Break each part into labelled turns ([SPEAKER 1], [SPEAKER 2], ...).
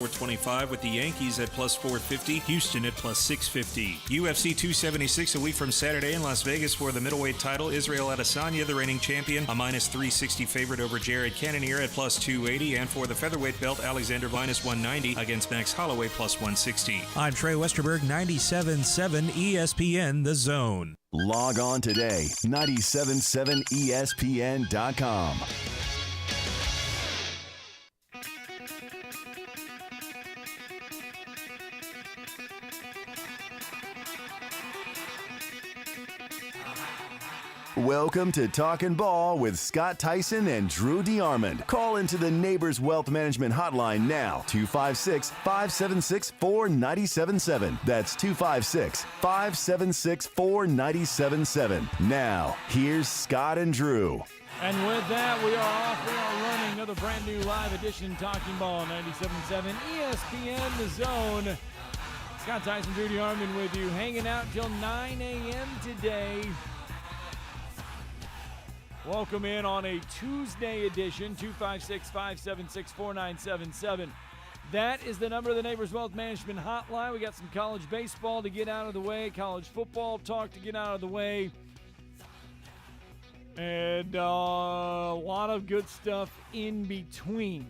[SPEAKER 1] 425 with the Yankees at plus 450, Houston at plus 650. UFC 276 a week from Saturday in Las Vegas for the middleweight title. Israel Adesanya, the reigning champion, a minus 360 favorite over Jared Cannonier at plus 280. And for the featherweight belt, Alexander minus 190 against Max Holloway plus 160.
[SPEAKER 2] I'm Trey Westerberg, 97.7 ESPN The Zone.
[SPEAKER 3] Log on today, 977ESPN.com. Welcome to Talkin' Ball with Scott Theisen and Drew DeArmond. Call into the Neighbors Wealth Management Hotline now, 256-576-4977. That's 256-576-4977. Now, here's Scott and Drew.
[SPEAKER 4] And with that, we are off. We are running another brand new live edition Talking Ball, 97.7 ESPN The Zone. Scott Theisen, Drew DeArmond with you, hanging out till 9 a.m. today. Welcome in on a Tuesday edition, 256-576-4977. That is the number of the Neighbors Wealth Management Hotline. We got some college baseball to get out of the way, college football talk to get out of the way, and a lot of good stuff in between.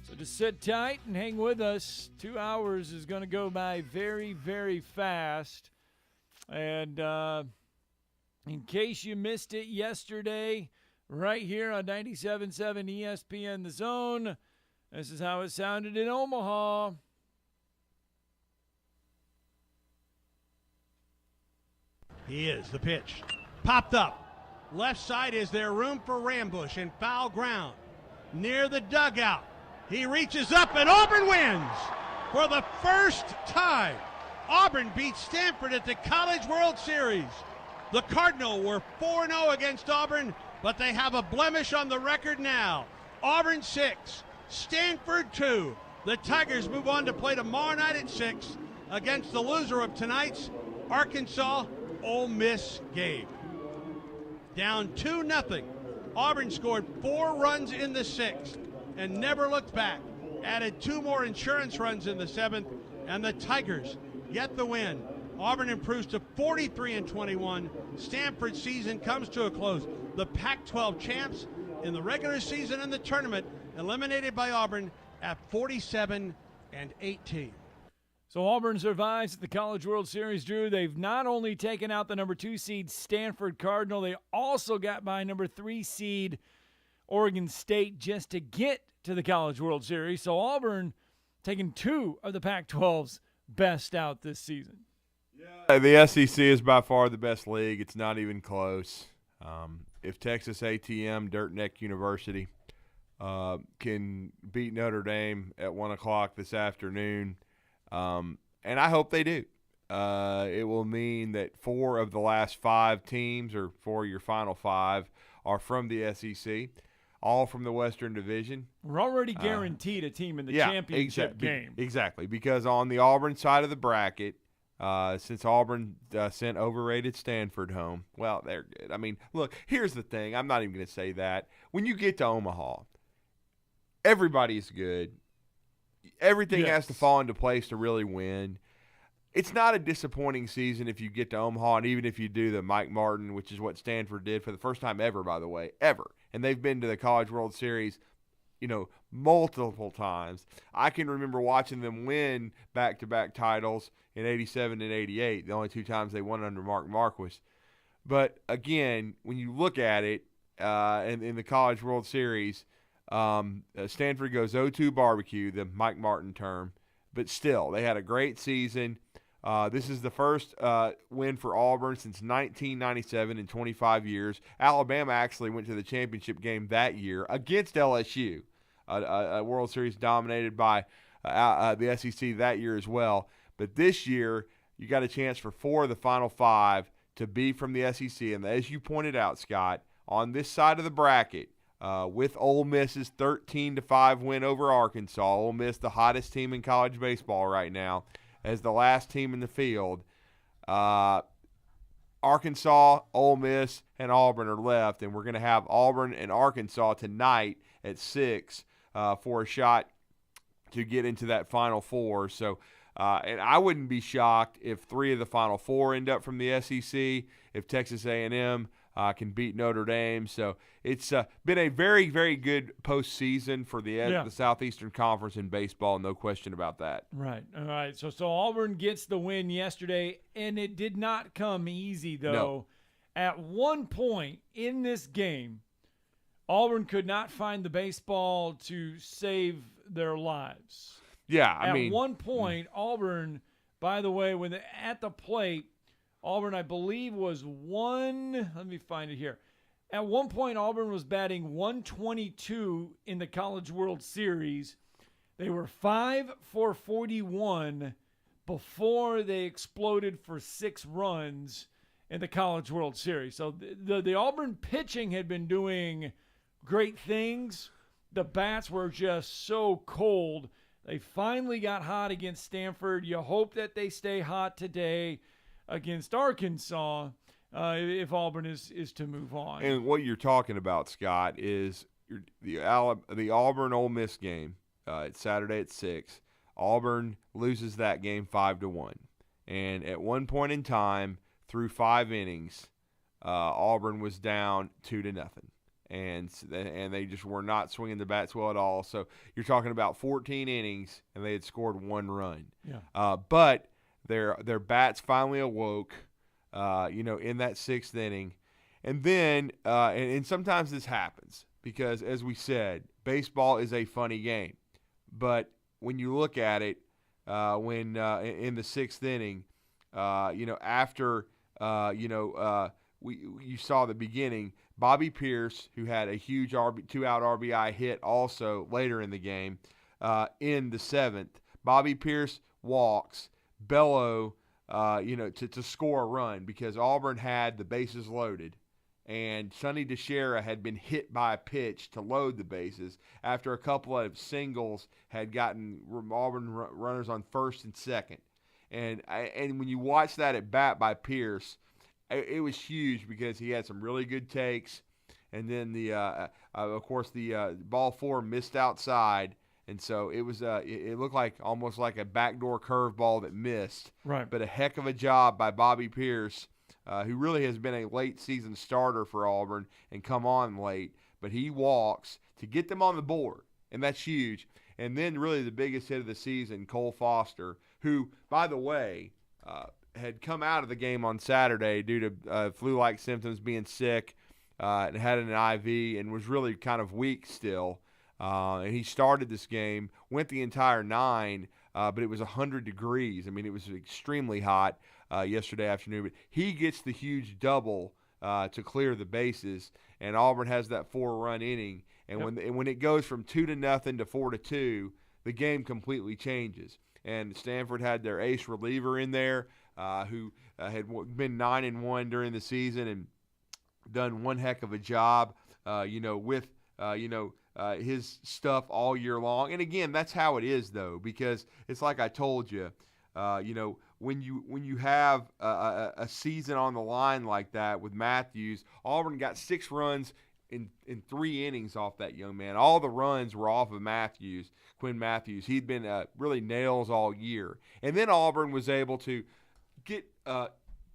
[SPEAKER 4] So just sit tight and hang with us. 2 hours is going to go by very, very fast. And in case you missed it yesterday, right here on 97.7 ESPN The Zone, this is how it sounded in Omaha.
[SPEAKER 5] He is. The pitch. Popped up. Left side, is there room for Rambush and foul ground? Near the dugout. He reaches up and Auburn wins for the first time. Auburn beats Stanford at the College World Series. The Cardinal were 4-0 against Auburn, but they have a blemish on the record now. Auburn 6, Stanford 2. The Tigers move on to play tomorrow night at 6 against the loser of tonight's Arkansas-Ole Miss game. Down 2-0. Auburn scored 4 runs in the 6th and never looked back. Added 2 more insurance runs in the 7th, and the Tigers get the win. Auburn improves to 43-21. Stanford's season comes to a close. The Pac-12 champs in the regular season and the tournament eliminated by Auburn at 47-18.
[SPEAKER 4] So Auburn survives at the College World Series, Drew. They've not only taken out the number 2 seed Stanford Cardinal, they also got by number 3 seed Oregon State just to get to the College World Series. So Auburn taking 2 of the Pac-12's best out this season.
[SPEAKER 6] The SEC is by far the best league. It's not even close. If Texas A&M, Dirt Neck University, can beat Notre Dame at 1 o'clock this afternoon, and I hope they do, it will mean that 4 of the last 5 teams, or 4 of your final 5, are from the SEC, all from the Western Division.
[SPEAKER 4] We're already guaranteed a team in the championship game.
[SPEAKER 6] Exactly, because on the Auburn side of the bracket, since Auburn sent overrated Stanford home, well, they're good. I mean, look, here's the thing. I'm not even going to say that. When you get to Omaha, everybody's good. Everything has to fall into place to really win. It's not a disappointing season if you get to Omaha, and even if you do the Mike Martin, which is what Stanford did for the first time ever, by the way, ever. And they've been to the College World Series, multiple times. I can remember watching them win back-to-back titles in 87 and 88, the only 2 times they won under Mark Marquis. But, again, when you look at it in the College World Series, Stanford goes 0-2 barbecue, the Mike Martin term. But still, they had a great season. This is the first win for Auburn since 1997 in 25 years. Alabama actually went to the championship game that year against LSU, a World Series dominated by the SEC that year as well. But this year, you got a chance for 4 of the final 5 to be from the SEC. And as you pointed out, Scott, on this side of the bracket, with Ole Miss's 13-5 win over Arkansas, Ole Miss, the hottest team in college baseball right now, as the last team in the field, Arkansas, Ole Miss, and Auburn are left, and we're going to have Auburn and Arkansas tonight at 6 for a shot to get into that Final Four. So, and I wouldn't be shocked if 3 of the Final Four end up from the SEC, if Texas A&M can beat Notre Dame. So it's been a very, very good postseason for the Southeastern Conference in baseball, no question about that.
[SPEAKER 4] Right. All right. So Auburn gets the win yesterday, and it did not come easy, though.
[SPEAKER 6] No.
[SPEAKER 4] At one point in this game, Auburn could not find the baseball to save their lives.
[SPEAKER 6] Yeah,
[SPEAKER 4] At one point, Auburn, by the way, when at the plate, Auburn, I believe, was let me find it here. At one point, Auburn was batting 122 in the College World Series. They were 5 for 41 before they exploded for 6 runs in the College World Series. So the Auburn pitching had been doing great things. The bats were just so cold. They finally got hot against Stanford. You hope that they stay hot today against Arkansas if Auburn is to move on.
[SPEAKER 6] And what you're talking about, Scott, is the Auburn Ole Miss game. It's Saturday at 6. Auburn loses that game 5-1. And at one point in time, through 5 innings, Auburn was down 2-0. And they just were not swinging the bats well at all. So you're talking about 14 innings, and they had scored 1 run.
[SPEAKER 4] Yeah.
[SPEAKER 6] But their bats finally awoke, in that 6th inning. And then, and sometimes this happens because, as we said, baseball is a funny game. But when you look at it, in the 6th inning, after, you saw the beginning, Bobby Pierce, who had a huge 2-out RBI hit also later in the game, in the 7th, Bobby Pierce walks Bello, to score a run because Auburn had the bases loaded, and Sonny DeShera had been hit by a pitch to load the bases after a couple of singles had gotten Auburn runners on first and second. And when you watch that at bat by Pierce, it was huge because he had some really good takes, and then of course the ball 4 missed outside. And so it was it looked like almost like a backdoor curveball that missed.
[SPEAKER 4] Right.
[SPEAKER 6] But a heck of a job by Bobby Pierce, who really has been a late season starter for Auburn and come on late. But he walks to get them on the board, and that's huge. And then really the biggest hit of the season, Cole Foster, who, by the way, had come out of the game on Saturday due to flu-like symptoms, being sick, and had an IV and was really kind of weak still. And he started this game, went the entire 9, but it was 100 degrees. I mean, it was extremely hot yesterday afternoon. But he gets the huge double to clear the bases, and Auburn has that 4-run inning. And when it goes from 2-0 to 4-2, the game completely changes. And Stanford had their ace reliever in there, who had been 9-1 during the season and done one heck of a job, with his stuff all year long. And again, that's how it is, though, because it's like I told you, when you have a season on the line like that with Matthews, Auburn got 6 runs in 3 innings off that young man. All the runs were off of Quinn Matthews. He'd been really nails all year. And then Auburn was able to get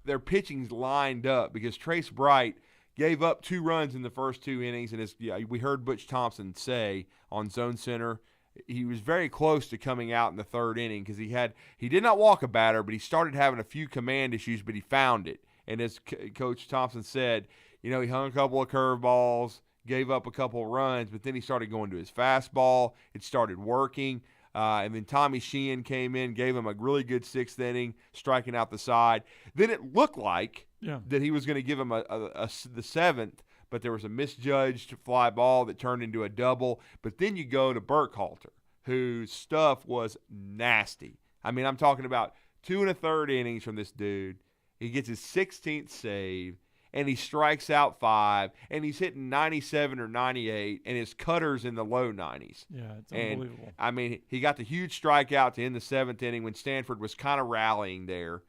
[SPEAKER 6] their pitching lined up because Trace Bright gave up 2 runs in the first 2 innings, and we heard Butch Thompson say on Zone Center, he was very close to coming out in the 3rd inning because he did not walk a batter, but he started having a few command issues, but he found it. And as Coach Thompson said, he hung a couple of curveballs, gave up a couple of runs, but then he started going to his fastball. It started working. And then Tommy Sheehan came in, gave him a really good 6th inning, striking out the side. Then it looked like that he was going to give him the 7th, but there was a misjudged fly ball that turned into a double. But then you go to Burkhalter, whose stuff was nasty. I mean, I'm talking about 2 1/3 innings from this dude. He gets his 16th save, and he strikes out 5, and he's hitting 97 or 98, and his cutter's in the low 90s.
[SPEAKER 4] Yeah, it's unbelievable.
[SPEAKER 6] And, I mean, he got the huge strikeout to end the 7th inning when Stanford was kind of rallying there.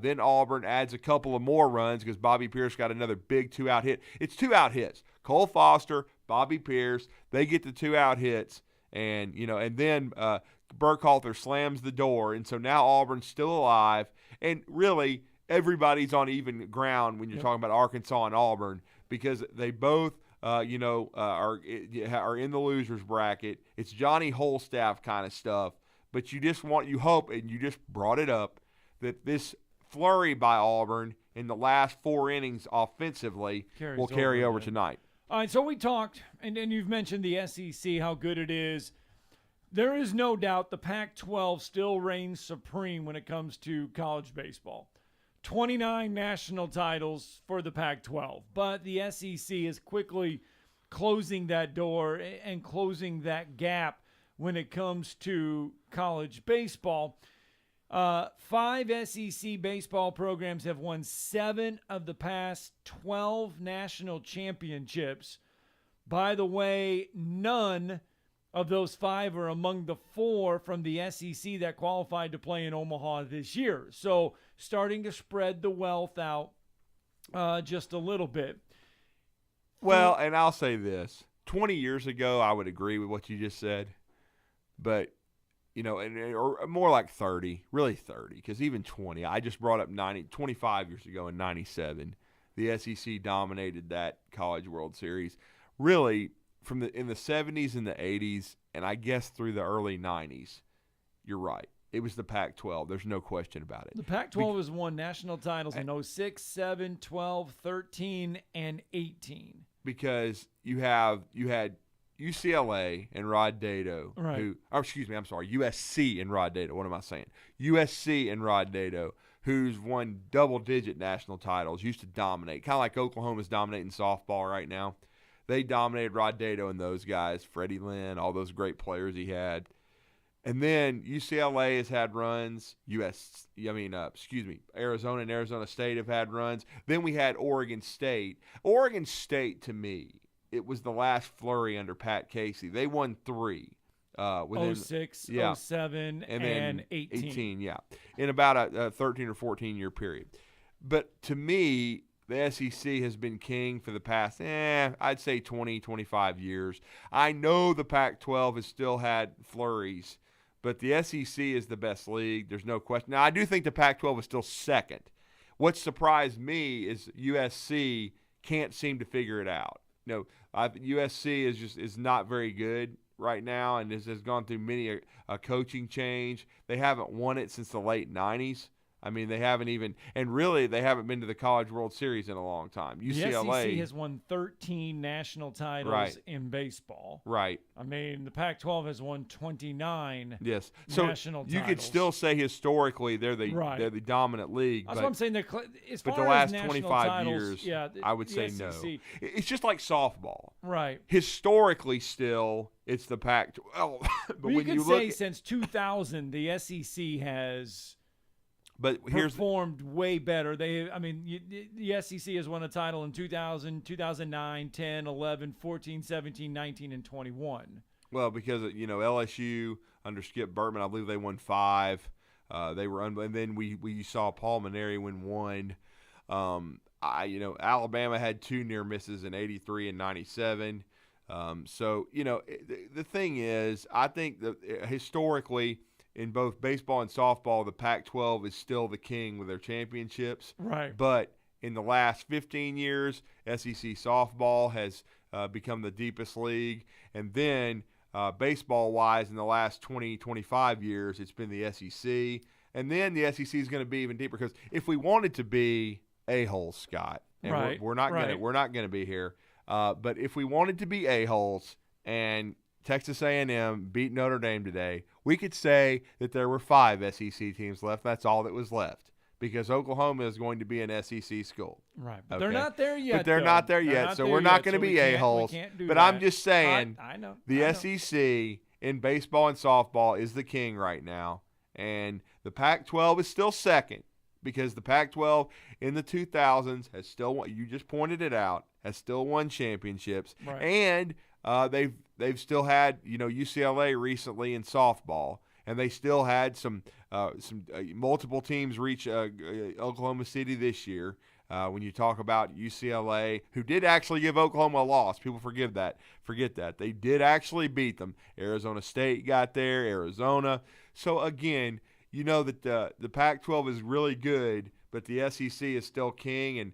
[SPEAKER 6] Then Auburn adds a couple of more runs because Bobby Pierce got another big 2-out hit. It's 2-out hits. Cole Foster, Bobby Pierce, they get the 2-out hits. And, and then Burkhalter slams the door, and so now Auburn's still alive. And really, everybody's on even ground when you're talking about Arkansas and Auburn because they both are in the losers bracket. It's Johnny Holstaff kind of stuff. But you hope, and you just brought it up, that this flurry by Auburn in the last 4 innings offensively will carry over tonight.
[SPEAKER 4] All right, so we talked, and you've mentioned the SEC, how good it is. There is no doubt the Pac-12 still reigns supreme when it comes to college baseball. 29 national titles for the Pac-12, but the SEC is quickly closing that door and closing that gap when it comes to college baseball. 5 SEC baseball programs have won 7 of the past 12 national championships. By the way, none of those 5 are among the 4 from the SEC that qualified to play in Omaha this year. So starting to spread the wealth out just a little bit.
[SPEAKER 6] Well, and I'll say this. 20 years ago, I would agree with what you just said. But, or more like 30, really 30, because even 20. I just brought up 25 years ago in 97. The SEC dominated that College World Series. Really, in the 70s and the 80s, and I guess through the early 90s, you're right. It was the Pac-12. There's no question about it.
[SPEAKER 4] The Pac-12 has won national titles in 06, 7, 12, 13, and 18.
[SPEAKER 6] Because you had UCLA and Rod Dedeaux, USC and Rod Dedeaux. What am I saying? USC and Rod Dedeaux, who's won double-digit national titles, used to dominate, kind of like Oklahoma's dominating softball right now. They dominated Rod Dedeaux and those guys, Freddie Lynn, all those great players he had. And then UCLA has had runs. Arizona and Arizona State have had runs. Then we had Oregon State. Oregon State, to me, it was the last flurry under Pat Casey. They won 3.
[SPEAKER 4] 06, 07, and 18.
[SPEAKER 6] In about a 13 or 14-year period. But to me, the SEC has been king for the past, I'd say 20, 25 years. I know the Pac-12 has still had flurries, but the SEC is the best league. There's no question. Now, I do think the Pac-12 is still second. What surprised me is USC can't seem to figure it out. USC is not very good right now and has gone through many a coaching change. They haven't won it since the late 90s. I mean, they haven't even – and really they haven't been to the College World Series in a long time. UCLA
[SPEAKER 4] – the SEC has won 13 national titles in baseball.
[SPEAKER 6] Right.
[SPEAKER 4] I mean, the Pac-12 has won 29
[SPEAKER 6] So
[SPEAKER 4] national titles.
[SPEAKER 6] you could still say historically they're the dominant league.
[SPEAKER 4] That's what I'm saying. As
[SPEAKER 6] but
[SPEAKER 4] far
[SPEAKER 6] the last
[SPEAKER 4] as
[SPEAKER 6] 25
[SPEAKER 4] titles,
[SPEAKER 6] years, I would say no. It's just like softball.
[SPEAKER 4] Right.
[SPEAKER 6] Historically still, it's the Pac-12. But
[SPEAKER 4] you could say since 2000, the SEC has – performed way better. The SEC has won a title in 2000, 2009, 10, 11, 14, 17, 19, and 21.
[SPEAKER 6] Well, because LSU under Skip Bertman, I believe they won 5. They were and then we saw Paul Maneri win 1. Alabama had 2 near misses in 83 and 97. The thing is, I think that historically, in both baseball and softball, the Pac-12 is still the king with their championships.
[SPEAKER 4] Right.
[SPEAKER 6] But in the last 15 years, SEC softball has become the deepest league. And then baseball-wise, in the last 20, 25 years, it's been the SEC. And then the SEC is going to be even deeper because if we wanted to be a-holes, Scott, and we're not going to be here, but if we wanted to be a-holes and Texas A&M beat Notre Dame today, we could say that there were 5 SEC teams left. That's all that was left because Oklahoma is going to be an SEC school.
[SPEAKER 4] Right. But they're not there yet.
[SPEAKER 6] But they're not there yet, so we're not going to be a-holes. But I'm just saying the SEC in baseball and softball is the king right now, and the Pac-12 is still second because the Pac-12 in the 2000s has still won. You just pointed it out, has still won championships.
[SPEAKER 4] Right.
[SPEAKER 6] And they've still had UCLA recently in softball, and they still had some multiple teams reach Oklahoma City this year. When you talk about UCLA, who did actually give Oklahoma a loss, people forget that. They did actually beat them. Arizona State got there, Arizona. So, again, you know that the Pac-12 is really good, but the SEC is still king. And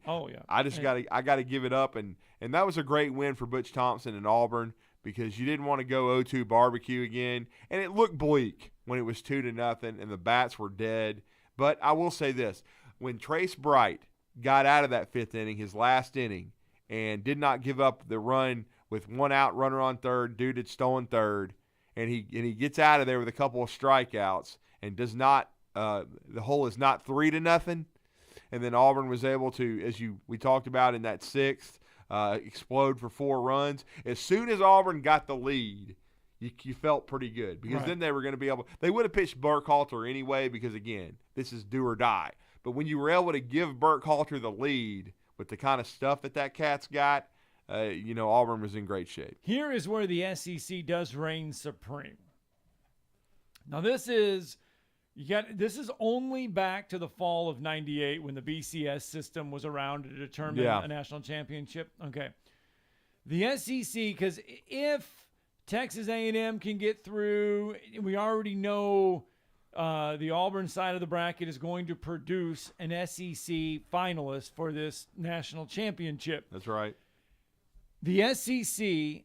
[SPEAKER 6] I just got to give it up. And that was a great win for Butch Thompson and Auburn because you didn't want to go 0-2 barbecue again. And it looked bleak when it was 2-0 and the bats were dead. But I will say this. When Trace Bright got out of that fifth inning, his last inning, and did not give up the run with one out, runner on third, dude had stolen third, and he gets out of there with a couple of strikeouts and does not the hole is not 3-0, and then Auburn was able to, as we talked about in that sixth, explode for 4 runs. As soon as Auburn got the lead, you felt pretty good because then they were going to be able – they would have pitched Burkhalter anyway because, again, this is do or die. But when you were able to give Burkhalter the lead with the kind of stuff that cat's got, Auburn was in great shape.
[SPEAKER 4] Here is where the SEC does reign supreme. Now, this is only back to the fall of '98 when the BCS system was around to determine a national championship. Okay. The SEC, because if Texas A&M can get through, we already know the Auburn side of the bracket is going to produce an SEC finalist for this national championship.
[SPEAKER 6] That's right.
[SPEAKER 4] The SEC,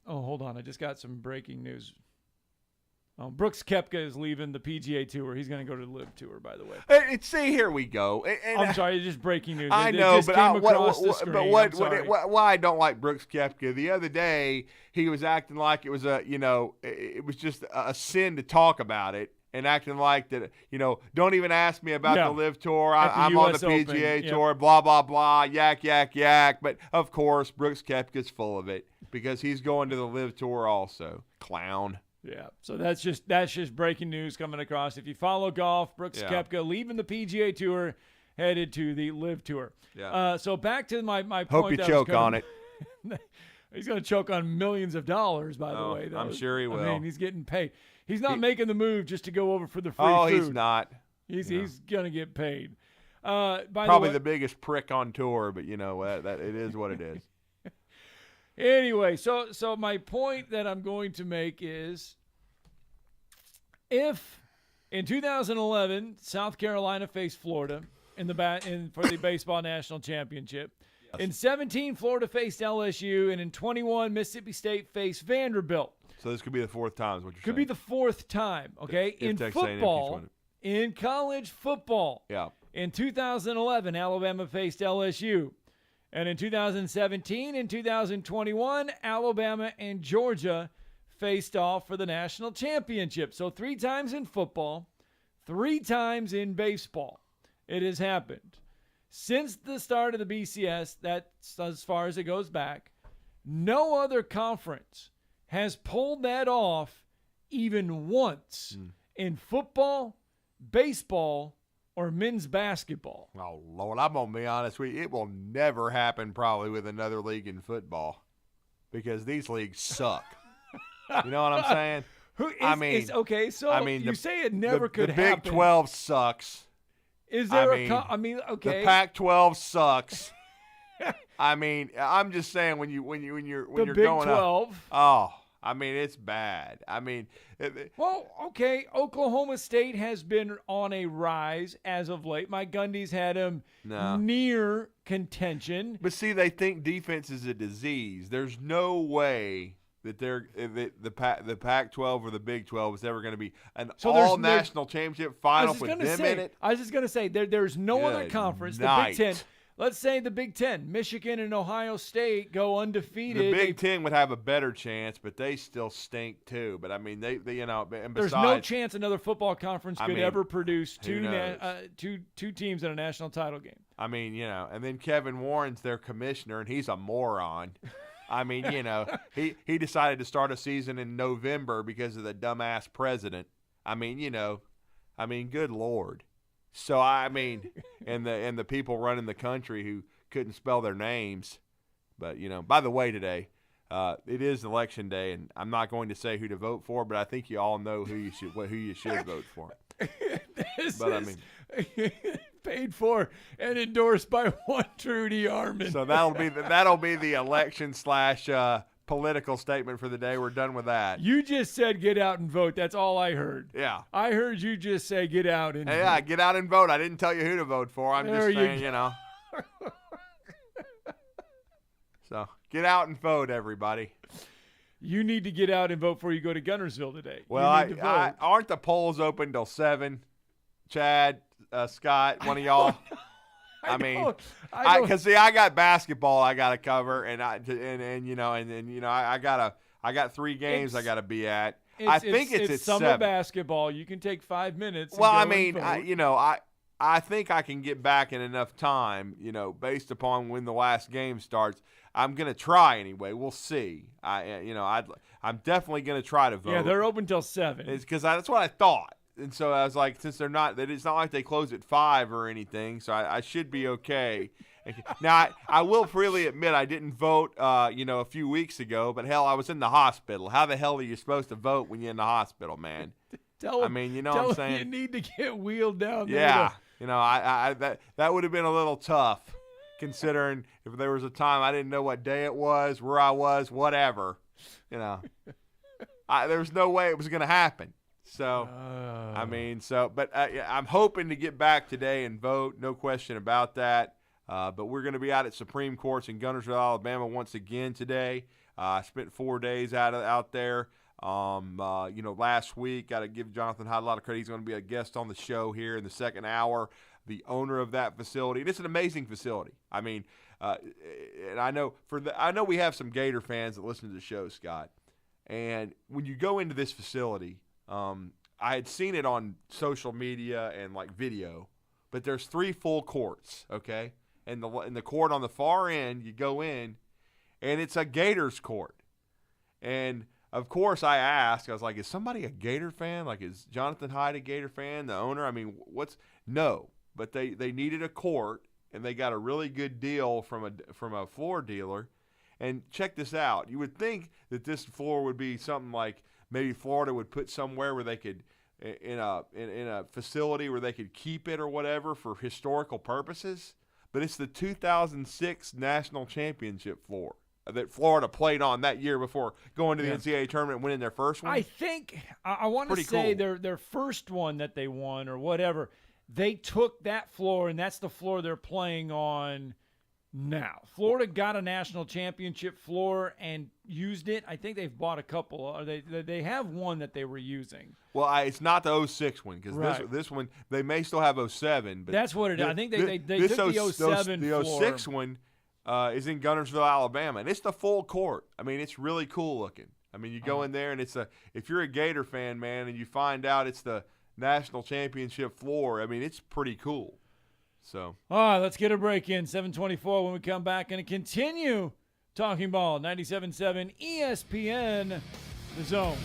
[SPEAKER 4] hold on. I just got some breaking news. Brooks Koepka is leaving the PGA Tour. He's going to go to the LIV Tour, by the way.
[SPEAKER 6] See, here we go.
[SPEAKER 4] I'm sorry, it's just breaking news.
[SPEAKER 6] I know, but why I don't like Brooks Koepka. The other day, he was acting like it was it was just a sin to talk about it, and acting like that. Don't even ask me about the LIV Tour. I'm on the PGA Tour. Blah blah blah. Yak yak yak. But of course, Brooks Koepka's full of it because he's going to the LIV Tour also. Clown.
[SPEAKER 4] Yeah, so that's just breaking news coming across. If you follow golf, Brooks Koepka leaving the PGA Tour, headed to the LIV Tour. Yeah. So back to my point.
[SPEAKER 6] Hope you choke on it.
[SPEAKER 4] He's going to choke on millions of dollars, by the way.
[SPEAKER 6] I'm sure he will.
[SPEAKER 4] I mean, he's getting paid. He's not making the move just to go over for the free food.
[SPEAKER 6] Oh, he's not.
[SPEAKER 4] He's going to get paid.
[SPEAKER 6] Probably the biggest prick on tour, but that it is what it is.
[SPEAKER 4] Anyway, so my point that I'm going to make is if in 2011 South Carolina faced Florida for the baseball national championship, in 17 Florida faced LSU, and in 21 Mississippi State faced Vanderbilt.
[SPEAKER 6] So this could be the fourth time, is what you're saying.
[SPEAKER 4] Could be the fourth time, okay? In football, in college football, in 2011 Alabama faced LSU. And in 2017 and 2021, Alabama and Georgia faced off for the national championship. So 3 times in football, 3 times in baseball. It has happened. Since the start of the BCS, that's as far as it goes back, no other conference has pulled that off even once in football, baseball, or men's basketball.
[SPEAKER 6] Oh, Lord, I'm going to be honest with you. It will never happen probably with another league in football because these leagues suck. You know what I'm saying?
[SPEAKER 4] You say it never could happen.
[SPEAKER 6] The Big 12 sucks.
[SPEAKER 4] Is there
[SPEAKER 6] okay. The Pac-12 sucks. I'm just saying when you're
[SPEAKER 4] Big
[SPEAKER 6] going
[SPEAKER 4] 12.
[SPEAKER 6] up. It's bad.
[SPEAKER 4] Oklahoma State has been on a rise as of late. Mike Gundy's had him near contention.
[SPEAKER 6] But see, they think defense is a disease. There's no way that the Pac-12 or the Big 12 is ever going to be an all-national championship final with them in it.
[SPEAKER 4] I was just going to say, there's no other conference. The Big Ten. Let's say the Big Ten, Michigan and Ohio State go undefeated.
[SPEAKER 6] The Big Ten would have a better chance, but they still stink too. But they and besides,
[SPEAKER 4] there's no chance another football conference could ever produce two teams in a national title game.
[SPEAKER 6] And then Kevin Warren's their commissioner, and he's a moron. He decided to start a season in November because of the dumbass president. Good Lord. So and the people running the country who couldn't spell their names, but by the way, today it is election day, and I'm not going to say who to vote for, but I think you all know who you should vote for.
[SPEAKER 4] paid for and endorsed by one true DeArmond.
[SPEAKER 6] So that'll be the election / political statement for the day. We're done with that.
[SPEAKER 4] You just said get out and vote. That's all I heard.
[SPEAKER 6] Yeah.
[SPEAKER 4] I heard you just say get out and vote.
[SPEAKER 6] Yeah, get out and vote. I didn't tell you who to vote for. I'm
[SPEAKER 4] There
[SPEAKER 6] just saying, So get out and vote, everybody.
[SPEAKER 4] You need to get out and vote before you go to Gunnersville today.
[SPEAKER 6] Well, aren't the polls open till 7? Chad, Scott, one of y'all. I got basketball I got to cover, and I got 3 games I got to be at. I think it's at
[SPEAKER 4] summer
[SPEAKER 6] 7.
[SPEAKER 4] basketball. You can take 5 minutes.
[SPEAKER 6] Well, I think I can get back in enough time, based upon when the last game starts. I'm going to try anyway. We'll see. I'm definitely going to try to vote.
[SPEAKER 4] Yeah, they're open till 7.
[SPEAKER 6] It's because that's what I thought. And so I was like, since they're not, it's not like they close at 5 or anything, so I should be okay. Now, I will freely admit I didn't vote, a few weeks ago, but hell, I was in the hospital. How the hell are you supposed to vote when you're in the hospital, man?
[SPEAKER 4] Tell
[SPEAKER 6] what I'm saying?
[SPEAKER 4] You need to get wheeled down there.
[SPEAKER 6] Yeah, that would have been a little tough, considering if there was a time I didn't know what day it was, where I was, whatever. There was no way it was going to happen. So, but I'm hoping to get back today and vote, no question about that. But we're going to be out at Supreme Courts in Gunnersville, Alabama once again today. I spent 4 days out there. Last week, got to give Jonathan Hyde a lot of credit. He's going to be a guest on the show here in the second hour, the owner of that facility. And it's an amazing facility. I mean, and I know we have some Gator fans that listen to the show, Scott. And when you go into this facility, I had seen it on social media and video, but there's 3 full courts, okay? And the court on the far end, you go in, and it's a Gators court. And of course, I asked, I was like, is somebody a Gator fan? Is Jonathan Hyde a Gator fan, the owner? I mean, no, but they needed a court, and they got a really good deal from a floor dealer. And check this out. You would think that this floor would be something like maybe Florida would put somewhere where they could, in a facility where they could keep it or whatever for historical purposes. But it's the 2006 national championship floor that Florida played on that year before going to the NCAA tournament and winning their first one.
[SPEAKER 4] I think I want to say cool. their first one that they won or whatever, they took that floor, and that's the floor they're playing on now. Florida got a national championship floor and used it. I think they've bought a couple. Or they have one that they were using.
[SPEAKER 6] Well, it's not the 06 one because this one they may still have 07. But
[SPEAKER 4] that's what it is. I think they took the 07
[SPEAKER 6] The
[SPEAKER 4] floor.
[SPEAKER 6] 06 one is in Gunnersville, Alabama, and it's the full court. I mean, it's really cool looking. I mean, you go in there and if you're a Gator fan, man, and you find out it's the national championship floor, I mean, it's pretty cool. So,
[SPEAKER 4] all right, let's get a break in. 7:24 when we come back and continue talking ball. 97.7 ESPN, The Zone.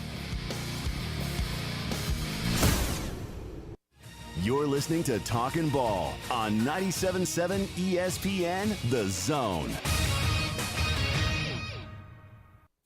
[SPEAKER 3] You're listening to Talkin' Ball on 97.7 ESPN, The Zone.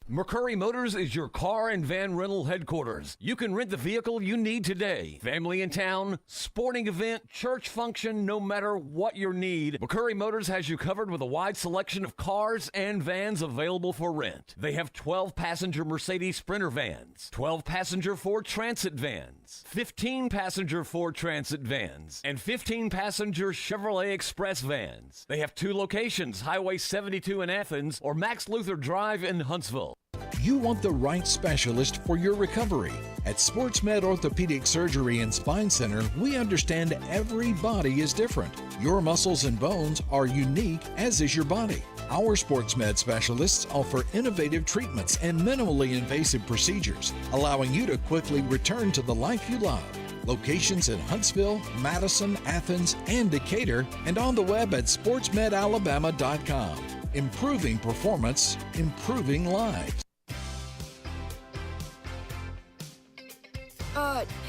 [SPEAKER 7] McCurry Motors is your car and van rental headquarters. You can rent the vehicle you need today. Family in town, sporting event, church function, no matter what your need, McCurry Motors has you covered with a wide selection of cars and vans available for rent. They have 12-passenger Mercedes Sprinter vans, 12-passenger Ford Transit vans, 15-passenger Ford Transit vans, and 15-passenger Chevrolet Express vans. They have 2 locations, Highway 72 in Athens or Max Luther Drive in Huntsville.
[SPEAKER 2] You want the right specialist for your recovery. At SportsMed Orthopedic Surgery and Spine Center, we understand every body is different. Your muscles and bones are unique, as is your body. Our SportsMed specialists offer innovative treatments and minimally invasive procedures, allowing you to quickly return to the life you love. Locations in Huntsville, Madison, Athens, and Decatur, and on the web at sportsmedalabama.com. Improving performance, improving lives.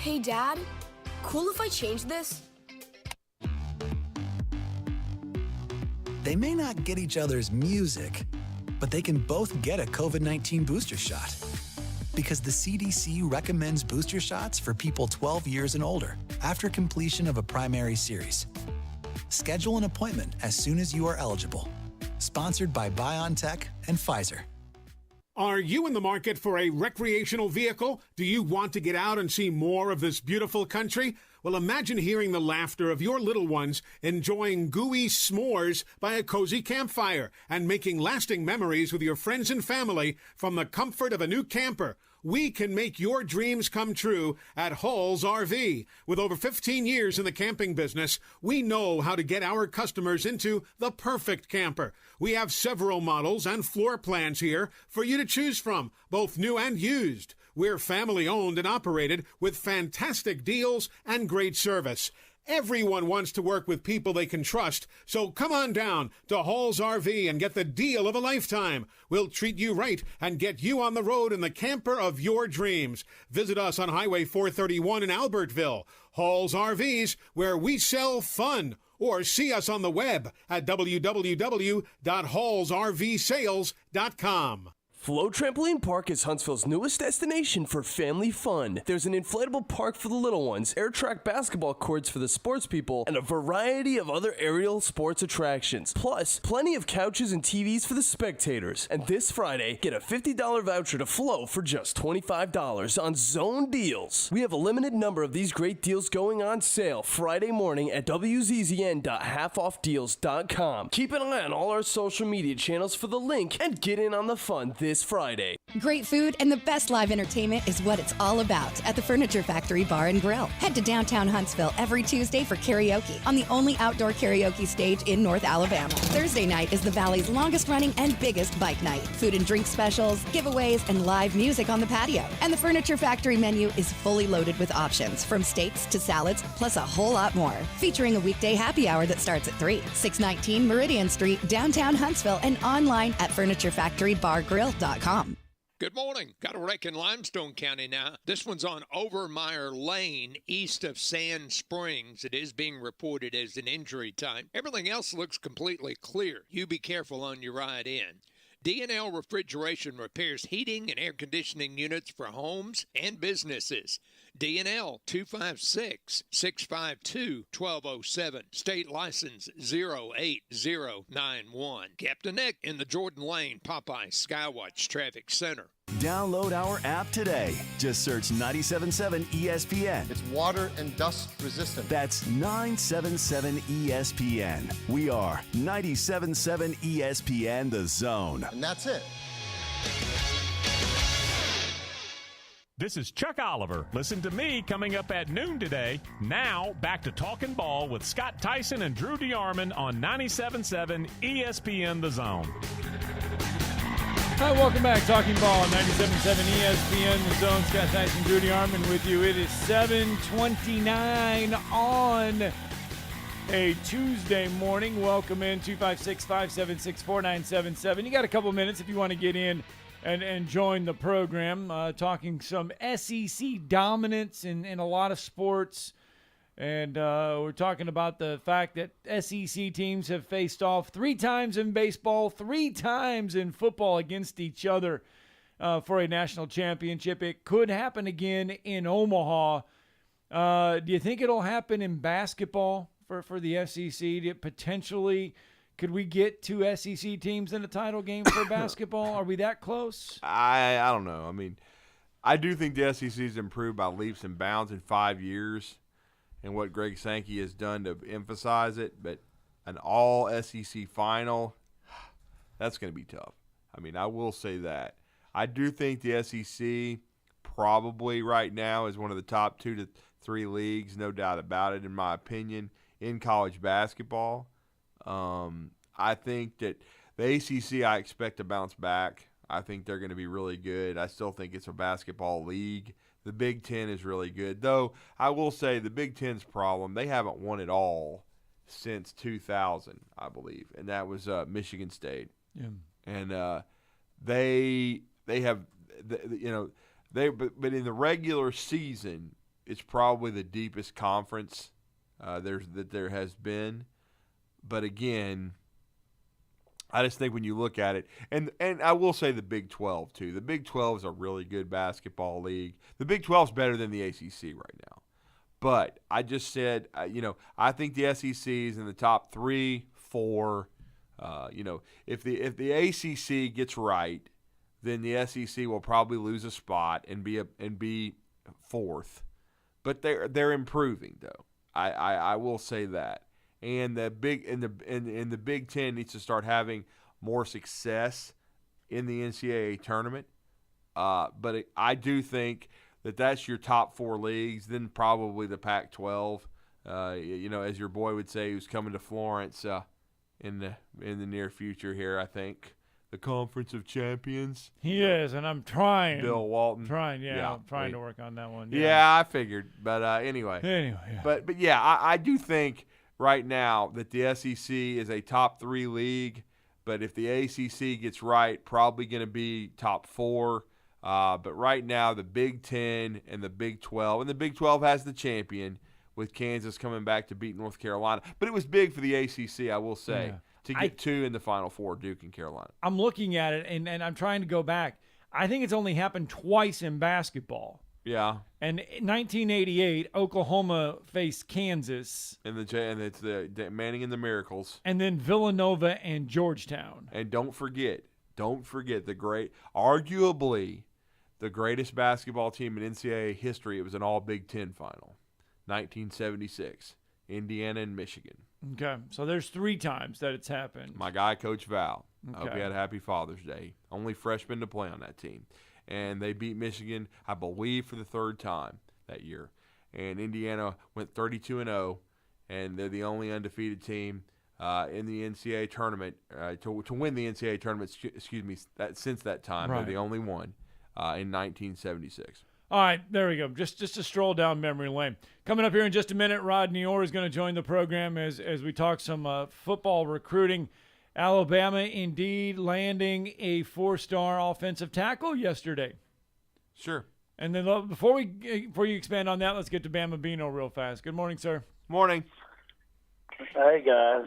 [SPEAKER 8] Hey Dad, cool if I change this?
[SPEAKER 9] They may not get each other's music, but they can both get a COVID-19 booster shot. Because the CDC recommends booster shots for people 12 years and older after completion of a primary series. Schedule an appointment as soon as you are eligible. Sponsored by BioNTech and Pfizer.
[SPEAKER 10] Are you in the market for a recreational vehicle? Do you want to get out and see more of this beautiful country? Well, imagine hearing the laughter of your little ones enjoying gooey s'mores by a cozy campfire and making lasting memories with your friends and family from the comfort of a new camper. We can make your dreams come true at Hall's RV. With over 15 years in the camping business, we know how to get our customers into the perfect camper. We have several models and floor plans here for you to choose from, both new and used. We're family owned and operated with fantastic deals and great service. Everyone wants to work with people they can trust, so come on down to Hall's RV and get the deal of a lifetime. We'll treat you right and get you on the road in the camper of your dreams. Visit us on Highway 431 in Albertville. Hall's RVs, where we sell fun. Or see us on the web at www.hallsrvsales.com.
[SPEAKER 11] Flow Trampoline Park is Huntsville's newest destination for family fun. There's an inflatable park for the little ones, air track basketball courts for the sports people, and a variety of other aerial sports attractions. Plus, plenty of couches and TVs for the spectators. And this Friday, get a $50 voucher to Flow for just $25 on Zone Deals. We have a limited number of these great deals going on sale Friday morning at wzzn.halfoffdeals.com. Keep an eye on all our social media channels for the link and get in on the fun this Friday.
[SPEAKER 12] Great food and the best live entertainment is what it's all about at the Furniture Factory Bar and Grill. Head to downtown Huntsville every Tuesday for karaoke on the only outdoor karaoke stage in North Alabama. Thursday night is the Valley's longest running and biggest bike night. Food and drink specials, giveaways, and live music on the patio. And the Furniture Factory menu is fully loaded with options from steaks to salads, plus a whole lot more. Featuring a weekday happy hour that starts at 3. 619 Meridian Street, downtown Huntsville, and online at FurnitureFactoryBarGrill.com.
[SPEAKER 13] Good morning. Got a wreck in Limestone County now. This one's on Overmeyer Lane, east of Sand Springs. It is being reported as an injury type. Everything else looks completely clear. You be careful on your ride in. D&L Refrigeration repairs heating and air conditioning units for homes and businesses. D&L 256-652-1207. State license 08091. Captain Nick in the Jordan Lane Popeye Skywatch Traffic Center.
[SPEAKER 3] Download our app today. Just search 97.7 ESPN.
[SPEAKER 14] It's water and dust resistant.
[SPEAKER 3] That's 977 ESPN. We are 97.7 ESPN The Zone.
[SPEAKER 14] And that's it.
[SPEAKER 15] This is Chuck Oliver. Listen to me coming up at noon today. Now, back to Talkin' Ball with Scott Tyson and Drew DeArmond on 97.7 ESPN The Zone.
[SPEAKER 4] Hi, welcome back. Talking Ball on 97.7 ESPN The Zone. Scott Tyson, Drew DeArmond with you. It is 7:29 on a Tuesday morning. Welcome in, 256-576-4977. You got a couple minutes if you want to get in and join the program. Talking some SEC dominance in a lot of sports. And we're talking about the fact that SEC teams have faced off 3 times in baseball, 3 times in football against each other for a national championship. It could happen again in Omaha. Do you think it'll happen in basketball for the SEC? Could we get 2 SEC teams in a title game for basketball? Are we that close?
[SPEAKER 6] I don't know. I mean, I do think the SEC's improved by leaps and bounds in 5 years. And what Greg Sankey has done to emphasize it, but an all-SEC final, that's going to be tough. I mean, I will say that. I do think the SEC probably right now is one of the top 2 to 3 leagues, no doubt about it, in my opinion, in college basketball. I think that the ACC, I expect to bounce back. I think they're going to be really good. I still think it's a basketball league. The Big Ten is really good. Though, I will say the Big Ten's problem, they haven't won it all since 2000, I believe. And that was Michigan State.
[SPEAKER 4] Yeah.
[SPEAKER 6] And they have, but in the regular season, it's probably the deepest conference there has been. But again, I just think when you look at it, and I will say the Big 12 too. The Big 12 is a really good basketball league. The Big 12 is better than the ACC right now. But I just said, I think the SEC is in the top 3, 4. If the ACC gets right, then the SEC will probably lose a spot and be fourth. But they're improving though. I will say that. And the Big Ten needs to start having more success in the NCAA tournament. But I do think that's your top 4 leagues. Then probably the Pac-12. As your boy would say, who's coming to Florence in the near future here. I think the Conference of Champions.
[SPEAKER 4] He is, and I'm trying.
[SPEAKER 6] Bill Walton.
[SPEAKER 4] I'm trying to work on that one.
[SPEAKER 6] Yeah, I figured. But anyway.
[SPEAKER 4] Yeah.
[SPEAKER 6] But yeah, I do think right now that the SEC is a top 3 league. But if the ACC gets right, probably going to be top 4. But right now, the Big Ten and the Big 12, and the Big 12 has the champion with Kansas coming back to beat North Carolina. But it was big for the ACC, I will say, to get 2 in the Final Four, Duke and Carolina.
[SPEAKER 4] I'm looking at it, and I'm trying to go back. I think it's only happened twice in basketball.
[SPEAKER 6] Yeah.
[SPEAKER 4] And in 1988, Oklahoma faced Kansas.
[SPEAKER 6] And it's the Manning and the Miracles.
[SPEAKER 4] And then Villanova and Georgetown.
[SPEAKER 6] And don't forget arguably the greatest basketball team in NCAA history. It was an all Big Ten final, 1976, Indiana and Michigan.
[SPEAKER 4] Okay, so there's 3 times that it's happened.
[SPEAKER 6] My guy, Coach Val.
[SPEAKER 4] Okay.
[SPEAKER 6] I hope he had a happy Father's Day. Only freshman to play on that team. And they beat Michigan, I believe, for the 3rd time that year. And Indiana went 32-0, and they're the only undefeated team in the NCAA tournament to win the NCAA tournament. Since that time,
[SPEAKER 4] right.
[SPEAKER 6] They're the only one in 1976.
[SPEAKER 4] All right, there we go. Just a stroll down memory lane. Coming up here in just a minute, Rodney Orr is going to join the program as we talk some football recruiting. Alabama indeed landing a 4-star offensive tackle yesterday.
[SPEAKER 6] Sure.
[SPEAKER 4] And then before you expand on that, let's get to Bama Bino real fast. Good morning, sir.
[SPEAKER 6] Morning.
[SPEAKER 16] Hey, guys.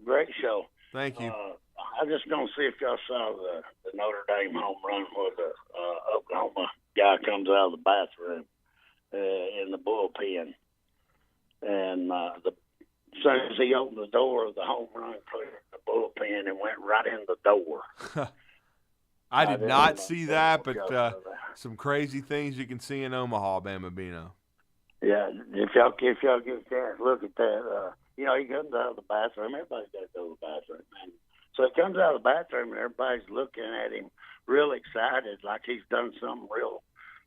[SPEAKER 16] Great show.
[SPEAKER 6] Thank you.
[SPEAKER 16] I'm just going to see if y'all saw the Notre Dame home run where the Oklahoma guy comes out of the bathroom in the bullpen. And as soon as he opened the door, the home run cleared the bullpen and went right in the door.
[SPEAKER 6] I did not see that, but some crazy things you can see in Omaha, Bama Bino.
[SPEAKER 16] Yeah, if y'all get a chance, look at that. He comes out of the bathroom. Everybody's got to go to the bathroom, man. So he comes out of the bathroom, and everybody's looking at him real excited, like he's done something real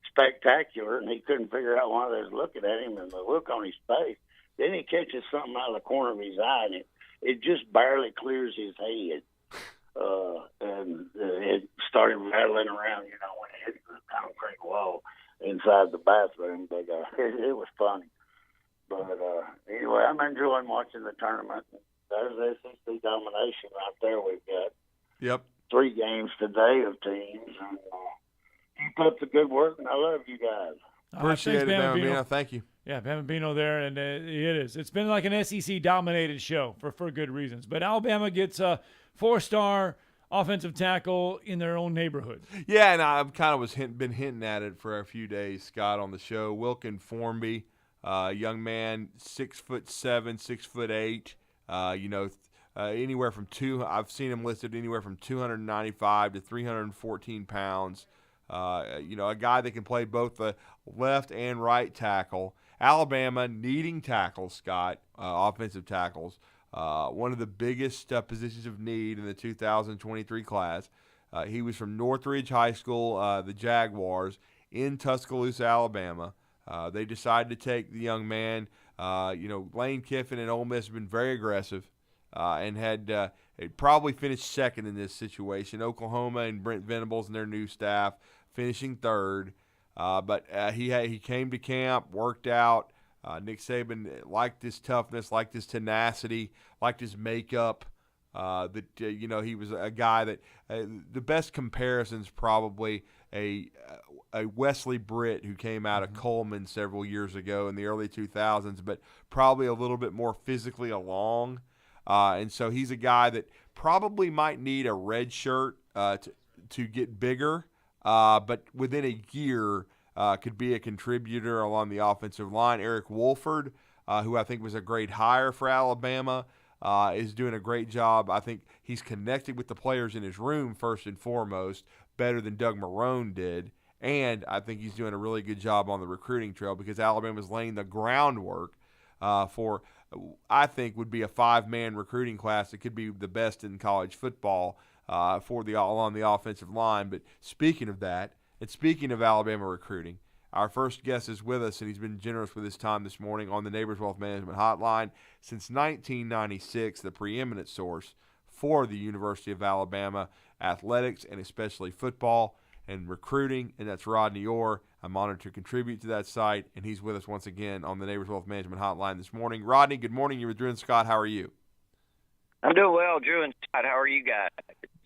[SPEAKER 16] spectacular, and he couldn't figure out why they was looking at him and the look on his face. Then he catches something out of the corner of his eye, and it just barely clears his head. And it started rattling around, when it hit the concrete wall inside the bathroom. But it was funny. But anyway, I'm enjoying watching the tournament. There's SEC domination right there. We've got
[SPEAKER 6] Yep.
[SPEAKER 16] 3 games today of teams. And keep up the good work, and I love you guys.
[SPEAKER 6] Appreciate it, Bama Bino. Thank you.
[SPEAKER 4] Yeah, Bama Bino there, and it is. It's been like an SEC-dominated show for good reasons. But Alabama gets a 4-star offensive tackle in their own neighborhood.
[SPEAKER 6] Yeah, and I've kind of been hinting at it for a few days, Scott, on the show. Wilkin Formby, young man, 6'7", 6'8". Anywhere from I've seen him listed anywhere from 295 to 314 pounds. A guy that can play both the left and right tackle. Alabama needing tackles, Scott, offensive tackles. One of the biggest positions of need in the 2023 class. He was from Northridge High School, the Jaguars, in Tuscaloosa, Alabama. They decided to take the young man. Lane Kiffin and Ole Miss have been very aggressive and had probably finished second in this situation. Oklahoma and Brent Venables and their new staff finishing third. But he came to camp, worked out. Nick Saban liked his toughness, liked his tenacity, liked his makeup. He was a guy that the best comparison's probably a Wesley Britt who came out of Coleman several years ago in the early 2000s, but probably a little bit more physically along. And so he's a guy that probably might need a red shirt to get bigger. But within a year, could be a contributor along the offensive line. Eric Wolford, who I think was a great hire for Alabama, is doing a great job. I think he's connected with the players in his room first and foremost, better than Doug Marrone did. And I think he's doing a really good job on the recruiting trail because Alabama's laying the groundwork for, I think, would be a 5-man recruiting class that could be the best in college football along the offensive line. But speaking of that, and speaking of Alabama recruiting, our first guest is with us, and he's been generous with his time this morning on the Neighbors Wealth Management Hotline. Since 1996, the preeminent source for the University of Alabama athletics and especially football and recruiting, and that's Rodney Orr. I'm honored to contribute to that site, and he's with us once again on the Neighbors Wealth Management Hotline this morning. Rodney, good morning. You're with Drew and Scott. How are you?
[SPEAKER 17] I'm doing well, Drew and Scott. How are you guys?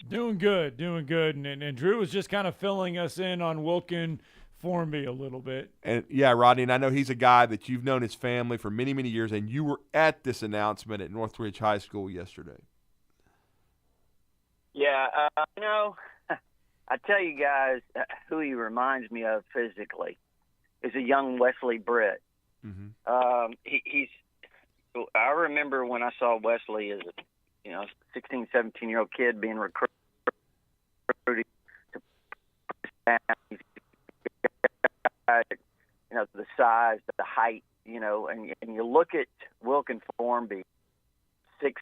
[SPEAKER 4] Doing good. And Drew was just kind of filling us in on Wilkin Formby a little bit.
[SPEAKER 6] And yeah, Rodney, and I know he's a guy that you've known his family for many, many years, and you were at this announcement at Northridge High School yesterday.
[SPEAKER 17] Yeah, I tell you guys who he reminds me of physically is a young Wesley Britt. Mm-hmm. I remember when I saw Wesley as a 16, 17-year-old kid being recruited to the size, the height, and you look at Wilkin Formby, 6'7"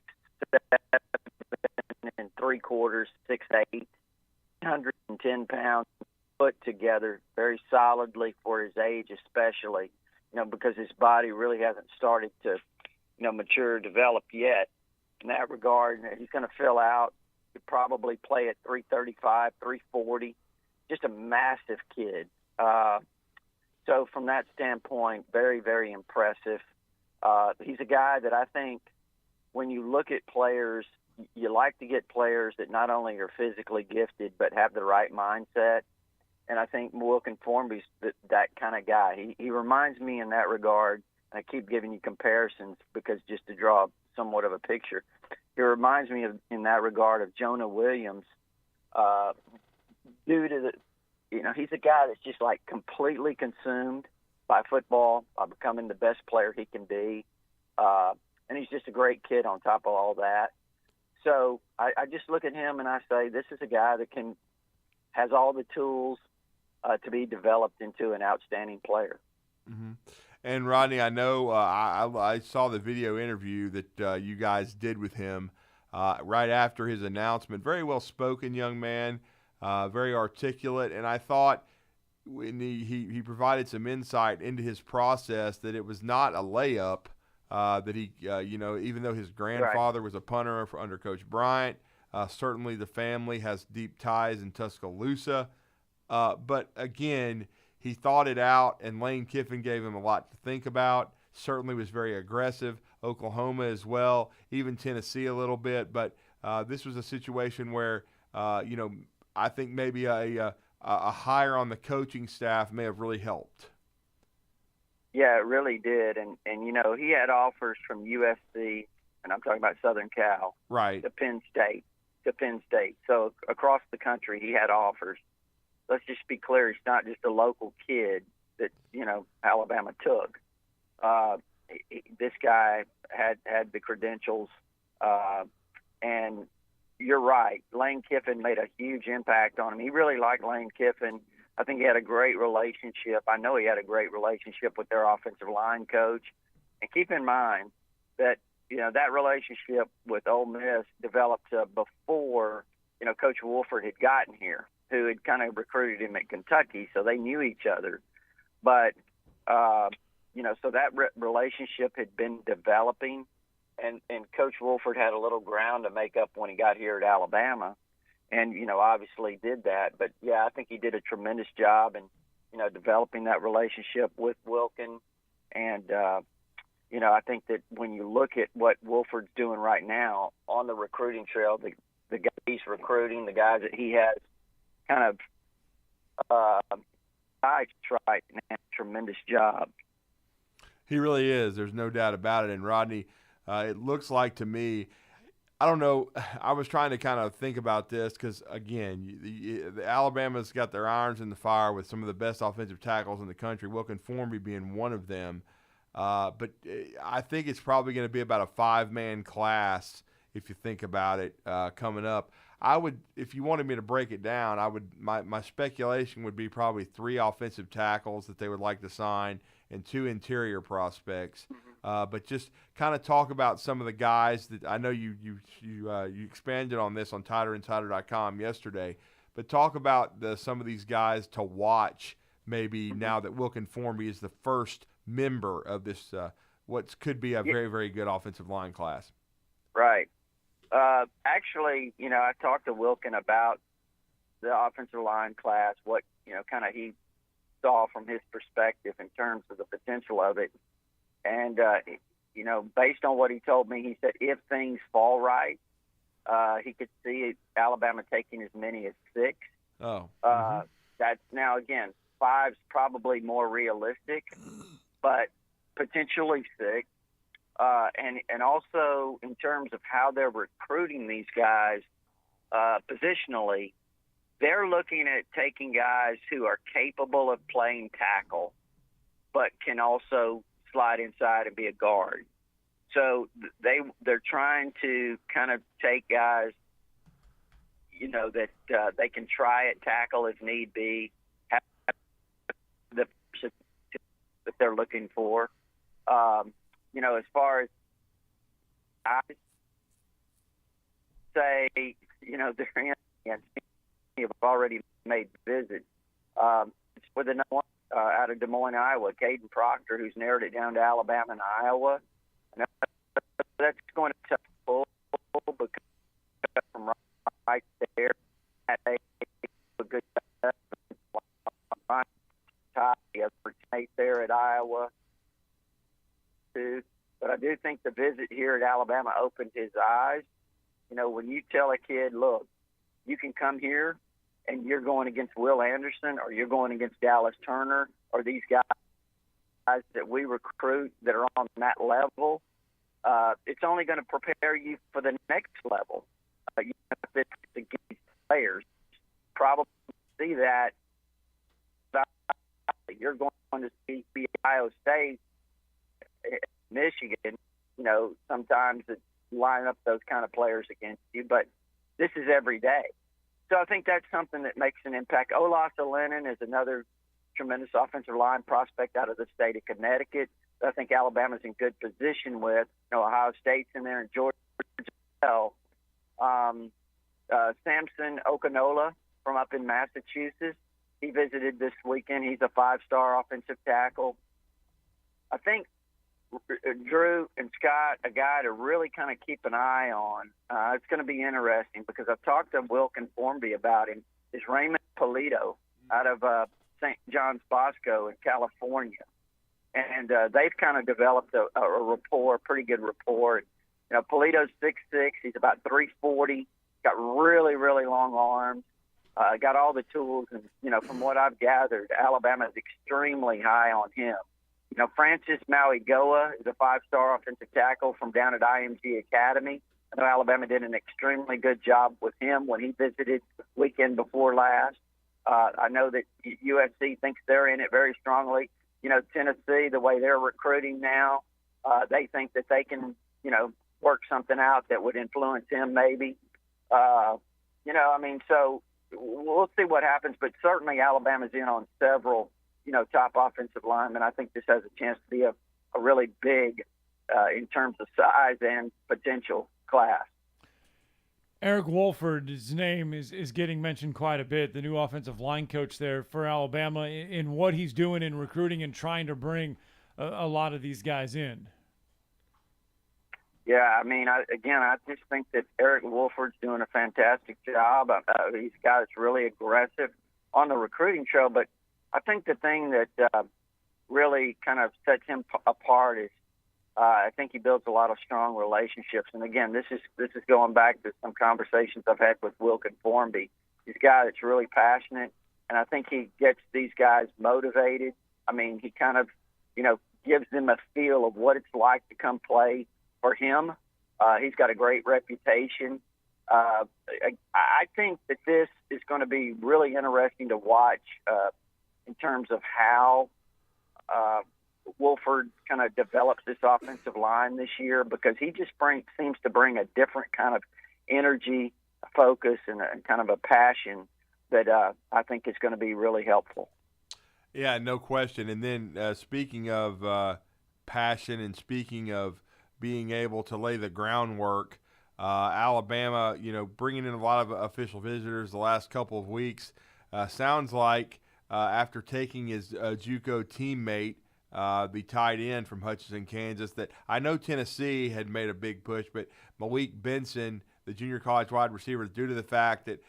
[SPEAKER 17] and 3/4, 6'8", 110 pounds, put together very solidly for his age, especially, because his body really hasn't started to, mature, develop yet. In that regard, he's going to fill out. He'd probably play at 335, 340, just a massive kid. So from that standpoint, very, very impressive. He's a guy that I think when you look at players, you like to get players that not only are physically gifted but have the right mindset. And I think Wilkin Formby's that kind of guy. He reminds me in that regard. I keep giving you comparisons because just to draw somewhat of a picture. He reminds me in that regard of Jonah Williams due to he's a guy that's just like completely consumed by football, by becoming the best player he can be. And he's just a great kid on top of all that. So I just look at him and I say, this is a guy that has all the tools to be developed into an outstanding player.
[SPEAKER 6] Mm-hmm. And Rodney, I know I saw the video interview that you guys did with him right after his announcement. Very well spoken young man, very articulate, and I thought when he provided some insight into his process that it was not a layup. That he, even though his grandfather was a punter under Coach Bryant, certainly the family has deep ties in Tuscaloosa. But again, he thought it out, and Lane Kiffin gave him a lot to think about. Certainly was very aggressive. Oklahoma as well, even Tennessee a little bit. But this was a situation where, I think maybe a hire on the coaching staff may have really helped.
[SPEAKER 17] Yeah, it really did. And he had offers from USC, and I'm talking about Southern Cal,
[SPEAKER 6] right,
[SPEAKER 17] to Penn State. So across the country, he had offers. Let's just be clear, he's not just a local kid that, Alabama took. This guy had the credentials, and you're right. Lane Kiffin made a huge impact on him. He really liked Lane Kiffin. I think he had a great relationship. I know he had a great relationship with their offensive line coach. And keep in mind that, that relationship with Ole Miss developed before, Coach Wolford had gotten here, who had kind of recruited him at Kentucky, so they knew each other. But, so that relationship had been developing, and Coach Wolford had a little ground to make up when he got here at Alabama. And, obviously did that. But, yeah, I think he did a tremendous job in, developing that relationship with Wilkin. And, I think that when you look at what Wolford's doing right now on the recruiting trail, the guys he's recruiting, the guys that he has kind of right and a tremendous job.
[SPEAKER 6] He really is. There's no doubt about it. And, Rodney, it looks like to me – I don't know. I was trying to kind of think about this because, again, the Alabama's got their irons in the fire with some of the best offensive tackles in the country, Wilkin Formby being one of them. But I think it's probably going to be about a 5-man class if you think about it coming up. I would, if you wanted me to break it down, my speculation would be probably 3 offensive tackles that they would like to sign and 2 interior prospects. But just kind of talk about some of the guys that I know you expanded on this on TiderInsider.com yesterday. But talk about some of these guys to watch maybe now that Wilkin Formby is the first member of this what could be a very, very good offensive line class.
[SPEAKER 17] Right. Actually, I talked to Wilkin about the offensive line class, what, kind of he saw from his perspective in terms of the potential of it. And, based on what he told me, he said if things fall right, he could see Alabama taking as many as 6.
[SPEAKER 6] Oh.
[SPEAKER 17] That's now, again, 5's probably more realistic, but potentially 6. And also in terms of how they're recruiting these guys positionally, they're looking at taking guys who are capable of playing tackle, but can also slide inside and be a guard. So they're trying to kind of take guys, that they can try at tackle if need be, have the that they're looking for. As far as I say, they're have already made visits. For the number one out of Des Moines, Iowa, Caden Proctor, who's narrowed it down to Alabama and Iowa. And that's going to pull because from right there, a good teammate there at Iowa too. But I do think the visit here at Alabama opened his eyes. When you tell a kid, look, you can come here and you're going against Will Anderson or you're going against Dallas Turner or these guys that we recruit that are on that level, it's only going to prepare you for the next level. You have to get these players. Probably see that you're going to see Ohio State, Michigan, sometimes it's line up those kind of players against you, but this is every day. So I think that's something that makes an impact. Olasa Lennon is another tremendous offensive line prospect out of the state of Connecticut. I think Alabama's in good position with. Ohio State's in there and Georgia as well. Samson Okanola from up in Massachusetts, he visited this weekend. He's a 5-star offensive tackle. I think Drew and Scott, a guy to really kind of keep an eye on. It's going to be interesting because I've talked to Wilkin Formby about him. Is Raymond Polito out of St. John's Bosco in California. And they've kind of developed a rapport, pretty good rapport. Polito's 6'6", he's about 340, got really, really long arms, got all the tools. And, from what I've gathered, Alabama's extremely high on him. Francis Mauigoa is a 5-star offensive tackle from down at IMG Academy. I know Alabama did an extremely good job with him when he visited weekend before last. I know that USC thinks they're in it very strongly. Tennessee, the way they're recruiting now, they think that they can, work something out that would influence him maybe. So we'll see what happens, but certainly Alabama's in on several top offensive linemen. I think this has a chance to be a really big, in terms of size and potential, class.
[SPEAKER 4] Eric Wolford's name is getting mentioned quite a bit, the new offensive line coach there for Alabama, in what he's doing in recruiting and trying to bring a lot of these guys in.
[SPEAKER 17] Yeah, I just think that Eric Wolford's doing a fantastic job. He's a guy that's really aggressive on the recruiting trail, but I think the thing that really kind of sets him apart is I think he builds a lot of strong relationships. And again, this is going back to some conversations I've had with Wilkin Formby. He's a guy that's really passionate, and I think he gets these guys motivated. He kind of, gives them a feel of what it's like to come play for him. He's got a great reputation. I think that this is going to be really interesting to watch in terms of how Wolford kind of develops this offensive line this year, because he just seems to bring a different kind of energy, focus, and kind of a passion that I think is going to be really helpful.
[SPEAKER 6] Yeah, no question. And then speaking of passion and speaking of being able to lay the groundwork, Alabama, bringing in a lot of official visitors the last couple of weeks, sounds like after taking his JUCO teammate, the tight end from Hutchinson, Kansas, that I know Tennessee had made a big push, but Malik Benson, the junior college wide receiver, due to the fact that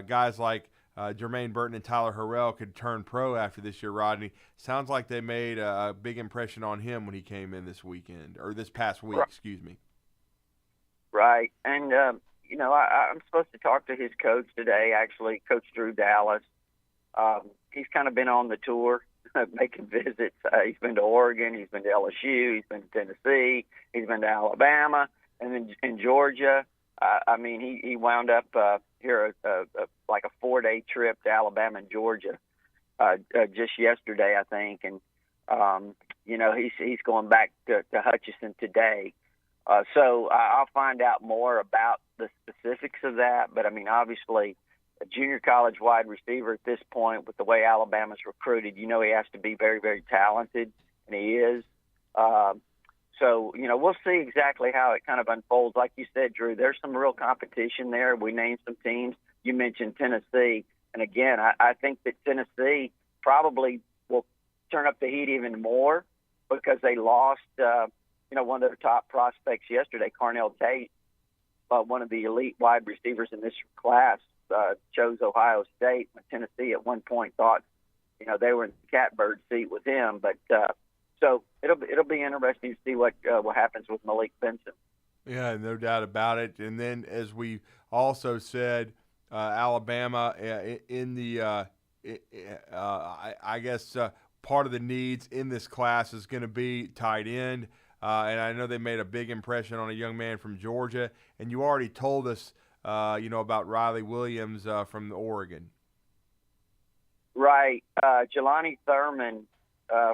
[SPEAKER 6] guys like Jermaine Burton and Tyler Harrell could turn pro after this year, Rodney, sounds like they made a big impression on him when he came in this weekend, or this past week, excuse me.
[SPEAKER 17] Right. And, I'm supposed to talk to his coach today, actually, Coach Drew Dallas. He's kind of been on the tour, making visits. He's been to Oregon, he's been to LSU, he's been to Tennessee, he's been to Alabama, and then in Georgia. He wound up here like a 4-day trip to Alabama and Georgia just yesterday, I think. And, he's going back to Hutchinson today. So I'll find out more about the specifics of that. But, obviously, a junior college wide receiver at this point, with the way Alabama's recruited, he has to be very, very talented, and he is. So, we'll see exactly how it kind of unfolds. Like you said, Drew, there's some real competition there. We named some teams. You mentioned Tennessee. And, again, I think that Tennessee probably will turn up the heat even more because they lost, one of their top prospects yesterday, Carnell Tate, one of the elite wide receivers in this class, chose Ohio State when Tennessee at one point thought, they were in the catbird seat with him. But so it'll be interesting to see what happens with Malik Benson.
[SPEAKER 6] Yeah, no doubt about it. And then, as we also said, Alabama in the I guess part of the needs in this class is going to be tight end. And I know they made a big impression on a young man from Georgia. And you already told us, about Riley Williams from Oregon.
[SPEAKER 17] Right. Jelani Thurman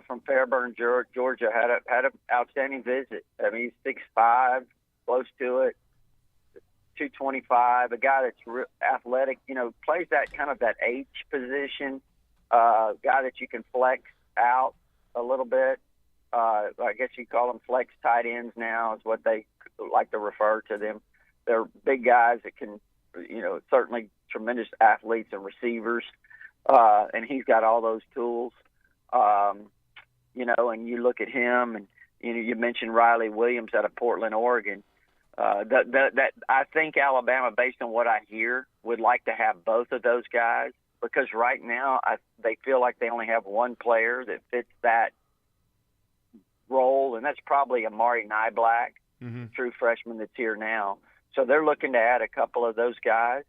[SPEAKER 17] from Fairburn, Georgia, had an outstanding visit. He's 6'5", close to it, 225. A guy that's athletic. Plays that kind of that H position. Guy that you can flex out a little bit. I guess you call them flex tight ends now, is what they like to refer to them. They're big guys that can, certainly tremendous athletes and receivers, and he's got all those tools. And you look at him, and you mentioned Riley Williams out of Portland, Oregon. That I think Alabama, based on what I hear, would like to have both of those guys, because right now they feel like they only have one player that fits that role, and that's probably Amari Nyblack, true freshman that's here now. So they're looking to add a couple of those guys,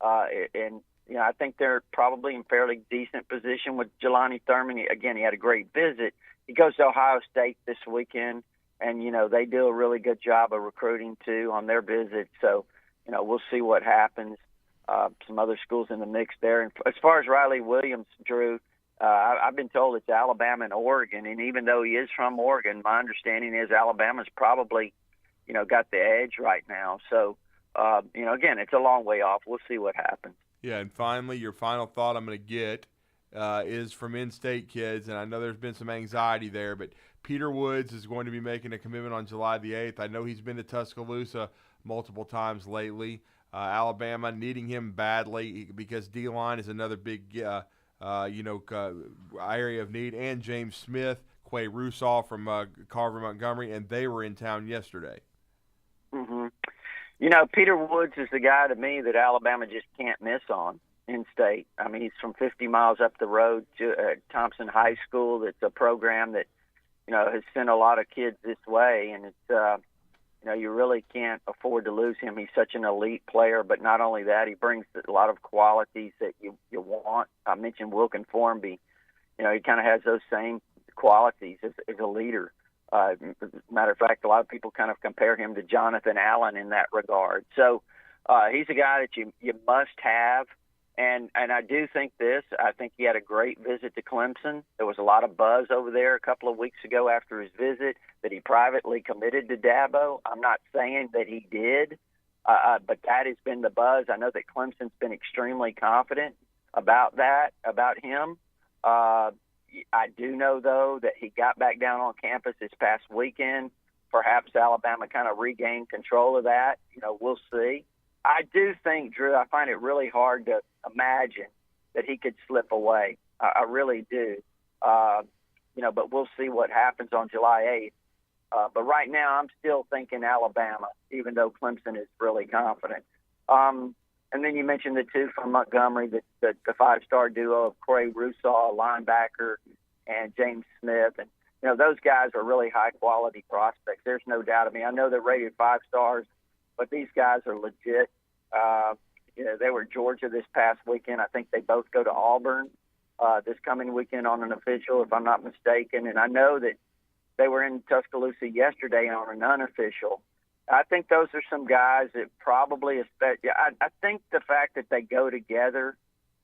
[SPEAKER 17] and I think they're probably in fairly decent position with Jelani Thurman. Again, he had a great visit. He goes to Ohio State this weekend, and they do a really good job of recruiting too on their visit. So we'll see what happens. Some other schools in the mix there. And as far as Riley Williams, Drew, I've been told it's Alabama and Oregon, and even though he is from Oregon, my understanding is Alabama's probably, got the edge right now. So, again, it's a long way off. We'll see what happens.
[SPEAKER 6] Yeah, and finally, your final thought I'm going to get is from in-state kids, and I know there's been some anxiety there, but Peter Woods is going to be making a commitment on July the 8th. I know he's been to Tuscaloosa multiple times lately. Alabama needing him badly because D-line is another big area of need, and James Smith, Quay Russaw from Carver Montgomery, and they were in town yesterday.
[SPEAKER 17] Mm-hmm. Peter Woods is the guy to me that Alabama just can't miss on in state. He's from 50 miles up the road to Thompson High School. It's a program that, has sent a lot of kids this way, and it's, you really can't afford to lose him. He's such an elite player, but not only that, he brings a lot of qualities that you want. I mentioned Wilkin Formby. He kind of has those same qualities as a leader. Matter of fact, a lot of people kind of compare him to Jonathan Allen in that regard. So he's a guy that you must have. And I do think this. I think he had a great visit to Clemson. There was a lot of buzz over there a couple of weeks ago after his visit that he privately committed to Dabo. I'm not saying that he did, but that has been the buzz. I know that Clemson's been extremely confident about him. I do know, though, that he got back down on campus this past weekend. Perhaps Alabama kind of regained control of that. We'll see. I do think, Drew, I find it really hard to imagine that he could slip away. I really do. But we'll see what happens on July 8th. But right now I'm still thinking Alabama, even though Clemson is really confident. And then you mentioned the two from Montgomery, the five-star duo of Corey Rusaw, linebacker, and James Smith. And, those guys are really high-quality prospects. There's no doubt. I know they're rated 5 stars, but these guys are legit. They were Georgia this past weekend. I think they both go to Auburn this coming weekend on an official, if I'm not mistaken. And I know that they were in Tuscaloosa yesterday on an unofficial. I think those are some guys that probably, I think the fact that they go together,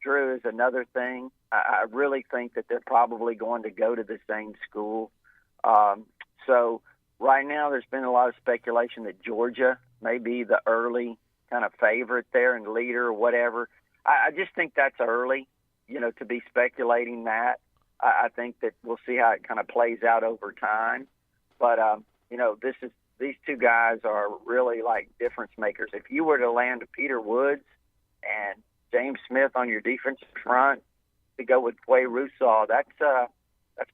[SPEAKER 17] Drew, is another thing. I really think that they're probably going to go to the same school. So right now there's been a lot of speculation that Georgia may be the early kind of favorite there and leader or whatever. I just think that's early, to be speculating that. I think that we'll see how it kind of plays out over time. But, these two guys are really like difference makers. If you were to land Peter Woods and James Smith on your defensive front to go with Quay Rusaw, that's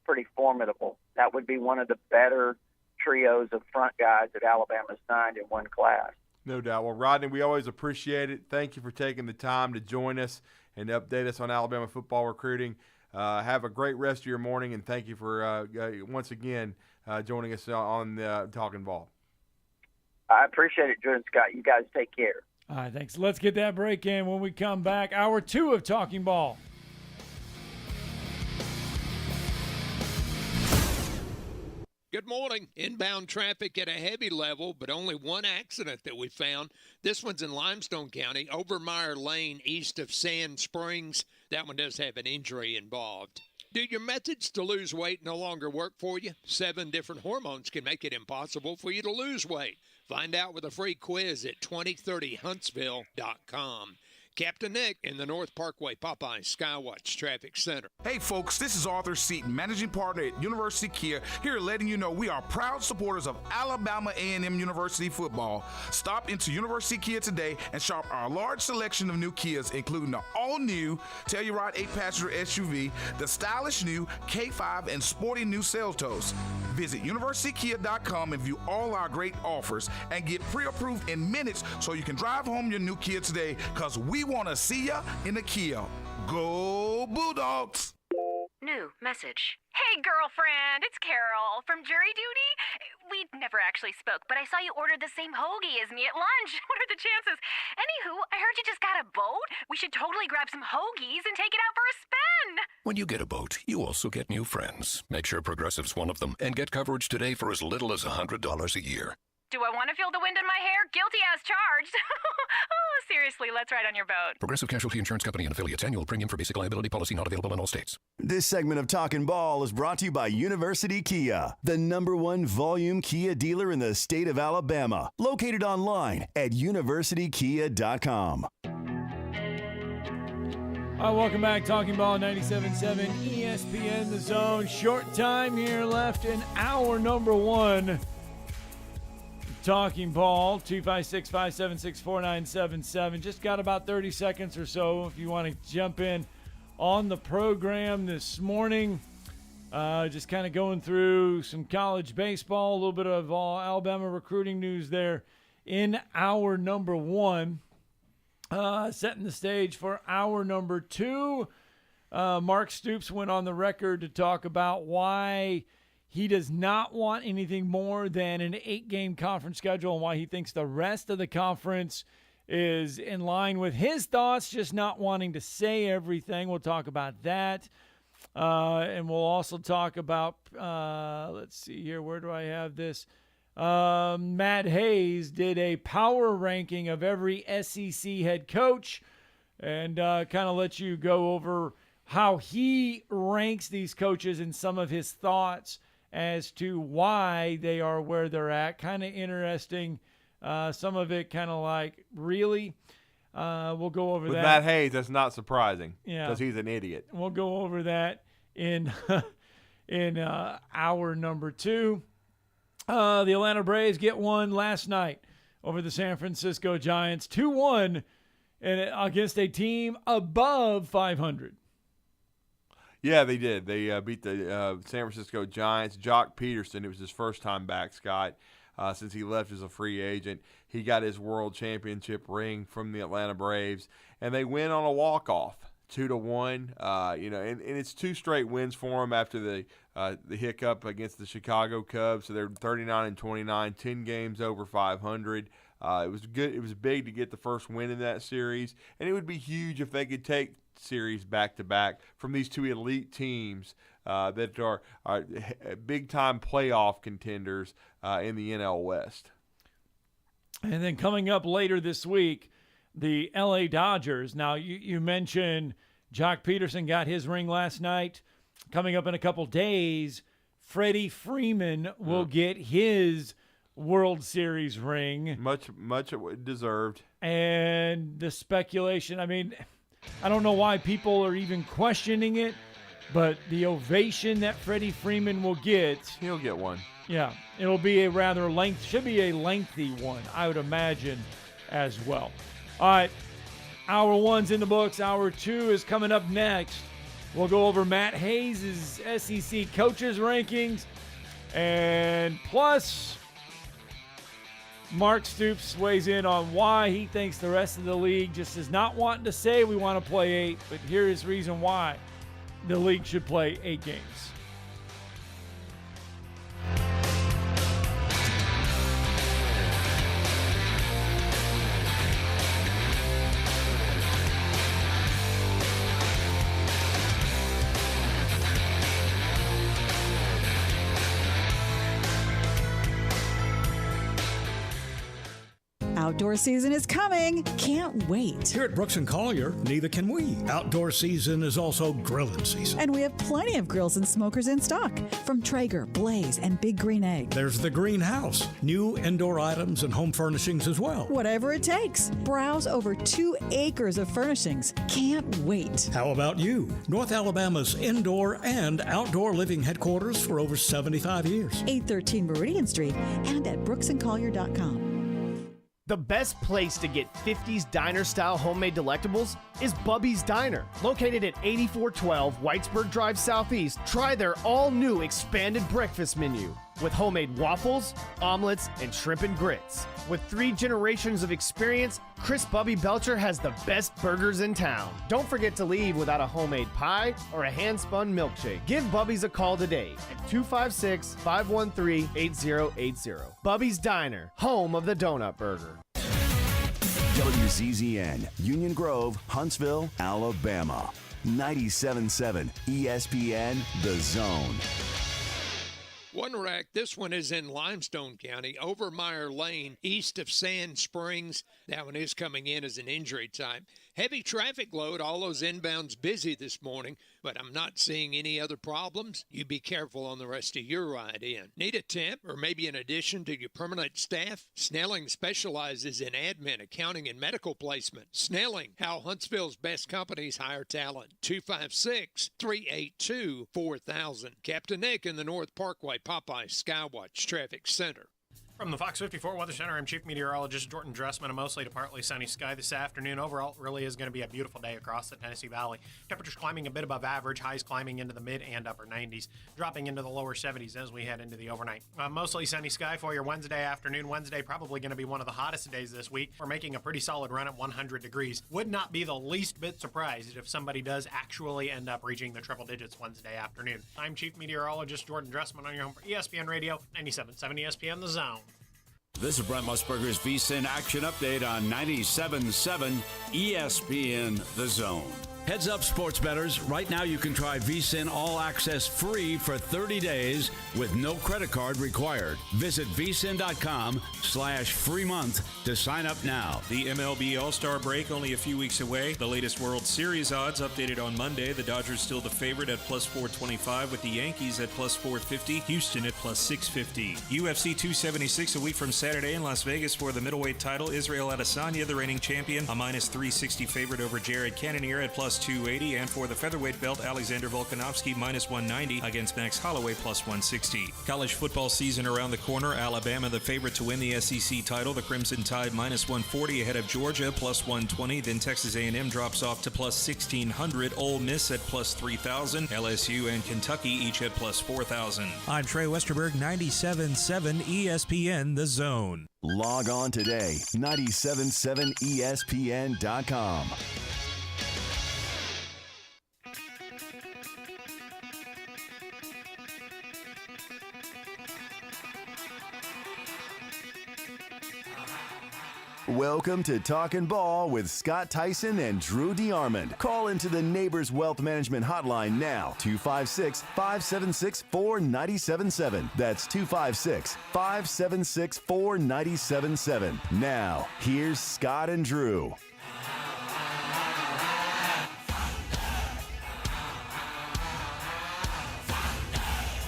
[SPEAKER 17] pretty formidable. That would be one of the better trios of front guys that Alabama signed in one class.
[SPEAKER 6] No doubt. Well, Rodney, we always appreciate it. Thank you for taking the time to join us and update us on Alabama football recruiting. Have a great rest of your morning, and thank you for once again joining us on Talkin' Ball.
[SPEAKER 17] I appreciate it, Drew and Scott. You guys take care.
[SPEAKER 4] All right, thanks. Let's get that break in. When we come back, hour 2 of Talking Ball.
[SPEAKER 13] Good morning. Inbound traffic at a heavy level, but only one accident that we found. This one's in Limestone County, Overmeyer Lane, east of Sand Springs. That one does have an injury involved. Do your methods to lose weight no longer work for you? 7 different hormones can make it impossible for you to lose weight. Find out with a free quiz at 2030huntsville.com. Captain Nick in the North Parkway Popeye Skywatch Traffic Center.
[SPEAKER 18] Hey folks, this is Arthur Seaton, managing partner at University Kia, here letting you know we are proud supporters of Alabama A&M University football. Stop into University Kia today and shop our large selection of new Kias, including the all-new Telluride 8-passenger SUV, the stylish new K5, and sporty new Seltos. Visit universitykia.com and view all our great offers and get pre-approved in minutes so you can drive home your new Kia today, because we want to see ya in a Kia. Go Bulldogs!
[SPEAKER 19] New message. Hey, girlfriend, it's Carol from jury duty. We never actually spoke, but I saw you ordered the same hoagie as me at lunch. What are the chances? Anywho, I heard you just got a boat. We should totally grab some hoagies and take it out for a spin.
[SPEAKER 20] When you get a boat, you also get new friends. Make sure Progressive's one of them and get coverage today for as little as $100 a year.
[SPEAKER 19] Do I want to feel the wind in my hair? Guilty as charged. Oh, seriously, let's ride on your boat.
[SPEAKER 20] Progressive Casualty Insurance Company and affiliates. Annual premium for basic liability policy not available in all states.
[SPEAKER 3] This segment of Talkin' Ball is brought to you by University Kia, the #1 volume Kia dealer in the state of Alabama. Located online at universitykia.com.
[SPEAKER 4] All right, welcome back. Talking Ball 97.7 ESPN The Zone. Short time here left in hour number 1. Talking Ball, 256-576-4977. Just got about 30 seconds or so if you want to jump in on the program this morning. Just kind of going through some college baseball, a little bit of Alabama recruiting news there in hour number 1. Setting the stage for hour number 2. Mark Stoops went on the record to talk about why he does not want anything more than an 8-game conference schedule and why he thinks the rest of the conference is in line with his thoughts, just not wanting to say everything. We'll talk about that. And we'll also talk about, let's see here, where do I have this? Matt Hayes did a power ranking of every SEC head coach and kind of let you go over how he ranks these coaches and some of his thoughts as to why they are where they're at. Kind of interesting. Some of it kind of like, really? We'll go over
[SPEAKER 6] With
[SPEAKER 4] that.
[SPEAKER 6] Matt Hayes, that's not surprising
[SPEAKER 4] Yeah.
[SPEAKER 6] because he's an idiot.
[SPEAKER 4] We'll go over that in hour number 2. The Atlanta Braves get one last night over the San Francisco Giants, 2-1, and against a team above 500.
[SPEAKER 6] Yeah, they did. They beat the San Francisco Giants. Jock Peterson, it was his first time back, Scott, since he left as a free agent. He got his world championship ring from the Atlanta Braves, and they win on a walk-off, 2-1. And it's 2 straight wins for them after the hiccup against the Chicago Cubs. So they're 39-29, 10 games over 500. It was good. It was big to get the first win in that series, and it would be huge if they could take series back-to-back from these 2 elite teams that are big-time playoff contenders in the NL West.
[SPEAKER 4] And then coming up later this week, the L.A. Dodgers. Now, you mentioned Jock Peterson got his ring last night. Coming up in a couple days, Freddie Freeman will get his World Series ring.
[SPEAKER 6] Much deserved.
[SPEAKER 4] And the speculation, I mean, I don't know why people are even questioning it, but the ovation that Freddie Freeman will get.
[SPEAKER 6] He'll get one.
[SPEAKER 4] Yeah, it'll be should be a lengthy one, I would imagine, as well. All right, hour 1's in the books. Hour 2 is coming up next. We'll go over Matt Hayes' SEC coaches rankings, and plus Mark Stoops weighs in on why he thinks the rest of the league just is not wanting to say we want to play 8, but here is reason why the league should play 8 games.
[SPEAKER 21] Outdoor season is coming. Can't wait.
[SPEAKER 22] Here at Brooks & Collier, neither can we. Outdoor season is also grilling season.
[SPEAKER 21] And we have plenty of grills and smokers in stock from Traeger, Blaze, and Big Green Egg.
[SPEAKER 22] There's the greenhouse, new indoor items and home furnishings as well.
[SPEAKER 21] Whatever it takes. Browse over 2 acres of furnishings. Can't wait.
[SPEAKER 22] How about you? North Alabama's indoor and outdoor living headquarters for over 75 years.
[SPEAKER 21] 813 Meridian Street and at brooksandcollier.com.
[SPEAKER 23] The best place to get 50s diner-style homemade delectables is Bubby's Diner. Located at 8412 Whitesburg Drive Southeast, try their all-new expanded breakfast menu with homemade waffles, omelets, and shrimp and grits. With 3 generations of experience, Chris Bubby Belcher has the best burgers in town. Don't forget to leave without a homemade pie or a hand-spun milkshake. Give Bubby's a call today at 256-513-8080. Bubby's Diner, home of the donut burger.
[SPEAKER 3] WZZN, Union Grove, Huntsville, Alabama. 97.7 ESPN, The Zone.
[SPEAKER 13] One wreck, this one is in Limestone County, Overmeyer Lane, east of Sand Springs. That one is coming in as an injury time. Heavy traffic load, all those inbounds busy this morning, but I'm not seeing any other problems. You be careful on the rest of your ride in. Need a temp or maybe an addition to your permanent staff? Snelling specializes in admin, accounting, and medical placement. Snelling, how Huntsville's best companies hire talent. 256-382-4000. Captain Nick in the North Parkway Popeye Skywatch Traffic Center.
[SPEAKER 24] From the Fox 54 Weather Center, I'm Chief Meteorologist Jordan Dressman. A mostly to partly sunny sky this afternoon. Overall, it really is going to be a beautiful day across the Tennessee Valley. Temperatures climbing a bit above average, highs climbing into the mid and upper 90s, dropping into the lower 70s as we head into the overnight. Mostly sunny sky for your Wednesday afternoon. Wednesday probably going to be one of the hottest days this week. We're making a pretty solid run at 100 degrees. Would not be the least bit surprised if somebody does actually end up reaching the triple digits Wednesday afternoon. I'm Chief Meteorologist Jordan Dressman on your home for ESPN Radio, 97.7 ESPN The Zone.
[SPEAKER 25] This is Brent Musburger's VSiN Action Update on 97.7 ESPN The Zone.
[SPEAKER 1] Heads up, sports bettors. Right now you can try VSiN All Access free for 30 days with no credit card required. Visit vsin.com/free month to sign up now.
[SPEAKER 2] The MLB All-Star break only a few weeks away. The latest World Series odds updated on Monday. The Dodgers still the favorite at plus 425 with the Yankees at plus 450, Houston at plus 650. UFC 276 a week from Saturday in Las Vegas for the middleweight title. Israel Adesanya, the reigning champion, a minus 360 favorite over Jared Cannonier at plus 280, and for the featherweight belt, Alexander Volkanovski minus 190 against Max Holloway plus 160. College football season around the corner. Alabama the favorite to win the SEC title. The Crimson Tide minus 140 ahead of Georgia plus 120. Then Texas A&M drops off to plus 1600. Ole Miss at plus 3000. LSU and Kentucky each at plus 4000.
[SPEAKER 5] I'm Trey Westerberg, 97.7 ESPN The Zone.
[SPEAKER 3] Log on today, 977ESPN.com. Welcome to Talkin' Ball with Scott Tyson and Drew DeArmond. Call into the Neighbors Wealth Management Hotline now, 256-576-4977. That's 256-576-4977. Now, here's Scott and Drew.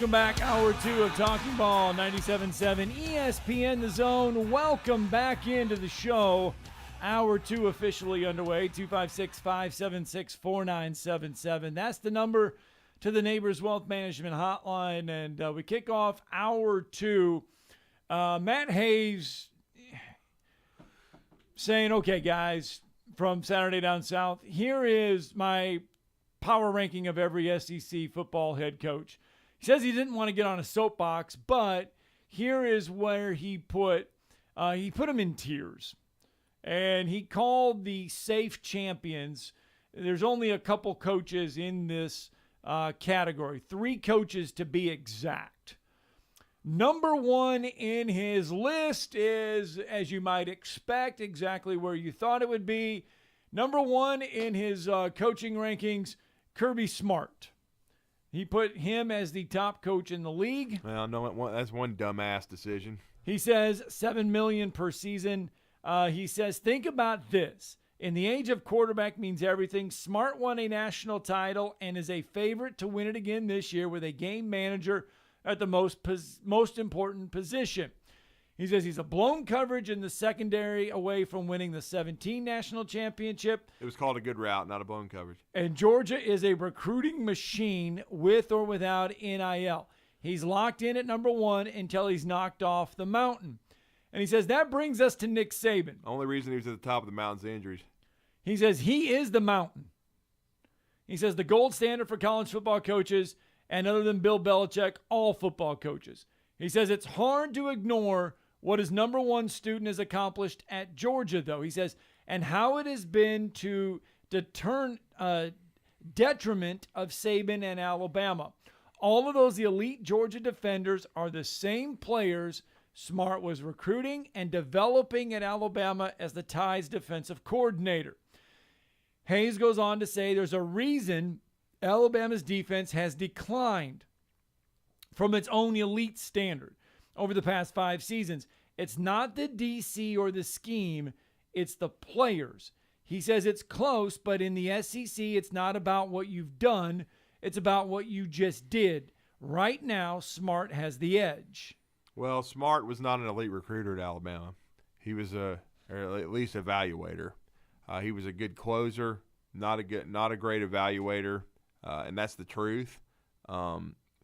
[SPEAKER 4] Welcome back, hour two of Talking Ball, 97.7 ESPN The Zone. Welcome back into the show. Hour two officially underway, 256-576-4977. That's the number to the Neighbors Wealth Management Hotline. And we kick off hour two. Matt Hayes saying, okay, guys, from Saturday Down South, here is my power ranking of every SEC football head coach. He says he didn't want to get on a soapbox, but here is where he put them in tiers. And he called the safe champions. There's only a couple coaches in this category, 3 coaches to be exact. Number 1 in his list is, as you might expect, exactly where you thought it would be. Number 1 in his coaching rankings, Kirby Smart. He put him as the top coach in the league.
[SPEAKER 6] Well, no, that's one dumbass decision.
[SPEAKER 4] He says $7 million per season. He says, think about this. In the age of quarterback means everything. Smart won a national title and is a favorite to win it again this year with a game manager at the most important position. He says he's a blown coverage in the secondary away from winning the 2017 national championship.
[SPEAKER 6] It was called a good route, not a blown coverage.
[SPEAKER 4] And Georgia is a recruiting machine with or without NIL. He's locked in at number 1 until he's knocked off the mountain. And he says that brings us to Nick Saban.
[SPEAKER 6] The only reason he was at the top of the mountain's injuries.
[SPEAKER 4] He says he is the mountain. He says the gold standard for college football coaches, and other than Bill Belichick, all football coaches. He says it's hard to ignore what his number 1 student has accomplished at Georgia, though. He says, and how it has been to determine detriment of Saban and Alabama. All of those elite Georgia defenders are the same players Smart was recruiting and developing at Alabama as the Tide's defensive coordinator. Hayes goes on to say there's a reason Alabama's defense has declined from its own elite standard over the past 5 seasons. It's not the DC or the scheme, it's the players. He says it's close, but in the SEC, it's not about what you've done, it's about what you just did. Right now, Smart has the edge.
[SPEAKER 6] Well, Smart was not an elite recruiter at Alabama. He was or at least evaluator. He was a good closer, not a great evaluator, and that's the truth.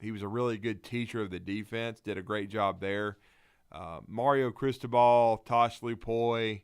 [SPEAKER 6] He was a really good teacher of the defense, did a great job there. Mario Cristobal, Tosh Lupoy,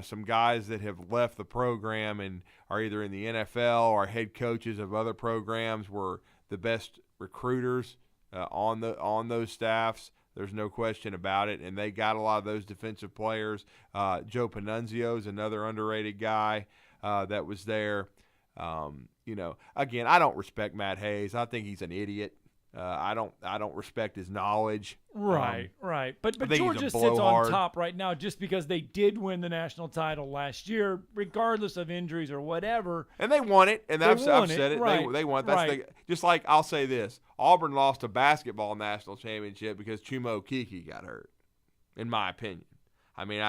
[SPEAKER 6] some guys that have left the program and are either in the NFL or head coaches of other programs were the best recruiters on those staffs. There's no question about it, and they got a lot of those defensive players. Joe Panunzio is another underrated guy that was there. Again, I don't respect Matt Hayes. I think he's an idiot. I don't respect his knowledge.
[SPEAKER 4] Right. But
[SPEAKER 6] I think
[SPEAKER 4] Georgia
[SPEAKER 6] he's a
[SPEAKER 4] sits on
[SPEAKER 6] blowhard.
[SPEAKER 4] top right now just because they did win the national title last year, regardless of injuries or whatever.
[SPEAKER 6] And they won it, and I've said it.
[SPEAKER 4] Right.
[SPEAKER 6] They won it. That's just like I'll say this: Auburn lost a basketball national championship because Chumo Kiki got hurt. In my opinion, I mean,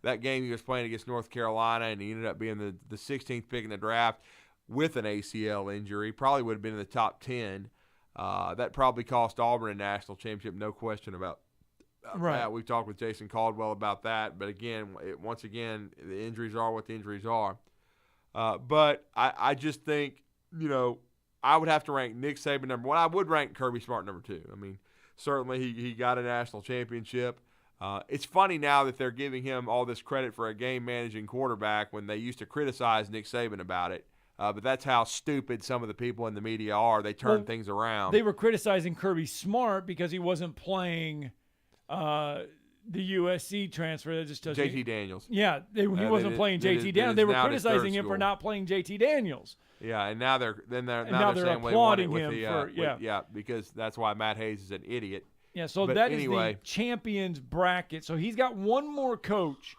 [SPEAKER 6] that game he was playing against North Carolina, and he ended up being the 16th pick in the draft with an ACL injury. Probably would have been in the top 10. That probably cost Auburn a national championship, no question about that. We've talked with Jason Caldwell about that. But again, once again, the injuries are what the injuries are. But I just think, I would have to rank Nick Saban number one. I would rank Kirby Smart number two. I mean, certainly he got a national championship. It's funny now that they're giving him all this credit for a game-managing quarterback when they used to criticize Nick Saban about it. But that's how stupid some of the people in the media are. They turn things around.
[SPEAKER 4] They were criticizing Kirby Smart because he wasn't playing the USC transfer. That just doesn't.
[SPEAKER 6] JT Daniels.
[SPEAKER 4] Yeah, he wasn't playing JT Daniels. They were criticizing him for not playing JT Daniels.
[SPEAKER 6] Yeah, and now they're
[SPEAKER 4] applauding him
[SPEAKER 6] because that's why Matt Hayes is an idiot.
[SPEAKER 4] Yeah, so that is the champions bracket. So he's got one more coach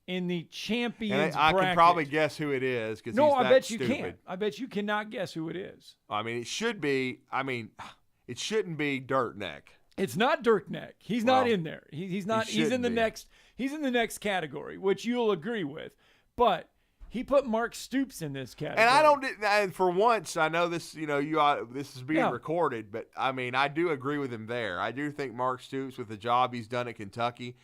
[SPEAKER 4] in the champions
[SPEAKER 6] I
[SPEAKER 4] bracket.
[SPEAKER 6] can probably guess who it is because
[SPEAKER 4] I bet
[SPEAKER 6] stupid.
[SPEAKER 4] you can't. I bet you cannot guess who it is.
[SPEAKER 6] I mean, it should be. I mean, it shouldn't be Dirt Neck.
[SPEAKER 4] It's not Dirt Neck. He's not in there. He's not. He's in the next. He's in the next category, which you'll agree with. But he put Mark Stoops in this category.
[SPEAKER 6] And I don't. And for once, I know this. This is being recorded, but I mean, I do agree with him there. I do think Mark Stoops, with the job he's done at Kentucky.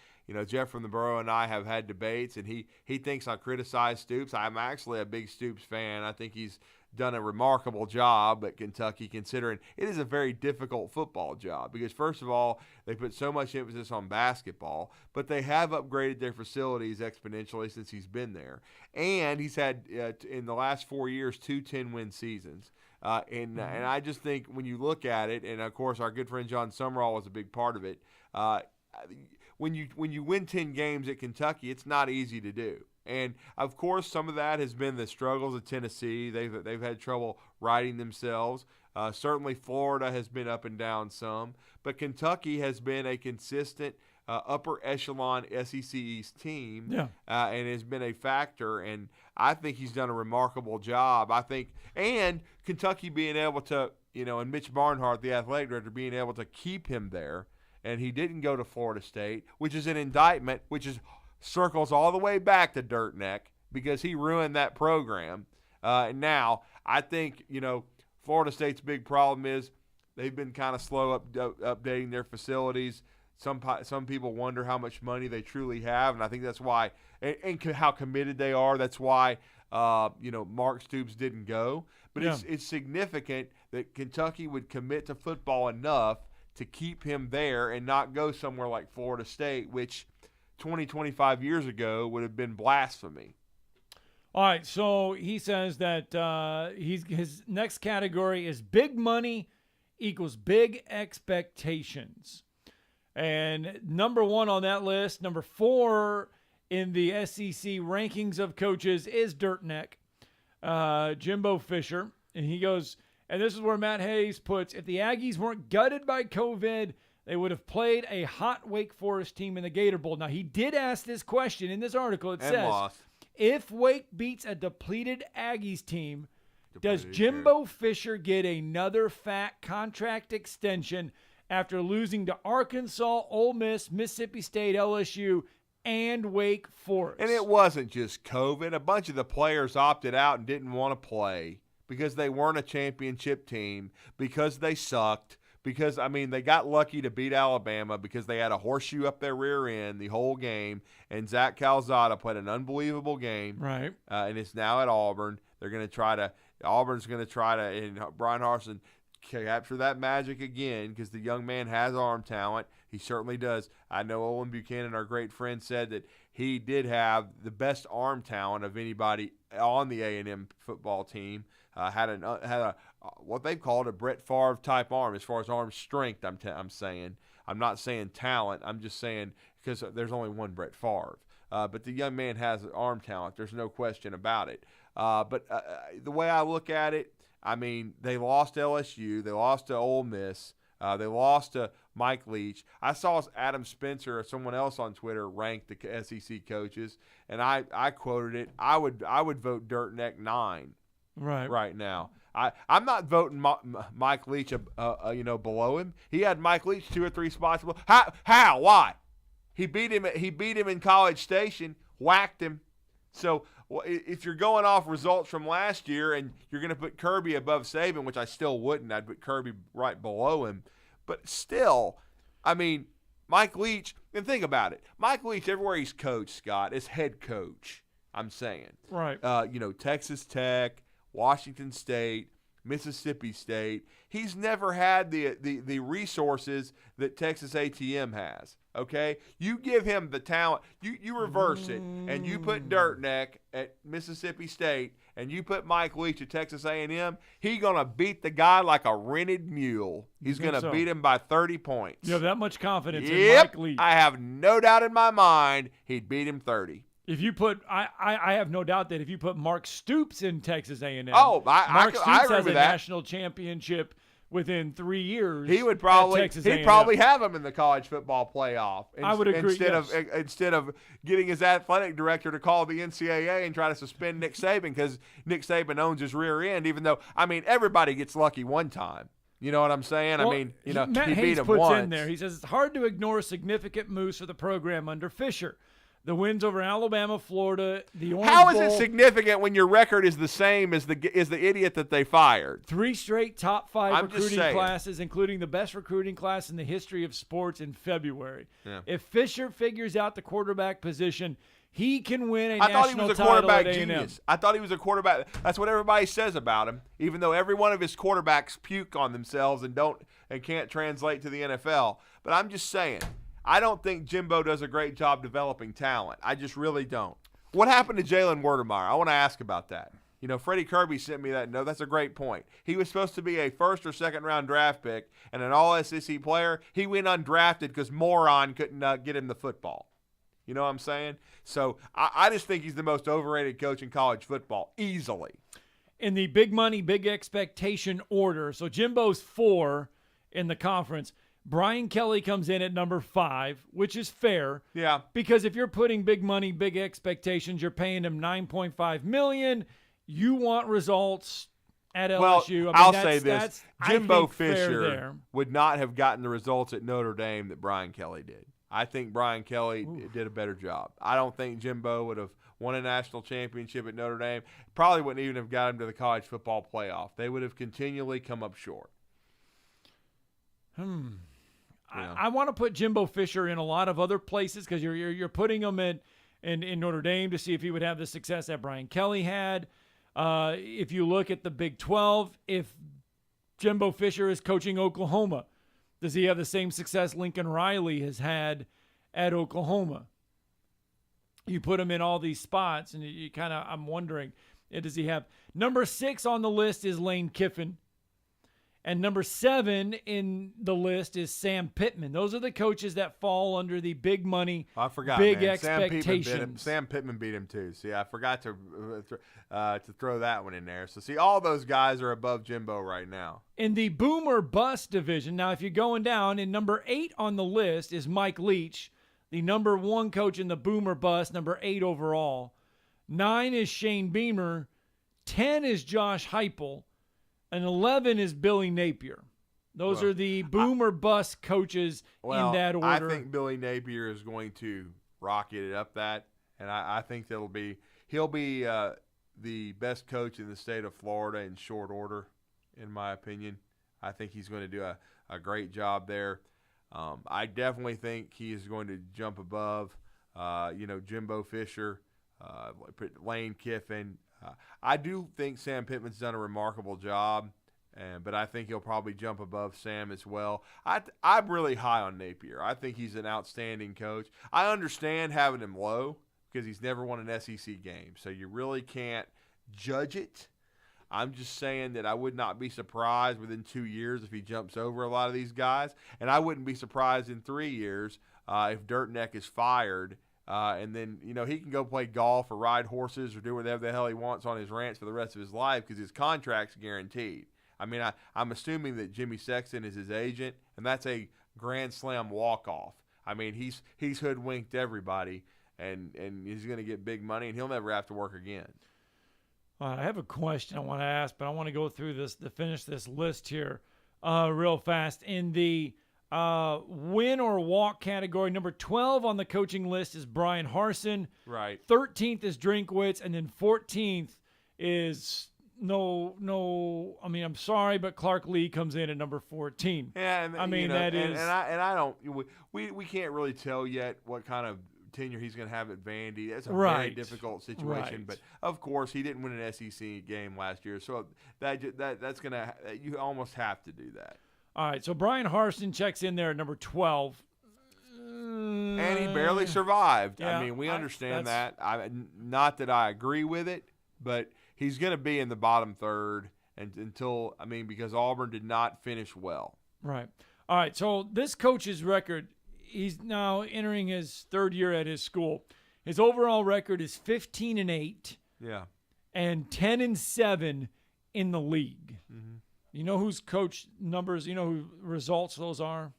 [SPEAKER 6] Jeff from the Borough and I have had debates, and he thinks I criticize Stoops. I'm actually a big Stoops fan. I think he's done a remarkable job at Kentucky, considering it is a very difficult football job because, first of all, they put so much emphasis on basketball, but they have upgraded their facilities exponentially since he's been there. And he's had, in the last 4 years, 2 10-win seasons. And I just think when you look at it, and, of course, our good friend John Summerall was a big part of it, when you win 10 games at Kentucky, it's not easy to do. And, of course, some of that has been the struggles of Tennessee. They've had trouble righting themselves. Certainly Florida has been up and down some. But Kentucky has been a consistent upper echelon SEC East team and has been a factor. And I think he's done a remarkable job. And Kentucky being able to, and Mitch Barnhart, the athletic director, being able to keep him there. And he didn't go to Florida State, which is an indictment, circles all the way back to Dirt Neck because he ruined that program. And now I think, Florida State's big problem is they've been kind of slow updating their facilities. Some people wonder how much money they truly have, and I think that's why, and how committed they are. That's why, Mark Stoops didn't go. But it's significant that Kentucky would commit to football enough to keep him there and not go somewhere like Florida State, which 25 years ago would have been blasphemy.
[SPEAKER 4] All right, so he says that his next category is big money equals big expectations. And number one on that list, number 4 in the SEC rankings of coaches is Dirt Neck, Jimbo Fisher. And he goes, and this is where Matt Hayes puts, if the Aggies weren't gutted by COVID, they would have played a hot Wake Forest team in the Gator Bowl. Now, he did ask this question in this article. It says,
[SPEAKER 6] lost.
[SPEAKER 4] If Wake beats a depleted Aggies team, does Jimbo Fisher get another fat contract extension after losing to Arkansas, Ole Miss, Mississippi State, LSU, and Wake Forest?
[SPEAKER 6] And it wasn't just COVID. A bunch of the players opted out and didn't want to play because they weren't a championship team, because they sucked, because, they got lucky to beat Alabama because they had a horseshoe up their rear end the whole game, and Zach Calzada played an unbelievable game.
[SPEAKER 4] Right.
[SPEAKER 6] And it's now at Auburn. Auburn's going to try to, and Brian Harsin, capture that magic again because the young man has arm talent. He certainly does. I know Owen Buchanan, our great friend, said that he did have the best arm talent of anybody on the A&M football team. Had a what they've called a Brett Favre type arm as far as arm strength. I'm saying. I'm not saying talent. I'm just saying because there's only one Brett Favre. But the young man has arm talent. There's no question about it. But the way I look at it, they lost LSU. They lost to Ole Miss. They lost to Mike Leach. I saw Adam Spencer or someone else on Twitter rank the SEC coaches, and I quoted it. I would vote Dirt Neck 9 right now. I'm not voting Mike Leach below him. He had Mike Leach 2 or 3 spots below. How? Why? He beat him in College Station, whacked him. So if you're going off results from last year and you're going to put Kirby above Saban, which I still wouldn't, I'd put Kirby right below him. But still, I mean, Mike Leach, and think about it. Mike Leach, everywhere he's coached, Scott, is head coach, I'm saying.
[SPEAKER 4] Right.
[SPEAKER 6] Texas Tech, Washington State, Mississippi State. He's never had the resources that Texas A&M has. Okay, you give him the talent. You reverse it, and you put Dirt Neck at Mississippi State, and you put Mike Leach at Texas A&M. He's gonna beat the guy like a rented mule. He's gonna beat him by 30 points.
[SPEAKER 4] You have that much confidence in Mike Leach?
[SPEAKER 6] I have no doubt in my mind he'd beat him 30.
[SPEAKER 4] If you put, I have no doubt that if you put Mark Stoops in Texas A&M,
[SPEAKER 6] Mark
[SPEAKER 4] Stoops
[SPEAKER 6] agree
[SPEAKER 4] has
[SPEAKER 6] with
[SPEAKER 4] a
[SPEAKER 6] that.
[SPEAKER 4] national championship within 3 years.
[SPEAKER 6] He would probably
[SPEAKER 4] he'd
[SPEAKER 6] probably have him in the college football playoff.
[SPEAKER 4] I would agree.
[SPEAKER 6] Instead of getting his athletic director to call the NCAA and try to suspend Nick Saban because Nick Saban owns his rear end. Even though everybody gets lucky one time. You know what I'm saying?
[SPEAKER 4] Well,
[SPEAKER 6] Matt
[SPEAKER 4] he
[SPEAKER 6] beat
[SPEAKER 4] Hayes
[SPEAKER 6] him
[SPEAKER 4] puts
[SPEAKER 6] once.
[SPEAKER 4] in there. He says it's hard to ignore significant moves for the program under Fisher. The wins over Alabama, Florida, the Orange
[SPEAKER 6] How is
[SPEAKER 4] Bowl,
[SPEAKER 6] it significant when your record is the same as the idiot that they fired?
[SPEAKER 4] 3 straight top 5
[SPEAKER 6] I'm just
[SPEAKER 4] recruiting
[SPEAKER 6] saying.
[SPEAKER 4] classes, including the best recruiting class in the history of sports in February.
[SPEAKER 6] Yeah.
[SPEAKER 4] If Fisher figures out the quarterback position, he can win a
[SPEAKER 6] I thought he
[SPEAKER 4] national
[SPEAKER 6] was a
[SPEAKER 4] title
[SPEAKER 6] quarterback
[SPEAKER 4] at A&M.
[SPEAKER 6] genius. I thought he was a quarterback. That's what everybody says about him, even though every one of his quarterbacks puke on themselves and can't translate to the NFL. But I'm just saying, I don't think Jimbo does a great job developing talent. I just really don't. What happened to Jalen Werdemeyer? I want to ask about that. Freddie Kirby sent me that note. That's a great point. He was supposed to be a first or second round draft pick and an all-SEC player. He went undrafted because moron couldn't get him the football. You know what I'm saying? So I just think he's the most overrated coach in college football, easily.
[SPEAKER 4] In the big money, big expectation order, so Jimbo's 4 in the conference. Brian Kelly comes in at number 5, which is fair.
[SPEAKER 6] Yeah.
[SPEAKER 4] Because if you're putting big money, big expectations, you're paying him $9.5 million. You want results at LSU.
[SPEAKER 6] Well, I'll say this. Jimbo Fisher would not have gotten the results at Notre Dame that Brian Kelly did. I think Brian Kelly did a better job. I don't think Jimbo would have won a national championship at Notre Dame. Probably wouldn't even have got him to the college football playoff. They would have continually come up short.
[SPEAKER 4] I want to put Jimbo Fisher in a lot of other places because you're putting him in Notre Dame to see if he would have the success that Brian Kelly had. If you look at the Big 12, if Jimbo Fisher is coaching Oklahoma, does he have the same success Lincoln Riley has had at Oklahoma? You put him in all these spots, and you kind of, I'm wondering, does he have? Number 6 on the list is Lane Kiffin. And number 7 in the list is Sam Pittman. Those are the coaches that fall under the big money, big expectations.
[SPEAKER 6] Sam Pittman beat him too. See, I forgot to throw that one in there. So, see, all those guys are above Jimbo right now.
[SPEAKER 4] In the boom or bust division, now if you're going down, in number 8 on the list is Mike Leach, the number 1 coach in the boom or bust, number 8 overall. 9 is Shane Beamer. 10 is Josh Heupel. And 11 is Billy Napier. Those are the boom or bust coaches in that order.
[SPEAKER 6] I think Billy Napier is going to rocket it up that, and I think he'll be the best coach in the state of Florida in short order, in my opinion. I think he's going to do a great job there. I definitely think he is going to jump above, Jimbo Fisher, Lane Kiffin. I do think Sam Pittman's done a remarkable job, but I think he'll probably jump above Sam as well. I'm really high on Napier. I think he's an outstanding coach. I understand having him low because he's never won an SEC game, so you really can't judge it. I'm just saying that I would not be surprised within 2 years if he jumps over a lot of these guys, and I wouldn't be surprised in 3 years if Dirt Neck is fired. And then, he can go play golf or ride horses or do whatever the hell he wants on his ranch for the rest of his life because his contract's guaranteed. I mean, I'm assuming that Jimmy Sexton is his agent, and that's a Grand Slam walk-off. I mean, he's hoodwinked everybody, and he's going to get big money, and he'll never have to work again.
[SPEAKER 4] All right, I have a question I want to ask, but I want to go through this to finish this list here real fast. In the win or walk category, number 12 on the coaching list is Brian Harsin.
[SPEAKER 6] Right.
[SPEAKER 4] 13th is Drinkwitz, and then 14th is no. I mean, I'm sorry, but Clark Lee comes in at number 14.
[SPEAKER 6] Yeah, and,
[SPEAKER 4] I mean,
[SPEAKER 6] that is. And I don't. We can't really tell yet what kind of tenure he's going to have at Vandy. That's a very difficult situation.
[SPEAKER 4] Right.
[SPEAKER 6] But of course, he didn't win an SEC game last year, so that's gonna. You almost have to do that.
[SPEAKER 4] All right, so Brian Harsin checks in there at number 12.
[SPEAKER 6] And he barely survived.
[SPEAKER 4] Yeah,
[SPEAKER 6] I mean, we understand that. Not that I agree with it, but he's going to be in the bottom third because Auburn did not finish well.
[SPEAKER 4] Right. All right, so this coach's record, he's now entering his third year at his school. His overall record is 15-8.
[SPEAKER 6] Yeah.
[SPEAKER 4] And 10-7 in the league.
[SPEAKER 6] Mm-hmm.
[SPEAKER 4] You know whose coach numbers, you know who results those are?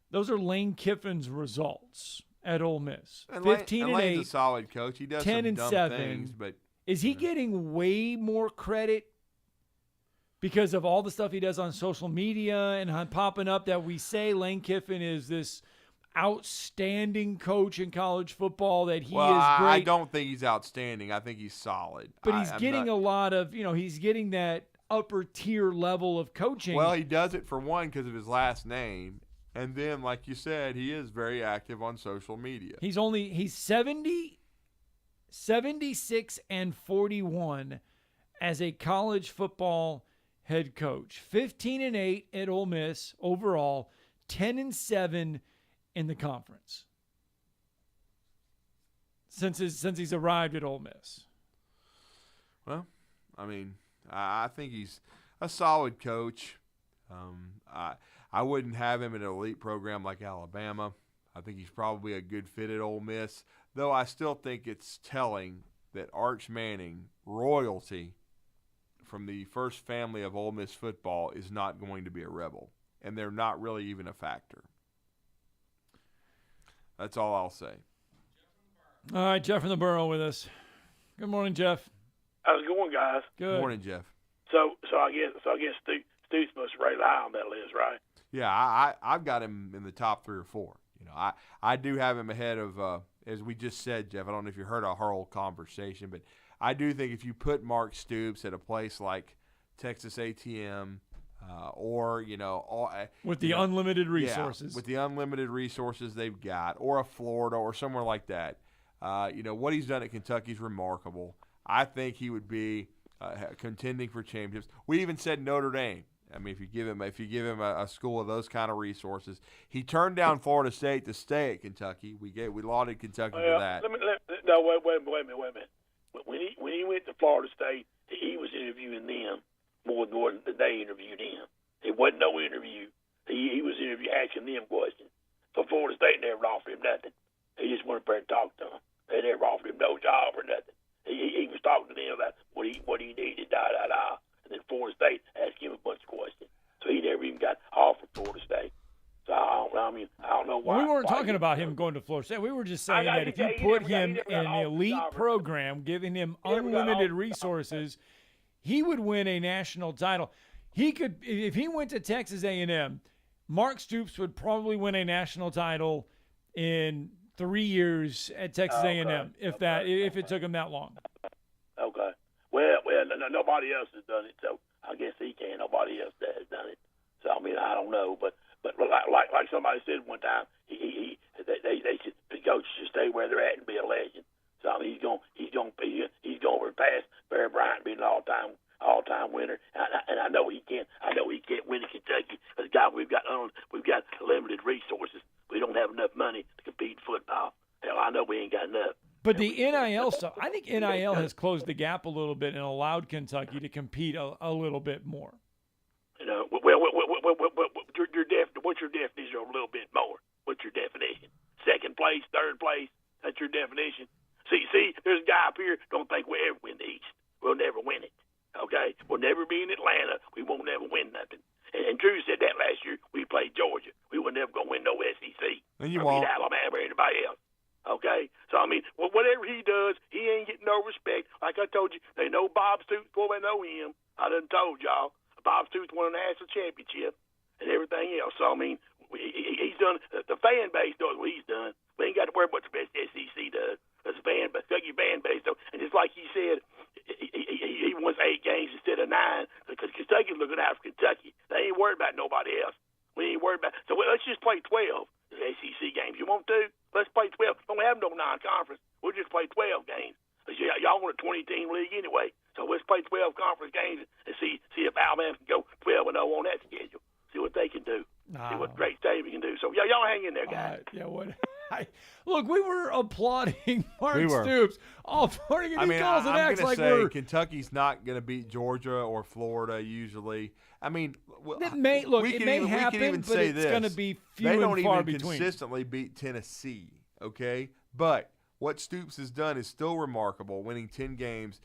[SPEAKER 4] Those are Lane Kiffin's results at Ole Miss. 15-8.
[SPEAKER 6] Lane's a solid coach. He does
[SPEAKER 4] 10
[SPEAKER 6] some
[SPEAKER 4] and
[SPEAKER 6] dumb
[SPEAKER 4] 7.
[SPEAKER 6] things, but
[SPEAKER 4] is he getting way more credit because of all the stuff he does on social media and popping up that we say Lane Kiffin is this outstanding coach in college football, that he is great?
[SPEAKER 6] I don't think he's outstanding. I think he's solid.
[SPEAKER 4] But he's getting a lot of, he's getting that upper tier level of coaching.
[SPEAKER 6] Well, he does it for one because of his last name, and then, like you said, he is very active on social media.
[SPEAKER 4] He's 76-41 as a college football head coach. 15-8 at Ole Miss overall, 10-7 in the conference since he's arrived at Ole Miss.
[SPEAKER 6] Well, I mean, I think he's a solid coach. I wouldn't have him in an elite program like Alabama. I think he's probably a good fit at Ole Miss, though I still think it's telling that Arch Manning, royalty from the first family of Ole Miss football, is not going to be a Rebel, and they're not really even a factor. That's all I'll say.
[SPEAKER 4] All right, Jeff from the Borough with us. Good morning, Jeff.
[SPEAKER 7] How's it going, guys?
[SPEAKER 4] Good
[SPEAKER 6] morning, Jeff.
[SPEAKER 7] So I guess Stu's supposed to rate high on that list, right?
[SPEAKER 6] Yeah, I've got him in the top 3 or 4. I do have him ahead of, as we just said, Jeff. I don't know if you heard our whole conversation, but I do think if you put Mark Stoops at a place like Texas A&M, or
[SPEAKER 4] with the unlimited resources,
[SPEAKER 6] with the unlimited resources they've got, or a Florida or somewhere like that, what he's done at Kentucky is remarkable. I think he would be contending for championships. We even said Notre Dame. I mean, if you give him a school of those kind of resources, he turned down Florida State to stay at Kentucky. We lauded Kentucky for that.
[SPEAKER 7] Wait a minute. When he went to Florida State, he was interviewing them more than they interviewed him. It wasn't no interview. He was asking them questions. So Florida State never offered him nothing. He just went up there and talked to them. They never offered him no job or nothing. He was talking to them about what he needed, and then Florida State asked him a bunch of questions. So he never even got offered Florida State. So I don't know why.
[SPEAKER 4] Well, we weren't talking about him going to Florida State. We were just saying that if you put him in an elite program, giving him unlimited resources, he would win a national title. He could, if he went to Texas A&M, Mark Stoops would probably win a national title in 3 years at Texas A&M if it took him that long.
[SPEAKER 7] Okay. Well, nobody else has done it, so I guess he can. Nobody else has done it. So I mean, I don't know, but like somebody said one time, the coaches should stay where they're at and be a legend. So I mean, he's going to pass Barry Bryant being an all-time winner, and I know he can't win in Kentucky because we've got limited resources. We don't have enough money to compete in football. Hell, I know we ain't got enough.
[SPEAKER 4] But the NIL stuff, I think NIL has closed the gap a little bit and allowed Kentucky to compete a little bit more.
[SPEAKER 7] What's your definition of a little bit more? What's your definition? Second place, third place? That's your definition? See, there's a guy up here don't think we'll ever win the East. We'll never win it. Okay? We'll never be in Atlanta. We won't never win nothing. And Drew said that last year. We played Georgia. We were never going to win no SEC.
[SPEAKER 6] And you
[SPEAKER 7] or
[SPEAKER 6] won't.
[SPEAKER 7] beat Alabama or anybody else. Okay? So, I mean, whatever he does, he ain't getting no respect. Like I told you, they know Bob Stoops before they know him. I done told y'all. Bob Stoops won a national championship and everything else. So, I mean, he's done – the fan base knows what he's done. We ain't got to worry about what the best SEC does. That's Kentucky fan base. So, and just like he said, he wants 8 games instead of 9 because Kentucky's looking out for Kentucky. They ain't worried about nobody else. We ain't worried about – so let's just play 12 SEC games. You want to? Let's play 12. Don't have no non-conference. We'll just play 12 games. Y'all want a 20-team league anyway. So let's play 12 conference games and see if Alabama can go 12-0 on that schedule. See what they can do. See what Great Stadium can do. So, y'all hang in there, guys.
[SPEAKER 4] Look, we were applauding Mark Stoops all morning, and he calls and acts like we're –
[SPEAKER 6] Kentucky's not going to beat Georgia or Florida usually. I mean,
[SPEAKER 4] it may happen, but it's going to be few and far between.
[SPEAKER 6] They don't even consistently beat Tennessee, okay? But what Stoops has done is still remarkable, winning 10 games,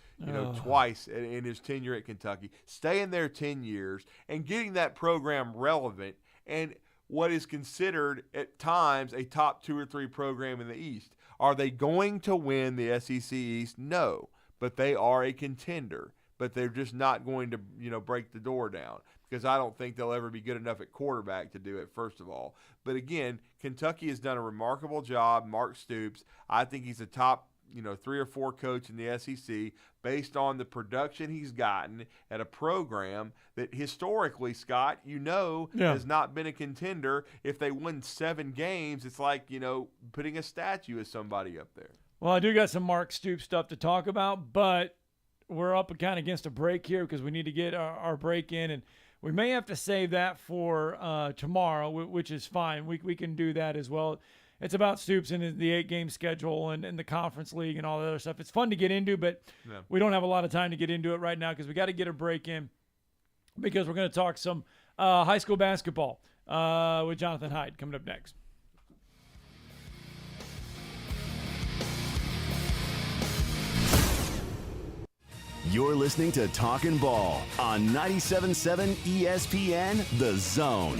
[SPEAKER 6] twice in his tenure at Kentucky, staying there 10 years, and getting that program relevant and what is considered at times a top 2 or 3 program in the East. Are they going to win the SEC East? No, but they are a contender. But they're just not going to, break the door down because I don't think they'll ever be good enough at quarterback to do it, first of all. But again, Kentucky has done a remarkable job. Mark Stoops, I think he's a top, 3 or 4 coach in the SEC based on the production he's gotten at a program that historically, Scott, has not been a contender. If they win 7 games, it's like, putting a statue of somebody up there.
[SPEAKER 4] Well, I do got some Mark Stoops stuff to talk about, but we're up against a break here because we need to get our break in, and we may have to save that for tomorrow, which is fine. We can do that as well. It's about Stoops and the 8-game schedule and the conference league and all that other stuff. It's fun to get into, but we don't have a lot of time to get into it right now because we got to get a break in because we're going to talk some high school basketball with Jonathan Hyde coming up next.
[SPEAKER 3] You're listening to Talkin' Ball on 97.7 ESPN, The Zone.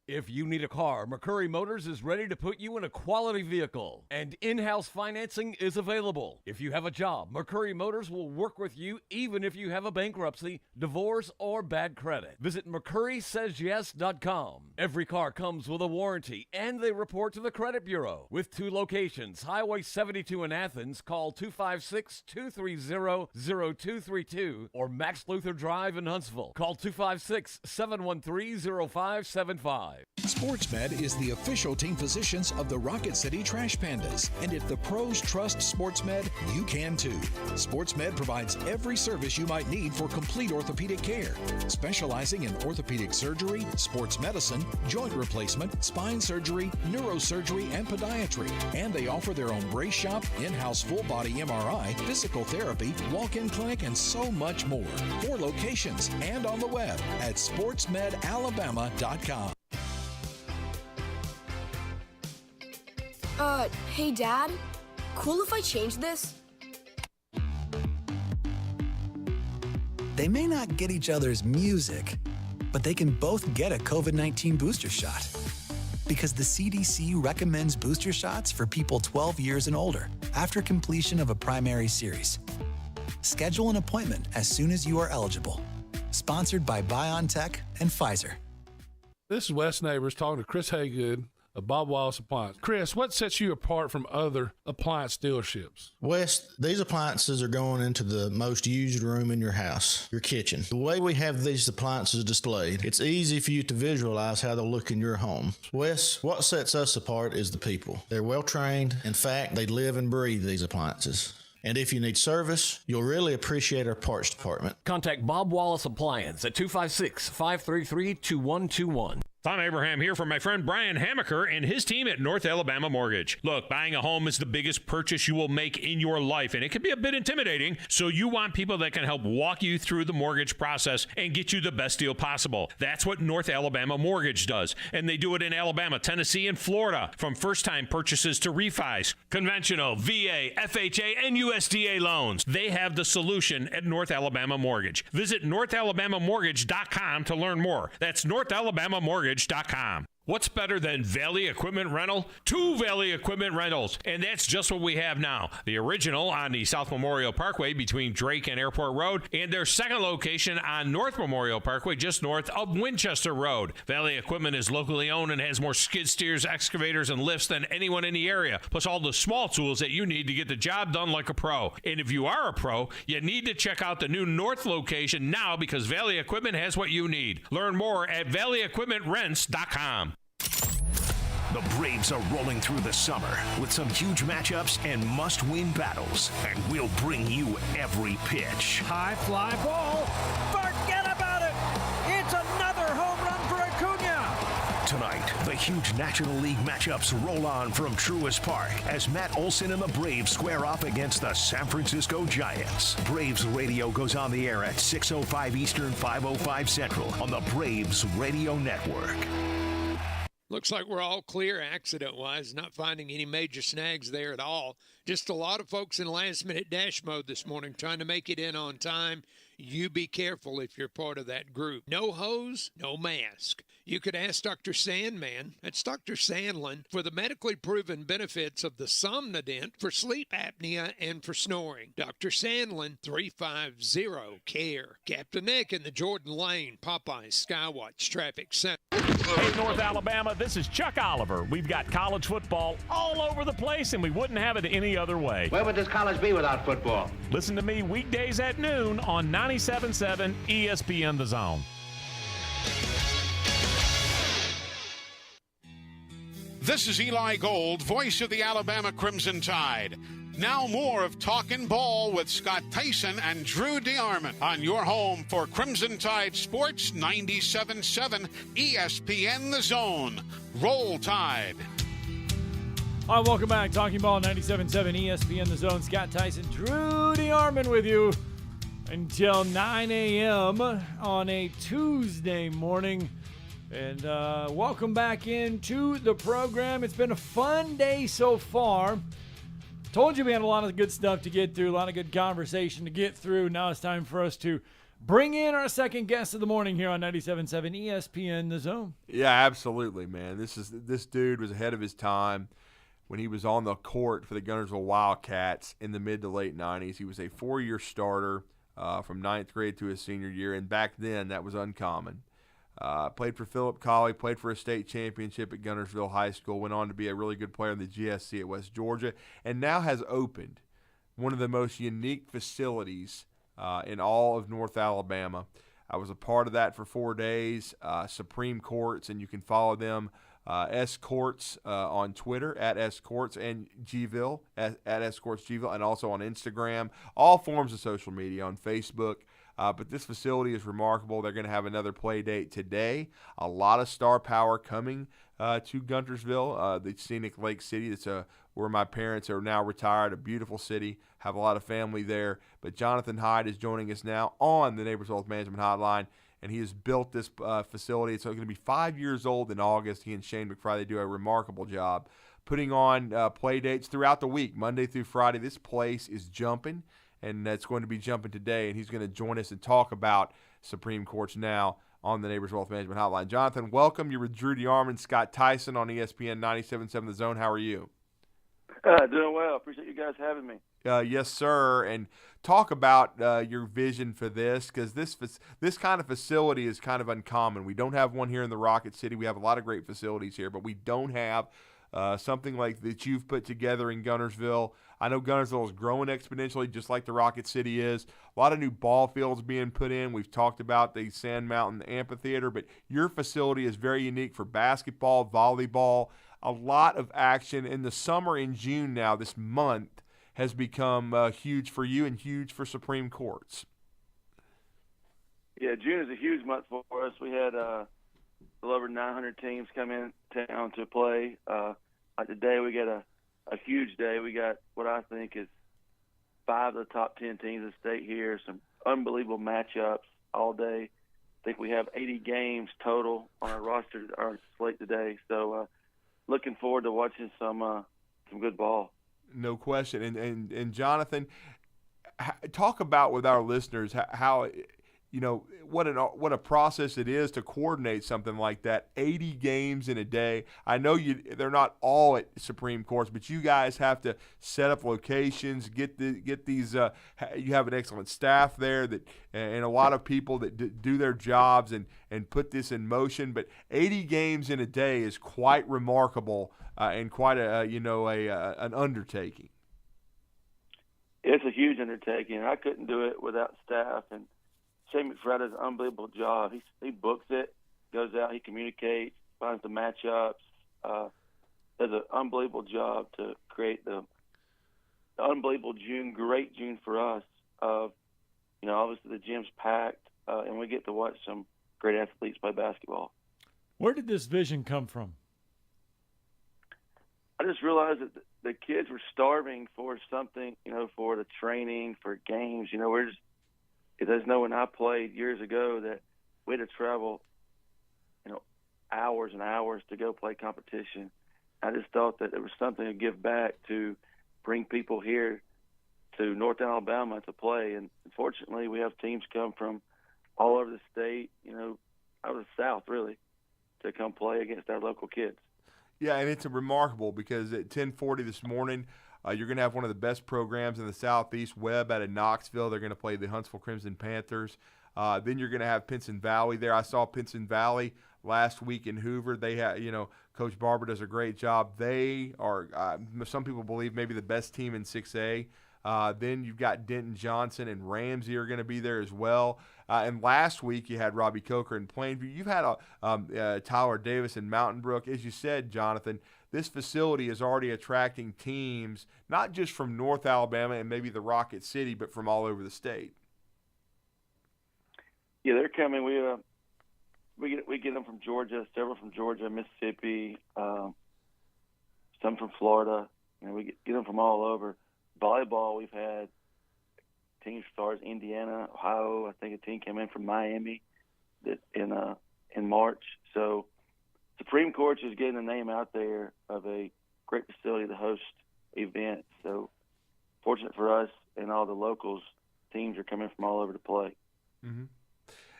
[SPEAKER 8] If you need a car, McCurry Motors is ready to put you in a quality vehicle, and in-house financing is available. If you have a job, McCurry Motors will work with you even if you have a bankruptcy, divorce, or bad credit. Visit McCurrySaysYes.com. Every car comes with a warranty, and they report to the credit bureau. With 2 locations, Highway 72 in Athens, call 256-230-0232, or Max Luther Drive in Huntsville. Call 256-713-0575.
[SPEAKER 9] SportsMed is the official team physicians of the Rocket City Trash Pandas. And if the pros trust SportsMed, you can too. SportsMed provides every service you might need for complete orthopedic care, specializing in orthopedic surgery, sports medicine, joint replacement, spine surgery, neurosurgery, and podiatry. And they offer their own brace shop, in-house full-body MRI, physical therapy, walk-in clinic, and so much more. 4 locations and on the web at sportsmedalabama.com.
[SPEAKER 10] Hey, Dad? Cool if I change this?
[SPEAKER 11] They may not get each other's music, but they can both get a COVID-19 booster shot. Because the CDC recommends booster shots for people 12 years and older after completion of a primary series. Schedule an appointment as soon as you are eligible. Sponsored by BioNTech and Pfizer.
[SPEAKER 12] This is Wes Neighbors talking to Chris Haygood of Bob Wallace Appliance. Chris, what sets you apart from other appliance dealerships?
[SPEAKER 26] Wes, these appliances are going into the most used room in your house, your kitchen. The way we have these appliances displayed, it's easy for you to visualize how they'll look in your home. Wes, what sets us apart is the people. They're well trained. In fact, they live and breathe these appliances. And if you need service, you'll really appreciate our parts department.
[SPEAKER 8] Contact Bob Wallace Appliance at 256-533-2121.
[SPEAKER 14] Tom Abraham here from my friend Brian Hamaker and his team at North Alabama Mortgage. Look, buying a home is the biggest purchase you will make in your life, and it can be a bit intimidating, so you want people that can help walk you through the mortgage process and get you the best deal possible. That's what North Alabama Mortgage does, and they do it in Alabama, Tennessee, and Florida, from first-time purchases to refis, conventional, VA, FHA, and USDA loans. They have the solution at North Alabama Mortgage. Visit NorthAlabamaMortgage.com to learn more. That's NorthAlabamaMortgage.com. What's better than Valley Equipment Rental? 2 Valley Equipment Rentals, and that's just what we have now. The original on the South Memorial Parkway between Drake and Airport Road, and their second location on North Memorial Parkway just north of Winchester Road. Valley Equipment is locally owned and has more skid steers, excavators, and lifts than anyone in the area, plus all the small tools that you need to get the job done like a pro. And if you are a pro, you need to check out the new North location now because Valley Equipment has what you need. Learn more at valleyequipmentrents.com.
[SPEAKER 15] The Braves are rolling through the summer with some huge matchups and must-win battles, and we'll bring you every pitch.
[SPEAKER 16] High fly ball. Forget about it. It's another home run for Acuna.
[SPEAKER 15] Tonight, the huge National League matchups roll on from Truist Park as Matt Olson and the Braves square off against the San Francisco Giants. Braves Radio goes on the air at 6:05 Eastern, 5:05 Central on the Braves Radio Network.
[SPEAKER 13] Looks like we're all clear accident-wise, not finding any major snags there at all. Just a lot of folks in last-minute dash mode this morning trying to make it in on time. You be careful if you're part of that group. No hose, no mask. You could ask Dr. Sandman, that's Dr. Sandlin, for the medically proven benefits of the Somnodent for sleep apnea and for snoring. Dr. Sandlin, 350-CARE. Captain Nick in the Jordan Lane, Popeyes Skywatch Traffic Center.
[SPEAKER 17] Hey, North Alabama, this is Chuck Oliver. We've got college football all over the place, and we wouldn't have it any other way.
[SPEAKER 18] Where would this college be without football?
[SPEAKER 17] Listen to me weekdays at noon on 97.7 ESPN The Zone.
[SPEAKER 19] This is Eli Gold, voice of the Alabama Crimson Tide. Now more of Talkin' Ball with Scott Tyson and Drew DeArmond on your home for Crimson Tide Sports 97.7 ESPN The Zone. Roll Tide.
[SPEAKER 4] All right, welcome back. Talking Ball 97.7 ESPN The Zone. Scott Tyson, Drew DeArmond with you until 9 a.m. on a Tuesday morning. And welcome back into the program. It's been a fun day so far. Told you we had a lot of good stuff to get through, a lot of good conversation to get through. Now it's time for us to bring in our second guest of the morning here on 97.7 ESPN The Zone.
[SPEAKER 6] Yeah, absolutely, man. This dude was ahead of his time when he was on the court for the Guntersville Wildcats in the mid to late 90s. He was a 4-year starter from 9th grade to his senior year, and back then that was uncommon. Played for Phillip Colley, played for a state championship at Guntersville High School, went on to be a really good player in the GSC at West Georgia, and now has opened one of the most unique facilities in all of North Alabama. I was a part of that for 4 days, Supreme Courts, and you can follow them, S Courts on Twitter, at S Courts, and Gville, at S Courts Gville, and also on Instagram, all forms of social media, on Facebook. But this facility is remarkable. They're going to have another play date today. A lot of star power coming to Guntersville, the scenic Lake City. That's where my parents are now retired, a beautiful city, have a lot of family there. But Jonathan Hyde is joining us now on the Neighbors Wealth Management Hotline, and he has built this facility. It's going to be 5 years old in August. He and Shane McFry do a remarkable job putting on play dates throughout the week, Monday through Friday. This place is jumping. And that's going to be jumping today, and he's going to join us and talk about Supreme Courts now on the Neighbors Wealth Management Hotline. Jonathan, welcome. You're with Drew DeArmond, Scott Tyson on ESPN 97.7 The Zone. How are you?
[SPEAKER 27] Doing well. Appreciate you guys having me.
[SPEAKER 6] Yes, sir. And talk about your vision for this, because this kind of facility is kind of uncommon. We don't have one here in the Rocket City. We have a lot of great facilities here, but we don't have something like that you've put together in Guntersville. I know Guntersville is growing exponentially, just like the Rocket City is. A lot of new ball fields being put in. We've talked about the Sand Mountain Amphitheater, but your facility is very unique for basketball, volleyball, a lot of action. In the summer, in June now, this month, has become huge for you and huge for Supreme Courts.
[SPEAKER 27] Yeah, June is a huge month for us. We had little over 900 teams come in town to play. Like today, we got a huge day. We got what I think is 5 of the top 10 teams in the state here, some unbelievable matchups all day. I think we have 80 games total on our roster, our slate today. So looking forward to watching some good ball.
[SPEAKER 6] No question. And Jonathan, talk about with our listeners how what a process it is to coordinate something like that. 80 games in a day. I know they're not all at Supreme Courts, but you guys have to set up locations, get these. You have an excellent staff there and a lot of people that do their jobs and put this in motion. But 80 games in a day is quite remarkable and quite an undertaking.
[SPEAKER 27] It's a huge undertaking. I couldn't do it without staff, and Shane McFred does an unbelievable job. He books it, goes out, he communicates, finds the matchups, does an unbelievable job to create the unbelievable June, great June for us. Obviously the gym's packed, and we get to watch some great athletes play basketball.
[SPEAKER 4] Where did this vision come from?
[SPEAKER 27] I just realized that the kids were starving for something, for the training, for games. There's no when I played years ago that we had to travel, hours and hours to go play competition. I just thought that there was something to give back to bring people here to North Alabama to play. And unfortunately, we have teams come from all over the state, out of the South really, to come play against our local kids.
[SPEAKER 6] Yeah, and it's remarkable because at 10:40 this morning, you're going to have one of the best programs in the Southeast, Webb out of Knoxville. They're going to play the Huntsville Crimson Panthers. Then you're going to have Pinson Valley there. I saw Pinson Valley last week in Hoover. They have, Coach Barber does a great job. They are, some people believe, maybe the best team in 6A. Then you've got Denton Johnson and Ramsey are going to be there as well. And last week you had Robbie Coker in Plainview. You've had Tyler Davis in Mountain Brook. As you said, Jonathan, this facility is already attracting teams, not just from North Alabama and maybe the Rocket City, but from all over the state.
[SPEAKER 27] Yeah, they're coming. We get them from Georgia, several from Georgia, Mississippi, some from Florida. We get them from all over. Volleyball, we've had teams as far as Indiana, Ohio. I think a team came in from Miami in March. So Supreme Courts is getting the name out there of a great facility to host events. So fortunate for us and all the locals, teams are coming from all over to play.
[SPEAKER 6] Mm-hmm.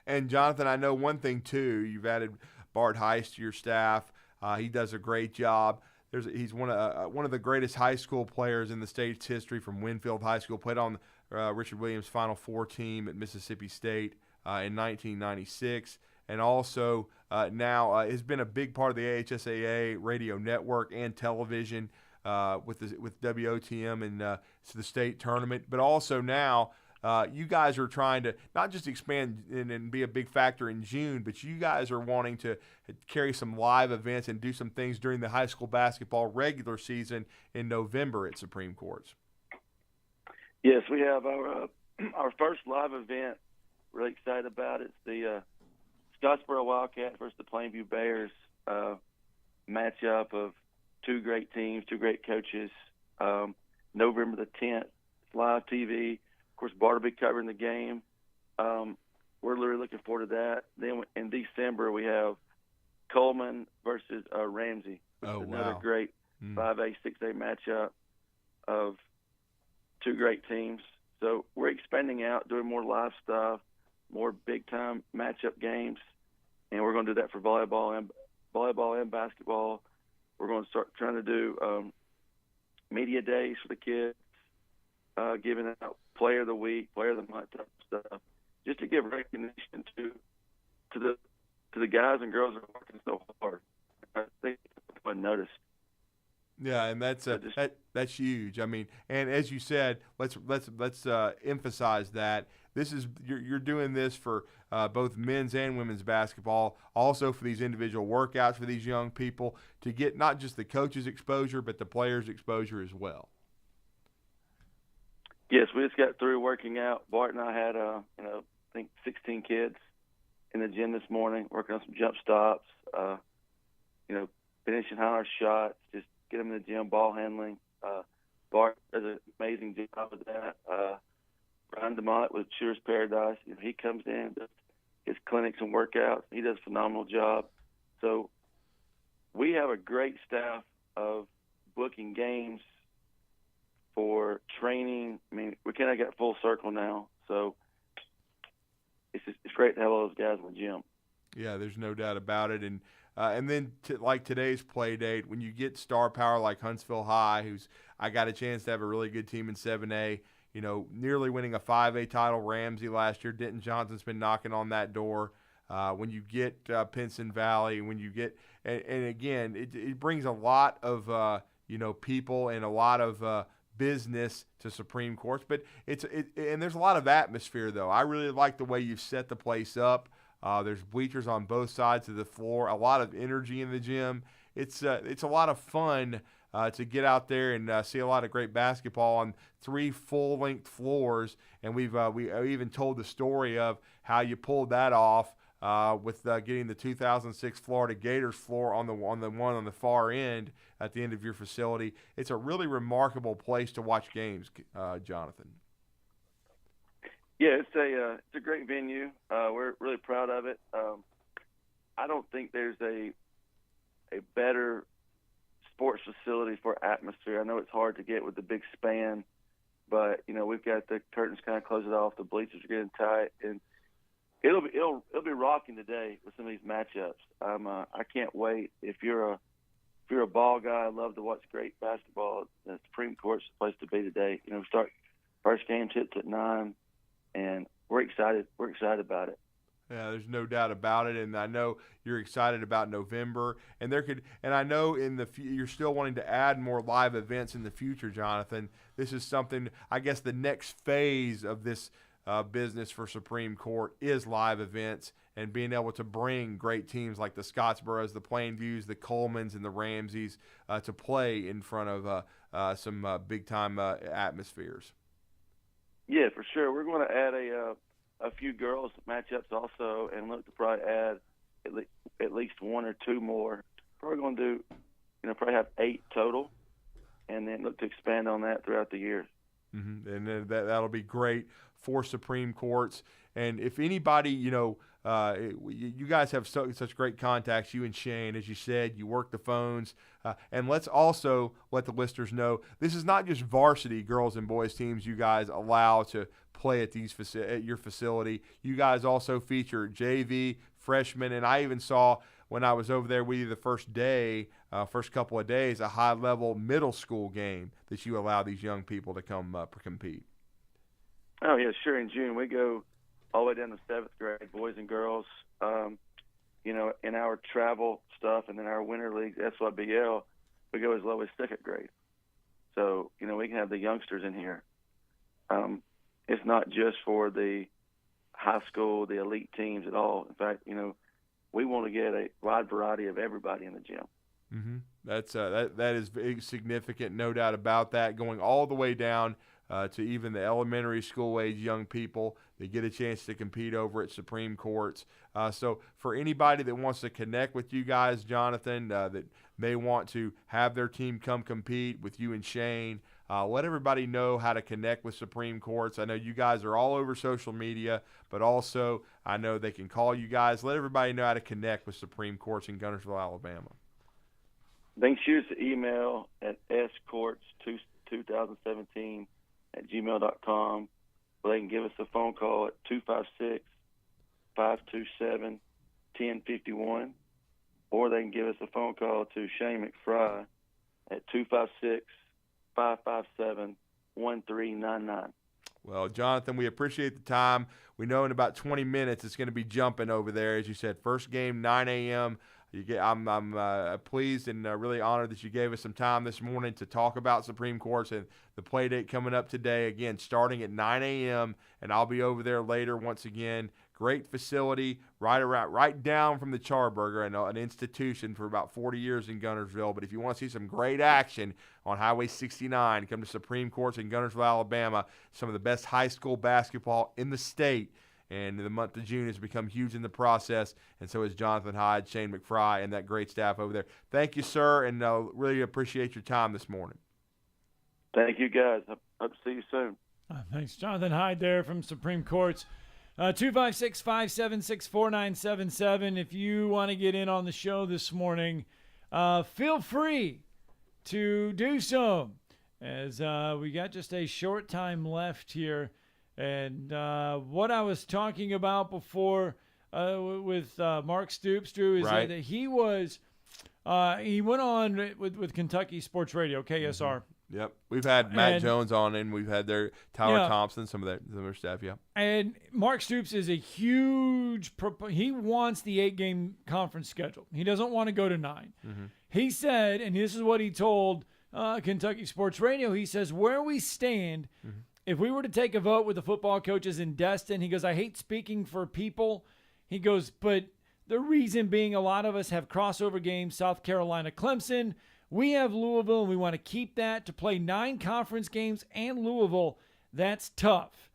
[SPEAKER 6] And Jonathan, I know one thing too. You've added Bart Heist to your staff. He does a great job. He's one of the greatest high school players in the state's history from Winfield High School. Played on Richard Williams' Final Four team at Mississippi State in 1996, and also now has been a big part of the AHSAA radio network and television with WOTM and the state tournament. But also now you guys are trying to not just expand and be a big factor in June, but you guys are wanting to carry some live events and do some things during the high school basketball regular season in November at Supreme Courts.
[SPEAKER 27] Yes, we have our first live event. Really excited about it. It's the Scottsboro Wildcats versus the Plainview Bears matchup of two great teams, two great coaches. November the 10th, live TV. Of course, Bart will be covering the game. We're really looking forward to that. Then in December, we have Coleman versus Ramsey. Another great 5A, 6A matchup of two great teams. So we're expanding out, doing more live stuff, more big-time matchup games, and we're going to do that for volleyball and basketball. We're going to start trying to do media days for the kids, giving out player of the week, player of the month type stuff, just to give recognition to the guys and girls that are working so hard. I think everyone noticed.
[SPEAKER 6] Yeah, and that's huge. I mean, and as you said, let's emphasize that this is you're doing this for both men's and women's basketball, also for these individual workouts for these young people to get not just the coaches' exposure but the players' exposure as well.
[SPEAKER 27] Yes, we just got through working out. Bart and I had I think 16 kids in the gym this morning, working on some jump stops, finishing higher shots, just get them in the gym, ball handling. Bart does an amazing job with that. Brian DeMott with Shooter's Paradise, he comes in, does his clinics and workouts. He does a phenomenal job. So we have a great staff of booking games for training. I mean, we kind of got full circle now. So it's great to have all those guys in the gym.
[SPEAKER 6] Yeah, there's no doubt about it. And then like today's play date, when you get star power like Huntsville High, I got a chance to have a really good team in 7A, nearly winning a 5A title, Ramsey last year. Denton Johnson's been knocking on that door. When you get Pinson Valley, when you get and again, it brings a lot of people and a lot of business to Supreme Courts, but and there's a lot of atmosphere though. I really like the way you've set the place up. There's bleachers on both sides of the floor, a lot of energy in the gym. It's a lot of fun to get out there and see a lot of great basketball on 3 full-length floors. And we even told the story of how you pulled that off with getting the 2006 Florida Gators floor on the one on the far end at the end of your facility. It's a really remarkable place to watch games, Jonathan.
[SPEAKER 27] Yeah, it's a great venue. We're really proud of it. I don't think there's a better sports facility for atmosphere. I know it's hard to get with the big span, but we've got the curtains kind of close it off. The bleachers are getting tight, and it'll be rocking today with some of these matchups. I can't wait. If you're a ball guy, I love to watch great basketball. The Supreme Court's the place to be today. Start first game tips at 9. And we're excited. We're excited about it.
[SPEAKER 6] Yeah, there's no doubt about it, and I know you're excited about November. And I know you're still wanting to add more live events in the future, Jonathan. This is something. I guess the next phase of this business for Supreme Court is live events and being able to bring great teams like the Scottsboroughs, the Plainviews, the Colemans, and the Ramseys to play in front of some big-time atmospheres.
[SPEAKER 27] Yeah, for sure. We're going to add a few girls matchups also, and look to probably add at least 1 or 2 more. Probably going to do, probably have 8 total, and then look to expand on that throughout the year.
[SPEAKER 6] Mm-hmm. And then that'll be great for Supreme Courts. And if anybody, you guys have such great contacts, you and Shane, as you said, you work the phones. And let's also let the listeners know, this is not just varsity girls and boys teams you guys allow to play at at your facility. You guys also feature JV, freshmen, and I even saw when I was over there with you the first couple of days, a high-level middle school game that you allow these young people to come compete.
[SPEAKER 27] Oh, yeah, sure. In June, we go all the way down to 7th grade, boys and girls, in our travel stuff, and then our winter leagues, SYBL, we go as low as 2nd grade. So, we can have the youngsters in here. It's not just for the high school, the elite teams at all. In fact, we want to get a wide variety of everybody in the gym.
[SPEAKER 6] Mm-hmm. That is very significant, no doubt about that, going all the way down to even the elementary school age young people. They get a chance to compete over at Supreme Courts. So for anybody that wants to connect with you guys, Jonathan, that may want to have their team come compete with you and Shane, let everybody know how to connect with Supreme Courts. I know you guys are all over social media, but also I know they can call you guys. Let everybody know how to connect with Supreme Courts in Guntersville, Alabama.
[SPEAKER 27] They can shoot us an email at scourts2017@gmail.com, or they can give us a phone call at 256-527-1051, or they can give us a phone call to Shane McFry at 256-557-1399.
[SPEAKER 6] Well, Jonathan, we appreciate the time. We know in about 20 minutes it's going to be jumping over there. As you said, first game, 9 a.m. I'm pleased and really honored that you gave us some time this morning to talk about Supreme Courts and the play date coming up today. Again, starting at 9 a.m., and I'll be over there later once again. Great facility, right down from the Charburger, and an institution for about 40 years in Guntersville. But if you want to see some great action on Highway 69, come to Supreme Courts in Guntersville, Alabama. Some of the best high school basketball in the state. And the month of June has become huge in the process, and so has Jonathan Hyde, Shane McFry, and that great staff over there. Thank you, sir, and really appreciate your time this morning.
[SPEAKER 27] Thank you, guys. Hope to see you soon.
[SPEAKER 4] Thanks, Jonathan Hyde there from Supreme Courts. 256-576-4977. If you want to get in on the show this morning, feel free to do so, as we got just a short time left here. And what I was talking about before with Mark Stoops, Drew, is
[SPEAKER 6] right.
[SPEAKER 4] that he was he went on with Kentucky Sports Radio, KSR.
[SPEAKER 6] Mm-hmm. Yep, we've had Matt Jones on, and we've had Tyler Thompson, some of their staff. Yeah,
[SPEAKER 4] and Mark Stoops is a huge. He wants the 8-game conference schedule. He doesn't want to go to 9.
[SPEAKER 6] Mm-hmm.
[SPEAKER 4] He said, and this is what he told Kentucky Sports Radio. He says, where we stand. Mm-hmm. If we were to take a vote with the football coaches in Destin, he goes, I hate speaking for people. He goes, but the reason being a lot of us have crossover games, South Carolina, Clemson. We have Louisville, and we want to keep that. To play 9 conference games and Louisville, that's tough.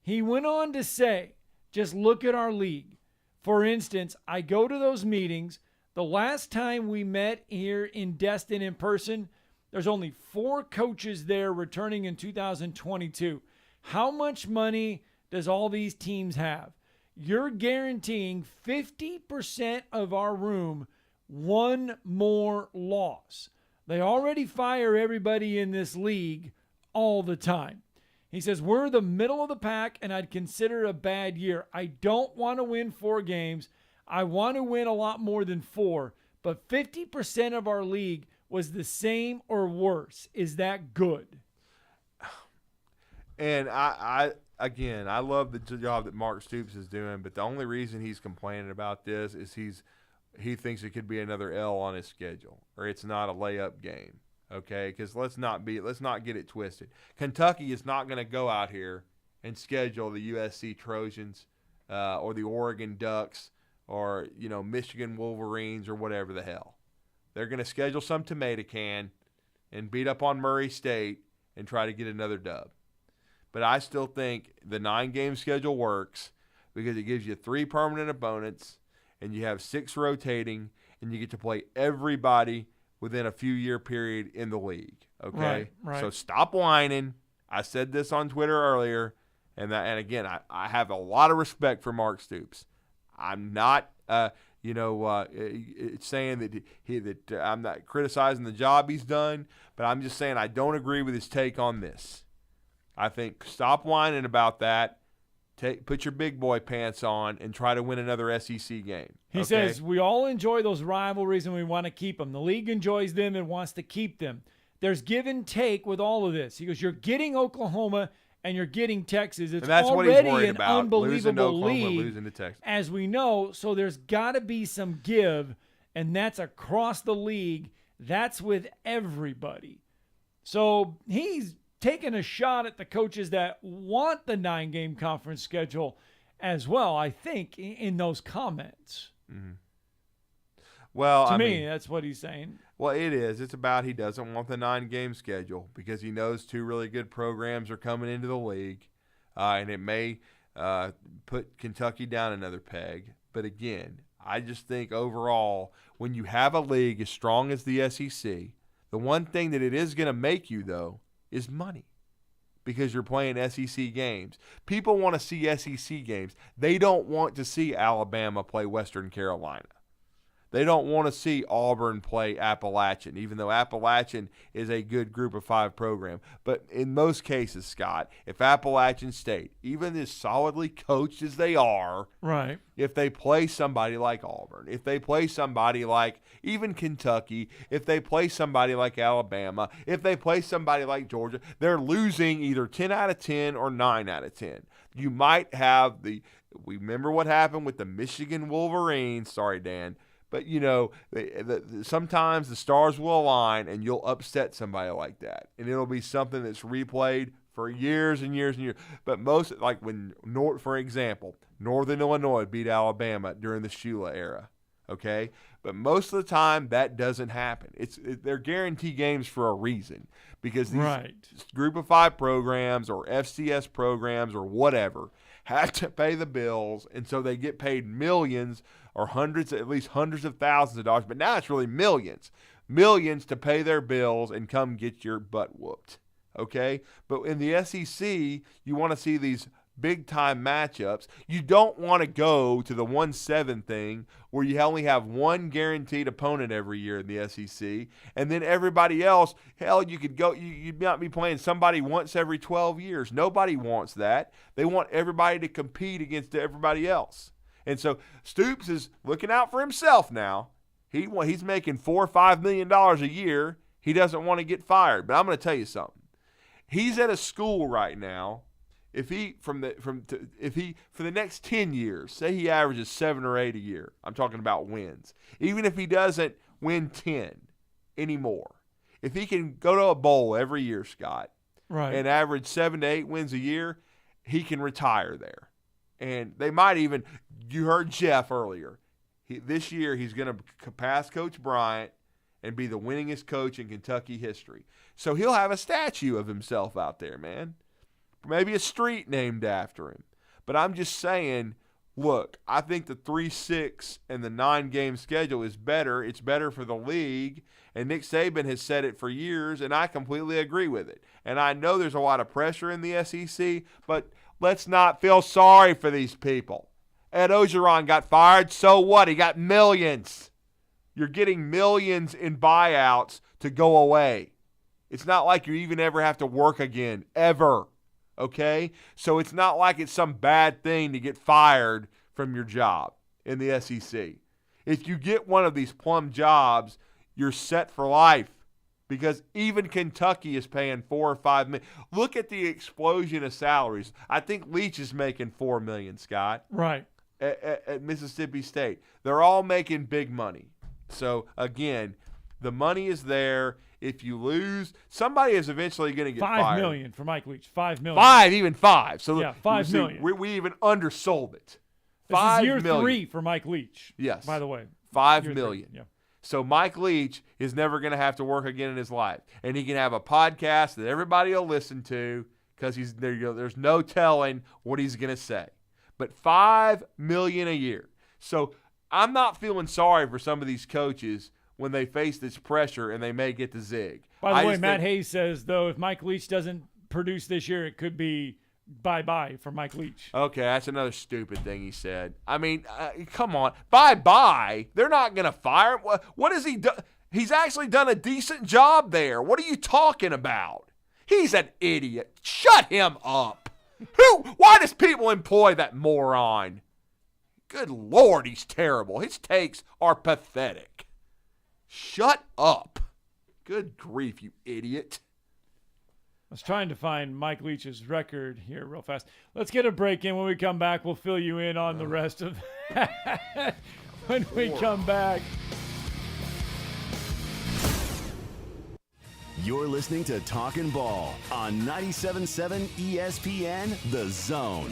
[SPEAKER 4] He went on to say, just look at our league. For instance, I go to those meetings. The last time we met here in Destin in person, there's only 4 coaches there returning in 2022. How much money does all these teams have? You're guaranteeing 50% of our room one more loss. They already fire everybody in this league all the time. He says, we're the middle of the pack, and I'd consider it a bad year. I don't want to win 4 games. I want to win a lot more than 4, but 50% of our league was the same or worse. Is that good?
[SPEAKER 6] And I love the job that Mark Stoops is doing, but the only reason he's complaining about this is he thinks it could be another L on his schedule, or it's not a layup game. Okay, because let's not get it twisted. Kentucky is not going to go out here and schedule the USC Trojans or the Oregon Ducks or Michigan Wolverines or whatever the hell. They're going to schedule some tomato can and beat up on Murray State and try to get another dub. But I still think the 9-game schedule works because it gives you 3 permanent opponents and you have 6 rotating and you get to play everybody within a few-year period in the league. Okay?
[SPEAKER 4] Right.
[SPEAKER 6] So stop whining. I said this on Twitter earlier, and again, I have a lot of respect for Mark Stoops. I'm not saying that I'm not criticizing the job he's done, but I'm just saying I don't agree with his take on this. I think stop whining about that. Put your big boy pants on and try to win another SEC game.
[SPEAKER 4] He says, we all enjoy those rivalries and we want to keep them. The league enjoys them and wants to keep them. There's give and take with all of this. He goes, you're getting Oklahoma and you're getting Texas. It's already an unbelievable league,
[SPEAKER 6] losing to Texas,
[SPEAKER 4] as we know. So there's got to be some give, and that's across the league. That's with everybody. So he's taking a shot at the coaches that want the 9-game conference schedule as well, I think, in those comments.
[SPEAKER 6] Mm-hmm. Well,
[SPEAKER 4] to me, that's what he's saying.
[SPEAKER 6] Well, it is. It's about he doesn't want the 9-game schedule because he knows 2 really good programs are coming into the league, and it may put Kentucky down another peg. But again, I just think overall, when you have a league as strong as the SEC, the one thing that it is going to make you, though, is money, because you're playing SEC games. People want to see SEC games. They don't want to see Alabama play Western Carolina. They don't want to see Auburn play Appalachian, even though Appalachian is a good group of 5 program. But in most cases, Scott, if Appalachian State, even as solidly coached as they are,
[SPEAKER 4] right,
[SPEAKER 6] if they play somebody like Auburn, if they play somebody like even Kentucky, if they play somebody like Alabama, if they play somebody like Georgia, they're losing either 10 out of 10 or 9 out of 10. You might have we remember what happened with the Michigan Wolverines. Sorry, Dan. But, sometimes the stars will align and you'll upset somebody like that. And it'll be something that's replayed for years and years and years. But most, like when, for example, Northern Illinois beat Alabama during the Shula era, okay? But most of the time that doesn't happen. They're guaranteed games for a reason, because these group of 5 programs or FCS programs or whatever have to pay the bills, and so they get paid millions or hundreds, at least hundreds of thousands of dollars, but now it's really millions to pay their bills and come get your butt whooped, okay? But in the SEC, you want to see these big-time matchups. You don't want to go to the 1-7 thing where you only have one guaranteed opponent every year in the SEC, and then everybody else, hell, you'd not be playing somebody once every 12 years. Nobody wants that. They want everybody to compete against everybody else. And so Stoops is looking out for himself now. He's making $4 or $5 million a year. He doesn't want to get fired. But I'm going to tell you something. He's at a school right now. If he for the next 10 years, say he averages 7 or 8 a year, I'm talking about wins. Even if he doesn't win 10 anymore, if he can go to a bowl every year, Scott,
[SPEAKER 4] right,
[SPEAKER 6] and average 7 to 8 wins a year, he can retire there. And they might even, you heard Jeff earlier, this year he's going to pass Coach Bryant and be the winningest coach in Kentucky history. So he'll have a statue of himself out there, man. Maybe a street named after him. But I'm just saying, look, I think the 3-6 and the 9-game schedule is better. It's better for the league. And Nick Saban has said it for years, and I completely agree with it. And I know there's a lot of pressure in the SEC, but let's not feel sorry for these people. Ed Ogeron got fired, so what? He got millions. You're getting millions in buyouts to go away. It's not like you even ever have to work again, ever. Okay? So it's not like it's some bad thing to get fired from your job in the SEC. If you get one of these plum jobs, you're set for life because even Kentucky is paying $4 or $5 million. Look at the explosion of salaries. I think Leach is making $4 million, Scott.
[SPEAKER 4] Right.
[SPEAKER 6] At Mississippi State. They're all making big money. So, again, the money is there. If you lose, somebody is eventually going to get fired.
[SPEAKER 4] $5 million for Mike Leach. $5 million.
[SPEAKER 6] Even five. So
[SPEAKER 4] yeah, $5 million.
[SPEAKER 6] We even undersold it.
[SPEAKER 4] This
[SPEAKER 6] $5
[SPEAKER 4] is year
[SPEAKER 6] million.
[SPEAKER 4] 3 for Mike Leach.
[SPEAKER 6] Yes.
[SPEAKER 4] By the way.
[SPEAKER 6] $5 million.
[SPEAKER 4] Yeah.
[SPEAKER 6] So Mike Leach is never going to have to work again in his life, and he can have a podcast that everybody will listen to because there's no telling what he's going to say. But $5 million a year. So I'm not feeling sorry for some of these coaches when they face this pressure and they may get the zig.
[SPEAKER 4] By the way, Matt Hayes says, though, if Mike Leach doesn't produce this year, it could be bye-bye for Mike Leach.
[SPEAKER 6] Okay, that's another stupid thing he said. I mean, come on. Bye-bye? They're not going to fire him. What has he done? He's actually done a decent job there. What are you talking about? He's an idiot. Shut him up. Why does people employ that moron? Good Lord, he's terrible. His takes are pathetic. Shut up. Good grief, you idiot.
[SPEAKER 4] I was trying to find Mike Leach's record here real fast. Let's get a break in. When we come back, we'll fill you in on the rest of that. When we come back.
[SPEAKER 3] You're listening to Talkin' Ball on 97.7 ESPN, The Zone.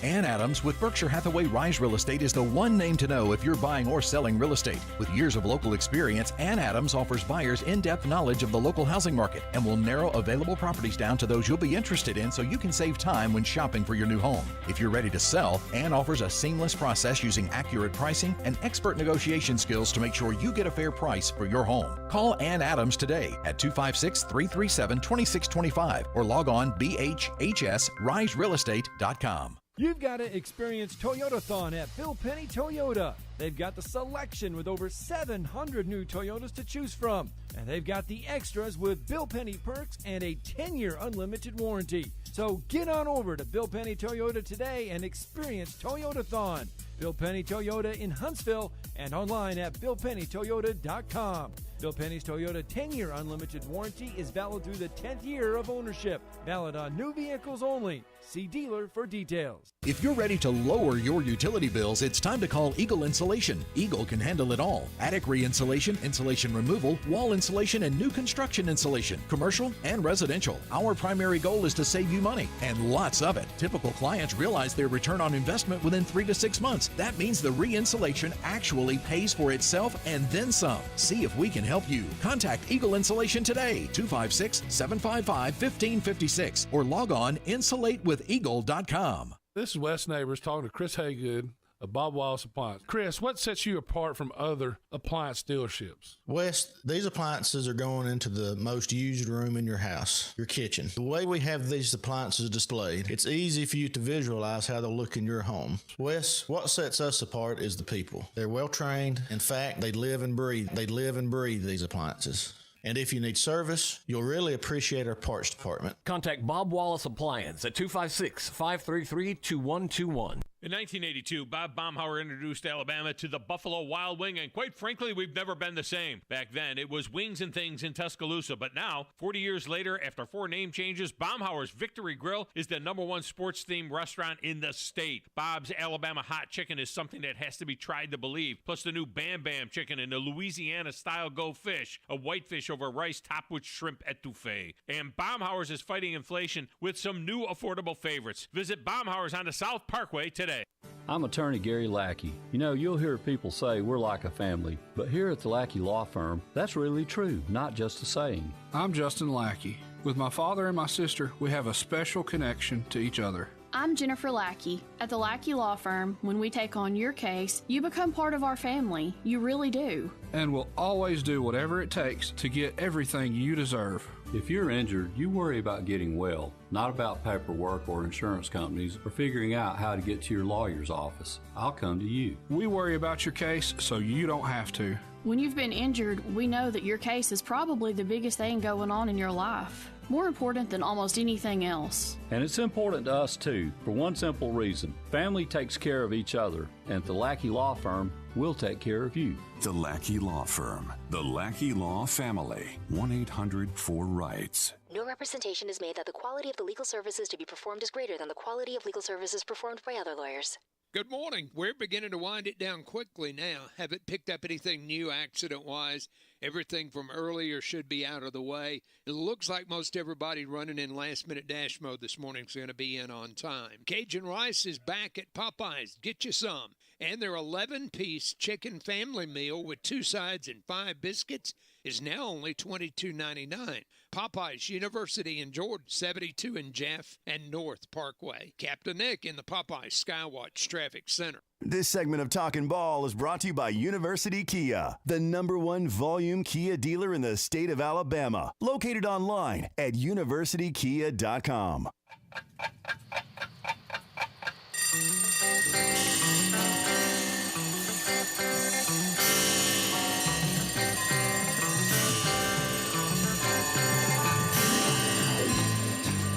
[SPEAKER 9] Ann Adams with Berkshire Hathaway Rise Real Estate is the one name to know if you're buying or selling real estate. With years of local experience, Ann Adams offers buyers in-depth knowledge of the local housing market and will narrow available properties down to those you'll be interested in so you can save time when shopping for your new home. If you're ready to sell, Ann offers a seamless process using accurate pricing and expert negotiation skills to make sure you get a fair price for your home. Call Ann Adams today at 256-337-2625 or log on bhhsriserealestate.com.
[SPEAKER 16] You've got to experience Toyotathon at Bill Penny Toyota. They've got the selection with over 700 new Toyotas to choose from. And they've got the extras with Bill Penny perks and a 10-year unlimited warranty. So get on over to Bill Penny Toyota today and experience Toyotathon. Bill Penny Toyota in Huntsville and online at BillPennyToyota.com. Bill Penny's Toyota 10-year unlimited warranty is valid through the 10th year of ownership. Valid on new vehicles only. See dealer for details.
[SPEAKER 9] If you're ready to lower your utility bills, it's time to call Eagle Insulation. Eagle can handle it all. Attic re-insulation, insulation removal, wall insulation, and new construction insulation, commercial and residential. Our primary goal is to save you money, and lots of it. Typical clients realize their return on investment within 3 to 6 months. That means the re-insulation actually pays for itself and then some. See if we can help you. Contact Eagle Insulation today, 256-755-1556, or log on insulatewitheagle.com.
[SPEAKER 12] This is Wes Neighbors talking to Chris Haygood of Bob Wallace Appliance. Chris, what sets you apart from other appliance dealerships?
[SPEAKER 26] Wes, these appliances are going into the most used room in your house, your kitchen. The way we have these appliances displayed, it's easy for you to visualize how they'll look in your home. Wes, what sets us apart is the people. They're well trained. In fact, they live and breathe these appliances. And if you need service, you'll really appreciate our parts department.
[SPEAKER 8] Contact Bob Wallace Appliance at 256-533-2121.
[SPEAKER 14] In 1982, Bob Baumhauer introduced Alabama to the Buffalo Wild Wing, and quite frankly, we've never been the same. Back then, it was Wings and Things in Tuscaloosa, but now, 40 years later, after 4 name changes, Baumhauer's Victory Grill is the #1 sports-themed restaurant in the state. Bob's Alabama Hot Chicken is something that has to be tried to believe, plus the new Bam Bam Chicken and the Louisiana-style Go Fish, a whitefish over rice topped with shrimp etouffee. And Baumhauer's is fighting inflation with some new affordable favorites. Visit Baumhauer's on the South Parkway today.
[SPEAKER 1] I'm attorney Gary Lackey. You know, you'll hear people say we're like a family, but here at the Lackey Law Firm, that's really true, not just a saying.
[SPEAKER 20] I'm Justin Lackey. With my father and my sister, we have a special connection to each other.
[SPEAKER 21] I'm Jennifer Lackey. At the Lackey Law Firm, when we take on your case, you become part of our family. You really do.
[SPEAKER 20] And we'll always do whatever it takes to get everything you deserve.
[SPEAKER 1] If you're injured, you worry about getting well, not about paperwork or insurance companies or figuring out how to get to your lawyer's office. I'll come to you.
[SPEAKER 20] We worry about your case so you don't have to.
[SPEAKER 21] When you've been injured, we know that your case is probably the biggest thing going on in your life. More important than almost anything else.
[SPEAKER 1] And it's important to us too, for one simple reason. Family takes care of each other, and at the Lackey Law Firm, we'll take care of you.
[SPEAKER 22] The Lackey Law Firm. The Lackey Law Family. 1-800-4-RIGHTS.
[SPEAKER 23] No representation is made that the quality of the legal services to be performed is greater than the quality of legal services performed by other lawyers.
[SPEAKER 13] Good morning. We're beginning to wind it down quickly now. Haven't picked up anything new accident-wise. Everything from earlier should be out of the way. It looks like most everybody running in last-minute dash mode this morning is going to be in on time. Cajun Rice is back at Popeyes. Get you some. And their 11-piece chicken family meal with 2 sides and 5 biscuits is now only $22.99. Popeyes University in Jordan, 72 in Jeff and North Parkway. Captain Nick in the Popeyes Skywatch Traffic Center.
[SPEAKER 3] This segment of Talkin' Ball is brought to you by University Kia, the #1 volume Kia dealer in the state of Alabama. Located online at universitykia.com.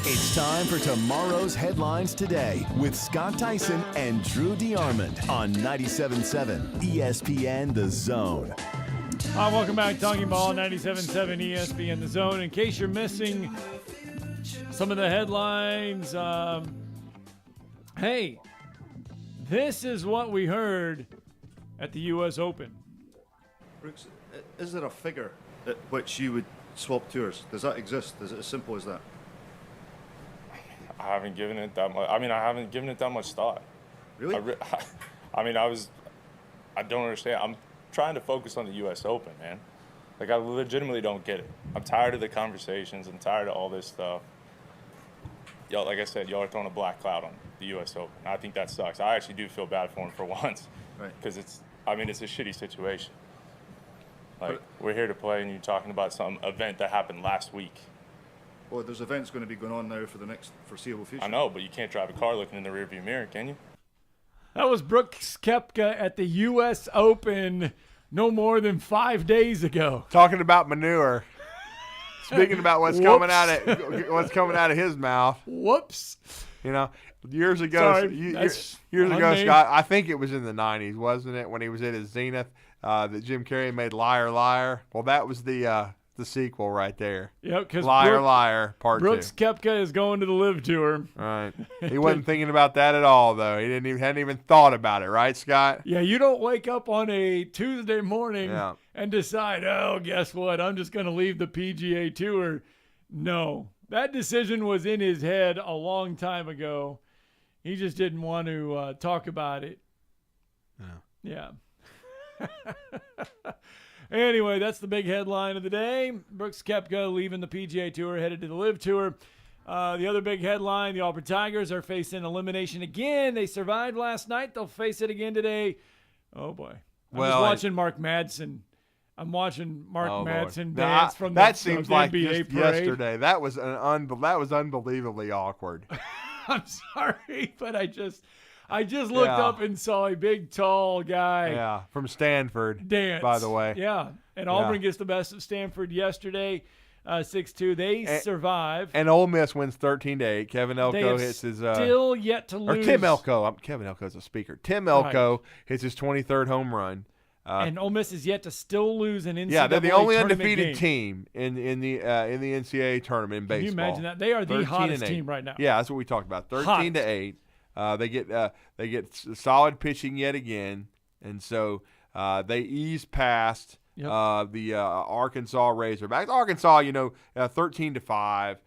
[SPEAKER 3] It's time for tomorrow's headlines today with Scott Tyson and Drew DeArmond on 97.7 ESPN The Zone.
[SPEAKER 4] Hi, welcome back. Talking Ball, 97.7 ESPN The Zone. In case you're missing some of the headlines, hey, this is what we heard at the U.S. Open.
[SPEAKER 24] Brooks, is there a figure at which you would swap tours? Does that exist? Is it as simple as that?
[SPEAKER 25] I haven't given it that much. I haven't given it that much thought.
[SPEAKER 24] Really?
[SPEAKER 25] I don't understand. I'm trying to focus on the U.S. Open, man. Like, I legitimately don't get it. I'm tired of the conversations. I'm tired of all this stuff. Y'all, like I said, y'all are throwing a black cloud on the U.S. Open. I think that sucks. I actually do feel bad for him for once.
[SPEAKER 24] Right.
[SPEAKER 25] Because it's a shitty situation. Like, we're here to play, and you're talking about some event that happened last week.
[SPEAKER 24] Well, there's events going to be going on now for the next foreseeable future.
[SPEAKER 25] I know, but you can't drive a car looking in the rearview mirror, can you?
[SPEAKER 4] That was Brooks Koepka at the U.S. Open no more than 5 days ago.
[SPEAKER 6] Talking about manure. Speaking about what's coming out of his mouth.
[SPEAKER 4] Whoops.
[SPEAKER 6] You know, years ago, Scott, I think it was in the 90s, wasn't it, when he was at his zenith, that Jim Carrey made Liar, Liar. Well, that was the sequel right there.
[SPEAKER 4] Yep, because
[SPEAKER 6] Liar, Part 2.
[SPEAKER 4] Brooks Koepka is going to the Live Tour.
[SPEAKER 6] Right. He wasn't thinking about that at all, though. He hadn't even thought about it, right, Scott?
[SPEAKER 4] Yeah, you don't wake up on a Tuesday morning and decide, oh, guess what? I'm just going to leave the PGA Tour. No, that decision was in his head a long time ago. He just didn't want to talk about it.
[SPEAKER 6] Yeah.
[SPEAKER 4] Anyway, that's the big headline of the day. Brooks Koepka leaving the PGA Tour, headed to the LIV Tour. The other big headline, the Auburn Tigers are facing elimination again. They survived last night. They'll face it again today. Oh, boy. I'm just watching Mark Madsen. I'm watching Mark Madsen dance from
[SPEAKER 6] that
[SPEAKER 4] the
[SPEAKER 6] seems
[SPEAKER 4] NBA
[SPEAKER 6] like
[SPEAKER 4] parade.
[SPEAKER 6] yesterday. That was unbelievably awkward.
[SPEAKER 4] I'm sorry, but I just looked up and saw a big, tall guy.
[SPEAKER 6] Yeah, from Stanford.
[SPEAKER 4] Dance.
[SPEAKER 6] By the way.
[SPEAKER 4] Yeah, and Auburn gets the best of Stanford yesterday, 6-2. They survive.
[SPEAKER 6] And Ole Miss wins 13-8. Kevin Elko hits his.
[SPEAKER 4] Still yet to lose.
[SPEAKER 6] Or Tim Elko. Kevin Elko's a speaker. Tim Elko hits his 23rd home run.
[SPEAKER 4] And Ole Miss is yet to still lose an NCAA
[SPEAKER 6] Yeah, they're the only
[SPEAKER 4] tournament
[SPEAKER 6] undefeated
[SPEAKER 4] game.
[SPEAKER 6] team in the NCAA tournament in baseball.
[SPEAKER 4] Can you imagine that? They are the hottest team right now.
[SPEAKER 6] Yeah, that's what we talked about. 13-8. They get solid pitching yet again, and so they ease past the Arkansas Razorbacks. Arkansas, 13-5.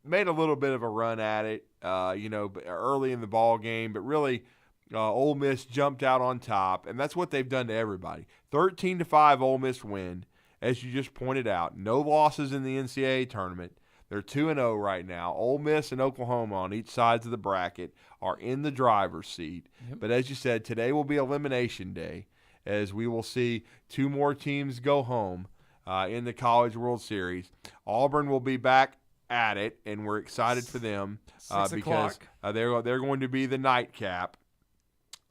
[SPEAKER 6] Made a little bit of a run at it, early in the ball game, but really. Ole Miss jumped out on top, and that's what they've done to everybody. 13-5 Ole Miss win, as you just pointed out. No losses in the NCAA tournament. They're 2-0 right now. Ole Miss and Oklahoma on each sides of the bracket are in the driver's seat. Yep. But as you said, today will be elimination day, as we will see two more teams go home in the College World Series. Auburn will be back at it, and we're excited for them because they're going to be the nightcap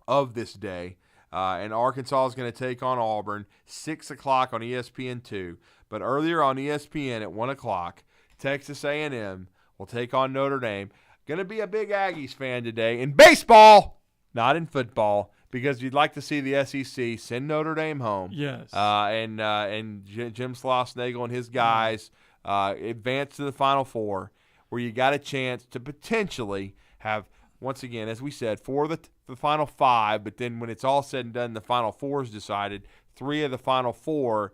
[SPEAKER 6] of this day, and Arkansas is going to take on Auburn 6 o'clock on ESPN2. But earlier on ESPN at 1 o'clock, Texas A&M will take on Notre Dame. Going to be a big Aggies fan today in baseball, not in football, because you'd like to see the SEC send Notre Dame home.
[SPEAKER 4] Yes.
[SPEAKER 6] And Jim Schlossnagle and his guys advance to the Final Four, where you got a chance to potentially have, once again, as we said, four of the Final Five, but then when it's all said and done, the Final Four is decided, 3 of the Final 4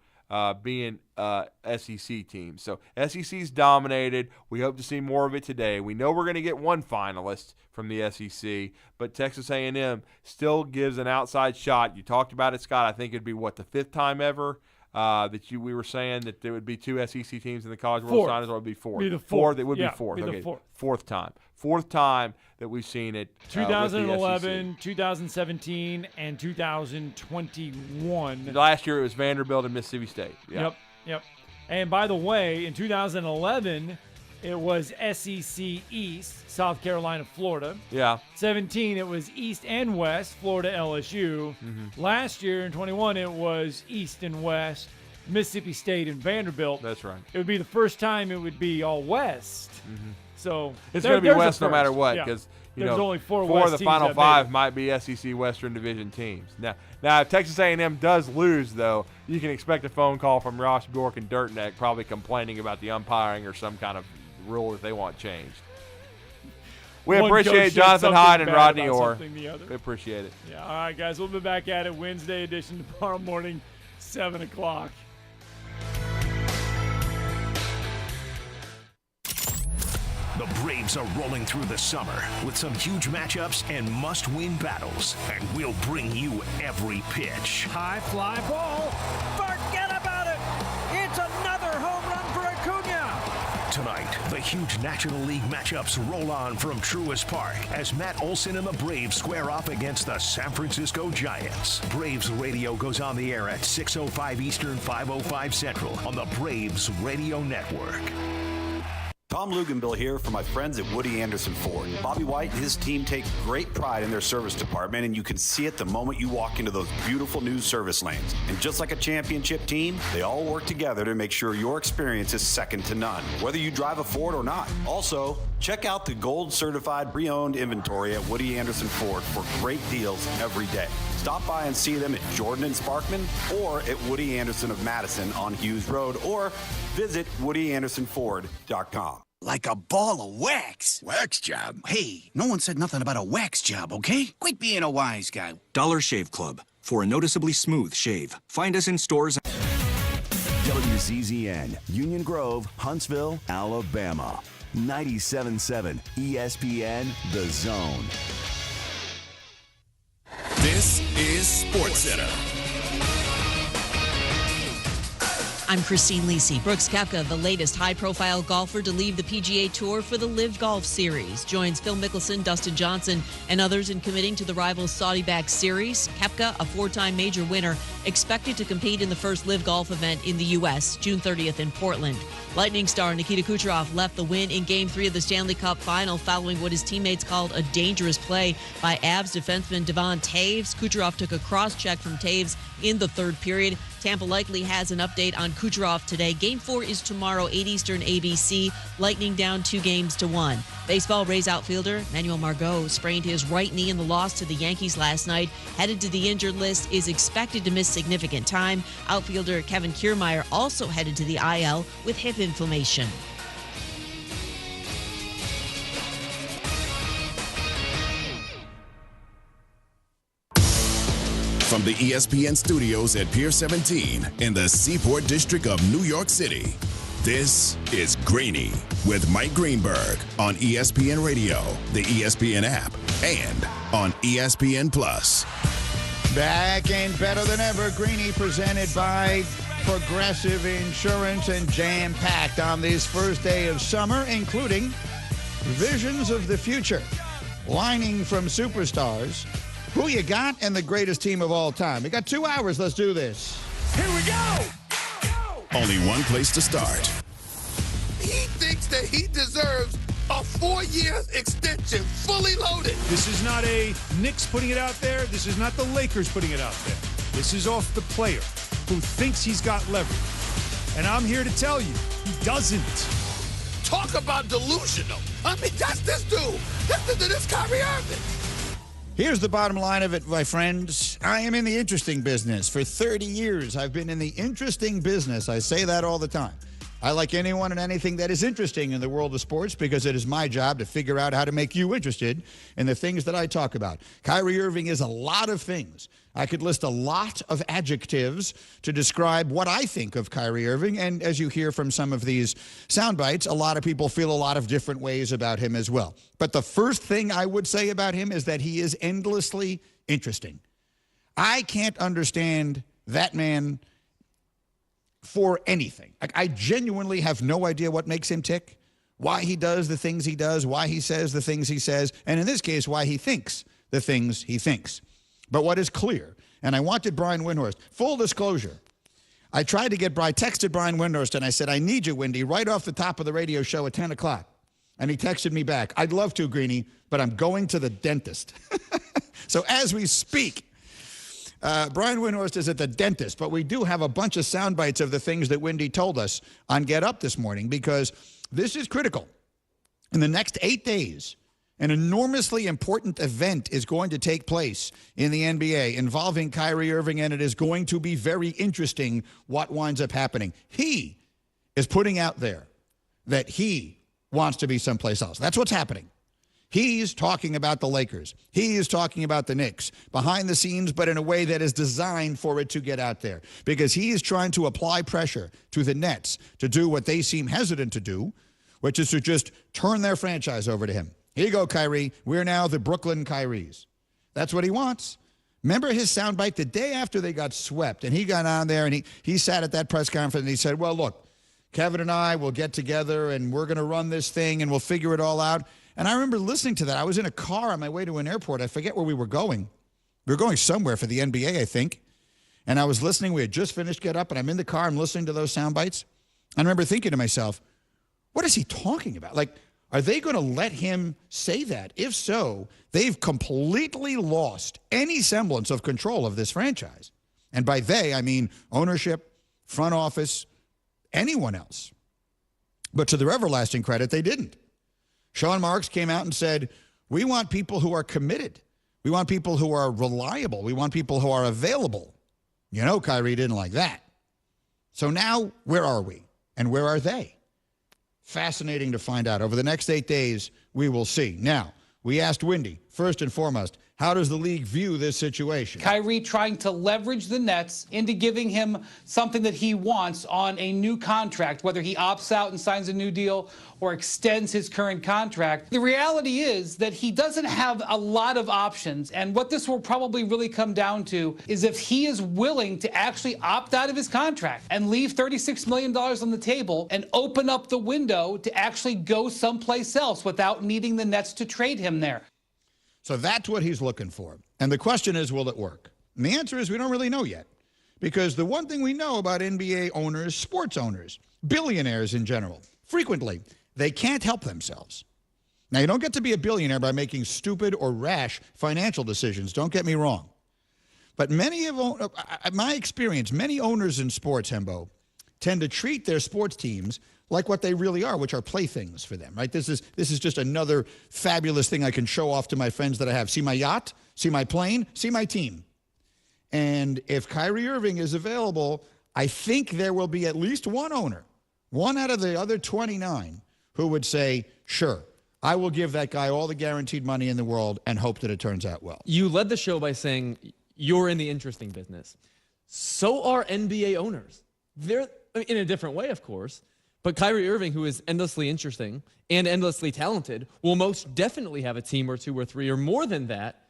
[SPEAKER 6] being SEC teams. So SEC's dominated. We hope to see more of it today. We know we're going to get one finalist from the SEC, but Texas A&M still gives an outside shot. You talked about it, Scott. I think it'd be, the 5th time ever we were saying that there would be 2 SEC teams in the College World Finals, or it would be 4th?
[SPEAKER 4] Be the 4th.
[SPEAKER 6] It would be 4th. Okay, 4th time. 4th time that we've seen it.
[SPEAKER 4] 2011, 2017, and 2021.
[SPEAKER 6] Last year it was Vanderbilt and Mississippi State. Yeah.
[SPEAKER 4] Yep. And by the way, in 2011, it was SEC East, South Carolina, Florida.
[SPEAKER 6] Yeah.
[SPEAKER 4] 17, it was East and West, Florida, LSU. Mm-hmm. Last year in 21, it was East and West, Mississippi State and Vanderbilt.
[SPEAKER 6] That's right.
[SPEAKER 4] It would be the first time it would be all West.
[SPEAKER 6] Mm-hmm.
[SPEAKER 4] So
[SPEAKER 6] it's going to be West no matter what, because
[SPEAKER 4] there's only 4
[SPEAKER 6] of the
[SPEAKER 4] teams
[SPEAKER 6] Final 5 might be SEC Western Division teams. Now, if Texas A&M does lose, though, you can expect a phone call from Ross Bjork and Dirtneck, probably complaining about the umpiring or some kind of rule that they want changed. We appreciate Jonathan Hyde and Rodney Orr. We appreciate it.
[SPEAKER 4] Yeah. All right, guys. We'll be back at it Wednesday edition tomorrow morning, 7 o'clock.
[SPEAKER 2] The Braves are rolling through the summer with some huge matchups and must-win battles, and we'll bring you every pitch.
[SPEAKER 16] High fly ball. Forget about it. It's another home run for Acuna.
[SPEAKER 2] Tonight, the huge National League matchups roll on from Truist Park as Matt Olson and the Braves square off against the San Francisco Giants. Braves Radio goes on the air at 6:05 Eastern, 5:05 Central on the Braves Radio Network.
[SPEAKER 5] Tom Luganbill here for my friends at Woody Anderson Ford. Bobby White and his team take great pride in their service department, and you can see it the moment you walk into those beautiful new service lanes. And just like a championship team, they all work together to make sure your experience is second to none, whether you drive a Ford or not. Also, check out the gold certified pre-owned inventory at Woody Anderson Ford for great deals every day. Stop by and see them at Jordan and Sparkman or at Woody Anderson of Madison on Hughes Road, or visit WoodyAndersonFord.com.
[SPEAKER 7] Like a ball of wax.
[SPEAKER 10] Wax job?
[SPEAKER 7] Hey, no one said nothing about a wax job, okay? Quit being a wise guy.
[SPEAKER 11] Dollar Shave Club, for a noticeably smooth shave. Find us in stores.
[SPEAKER 3] WZZN, Union Grove, Huntsville, Alabama. 97.7 ESPN, The Zone.
[SPEAKER 9] This is SportsCenter.
[SPEAKER 10] I'm Christine Lisi. Brooks Koepka, the latest high-profile golfer to leave the PGA Tour for the LIV Golf Series, joins Phil Mickelson, Dustin Johnson, and others in committing to the rivals' Saudi-backed series. Koepka, a four-time major winner, expected to compete in the first LIV Golf event in the U.S., June 30th in Portland. Lightning star Nikita Kucherov left the win in Game 3 of the Stanley Cup Final following what his teammates called a dangerous play by Avs defenseman Devon Toews. Kucherov took a cross-check from Toews in the third period. Tampa likely has an update on Kucherov today. Game 4 is tomorrow, 8 Eastern ABC. Lightning down 2-1. Baseball, Rays outfielder Manuel Margot sprained his right knee in the loss to the Yankees last night. Headed to the injured list, is expected to miss significant time. Outfielder Kevin Kiermaier also headed to the IL with hip inflammation.
[SPEAKER 12] From the ESPN studios at Pier 17 in the Seaport District of New York City, this is Greeny with Mike Greenberg on ESPN Radio, the ESPN app, and on ESPN Plus.
[SPEAKER 15] Back and better than ever, Greeny presented by Progressive Insurance, and jam-packed on this first day of summer, including visions of the future, lining from superstars, who you got, and the greatest team of all time. We got 2 hours. Let's do this.
[SPEAKER 12] Here we go! Only one place to start.
[SPEAKER 17] He thinks that he deserves a 4-year extension, fully loaded.
[SPEAKER 18] This is not a Knicks putting it out there. This is not the Lakers putting it out there. This is off the player who thinks he's got leverage. And I'm here to tell you, he doesn't.
[SPEAKER 17] Talk about delusional. I mean, that's this dude. This Kyrie Irving.
[SPEAKER 15] Here's the bottom line of it, my friends. I am in the interesting business. For 30 years, I've been in the interesting business. I say that all the time. I like anyone and anything that is interesting in the world of sports because it is my job to figure out how to make you interested in the things that I talk about. Kyrie Irving is a lot of things. I could list a lot of adjectives to describe what I think of Kyrie Irving. And as you hear from some of these sound bites, a lot of people feel a lot of different ways about him as well. But the first thing I would say about him is that he is endlessly interesting. I can't understand that man for anything. I genuinely have no idea what makes him tick, why he does the things he does, why he says the things he says, and in this case, why he thinks the things he thinks. But what is clear, and I wanted Brian Windhorst, full disclosure, I texted Brian Windhorst and I said, I need you, Windy, right off the top of the radio show at 10 o'clock. And he texted me back, I'd love to, Greeny, but I'm going to the dentist. So as we speak, Brian Windhorst is at the dentist, but we do have a bunch of sound bites of the things that Windy told us on Get Up this morning, because this is critical. In the next 8 days, an enormously important event is going to take place in the NBA involving Kyrie Irving, and it is going to be very interesting what winds up happening. He is putting out there that he wants to be someplace else. That's what's happening. He's talking about the Lakers. He is talking about the Knicks behind the scenes, but in a way that is designed for it to get out there, because he is trying to apply pressure to the Nets to do what they seem hesitant to do, which is to just turn their franchise over to him. Here you go, Kyrie. We're now the Brooklyn Kyries. That's what he wants. Remember his soundbite the day after they got swept, and he got on there and he sat at that press conference and he said, well, look, Kevin and I will get together and we're going to run this thing and we'll figure it all out. And I remember listening to that. I was in a car on my way to an airport. I forget where we were going. We were going somewhere for the NBA, I think. And I was listening. We had just finished Get Up, and I'm in the car. I'm listening to those sound bites. I remember thinking to myself, what is he talking about? Like, are they going to let him say that? If so, they've completely lost any semblance of control of this franchise. And by they, I mean ownership, front office, anyone else. But to their everlasting credit, they didn't. Sean Marks came out and said, we want people who are committed. We want people who are reliable. We want people who are available. You know, Kyrie didn't like that. So now, where are we? And where are they? Fascinating to find out. Over the next 8 days, we will see. Now, we asked Windy, first and foremost, How does the league view this situation?
[SPEAKER 8] Kyrie trying to leverage the Nets into giving him something that he wants on a new contract, whether he opts out and signs a new deal or extends his current contract. The reality is that he doesn't have a lot of options, and what this will probably really come down to is if he is willing to actually opt out of his contract and leave $36 million on the table and open up the window to actually go someplace else without needing the Nets to trade him there.
[SPEAKER 15] So that's what he's looking for. And the question is, will it work? And the answer is we don't really know yet. Because the one thing we know about NBA owners, sports owners, billionaires in general, frequently, they can't help themselves. Now, you don't get to be a billionaire by making stupid or rash financial decisions. Don't get me wrong. But many of my experience, many owners in sports, Hembo, tend to treat their sports teams like what they really are, which are playthings for them, right? This is just another fabulous thing I can show off to my friends that I have. See my yacht, see my plane, see my team. And if Kyrie Irving is available, I think there will be at least one owner, one out of the other 29, who would say, sure, I will give that guy all the guaranteed money in the world and hope that it turns out well.
[SPEAKER 14] You led the show by saying you're in the interesting business. So are NBA owners. They're in a different way, of course. But Kyrie Irving, who is endlessly interesting and endlessly talented, will most definitely have a team or two or three or more than that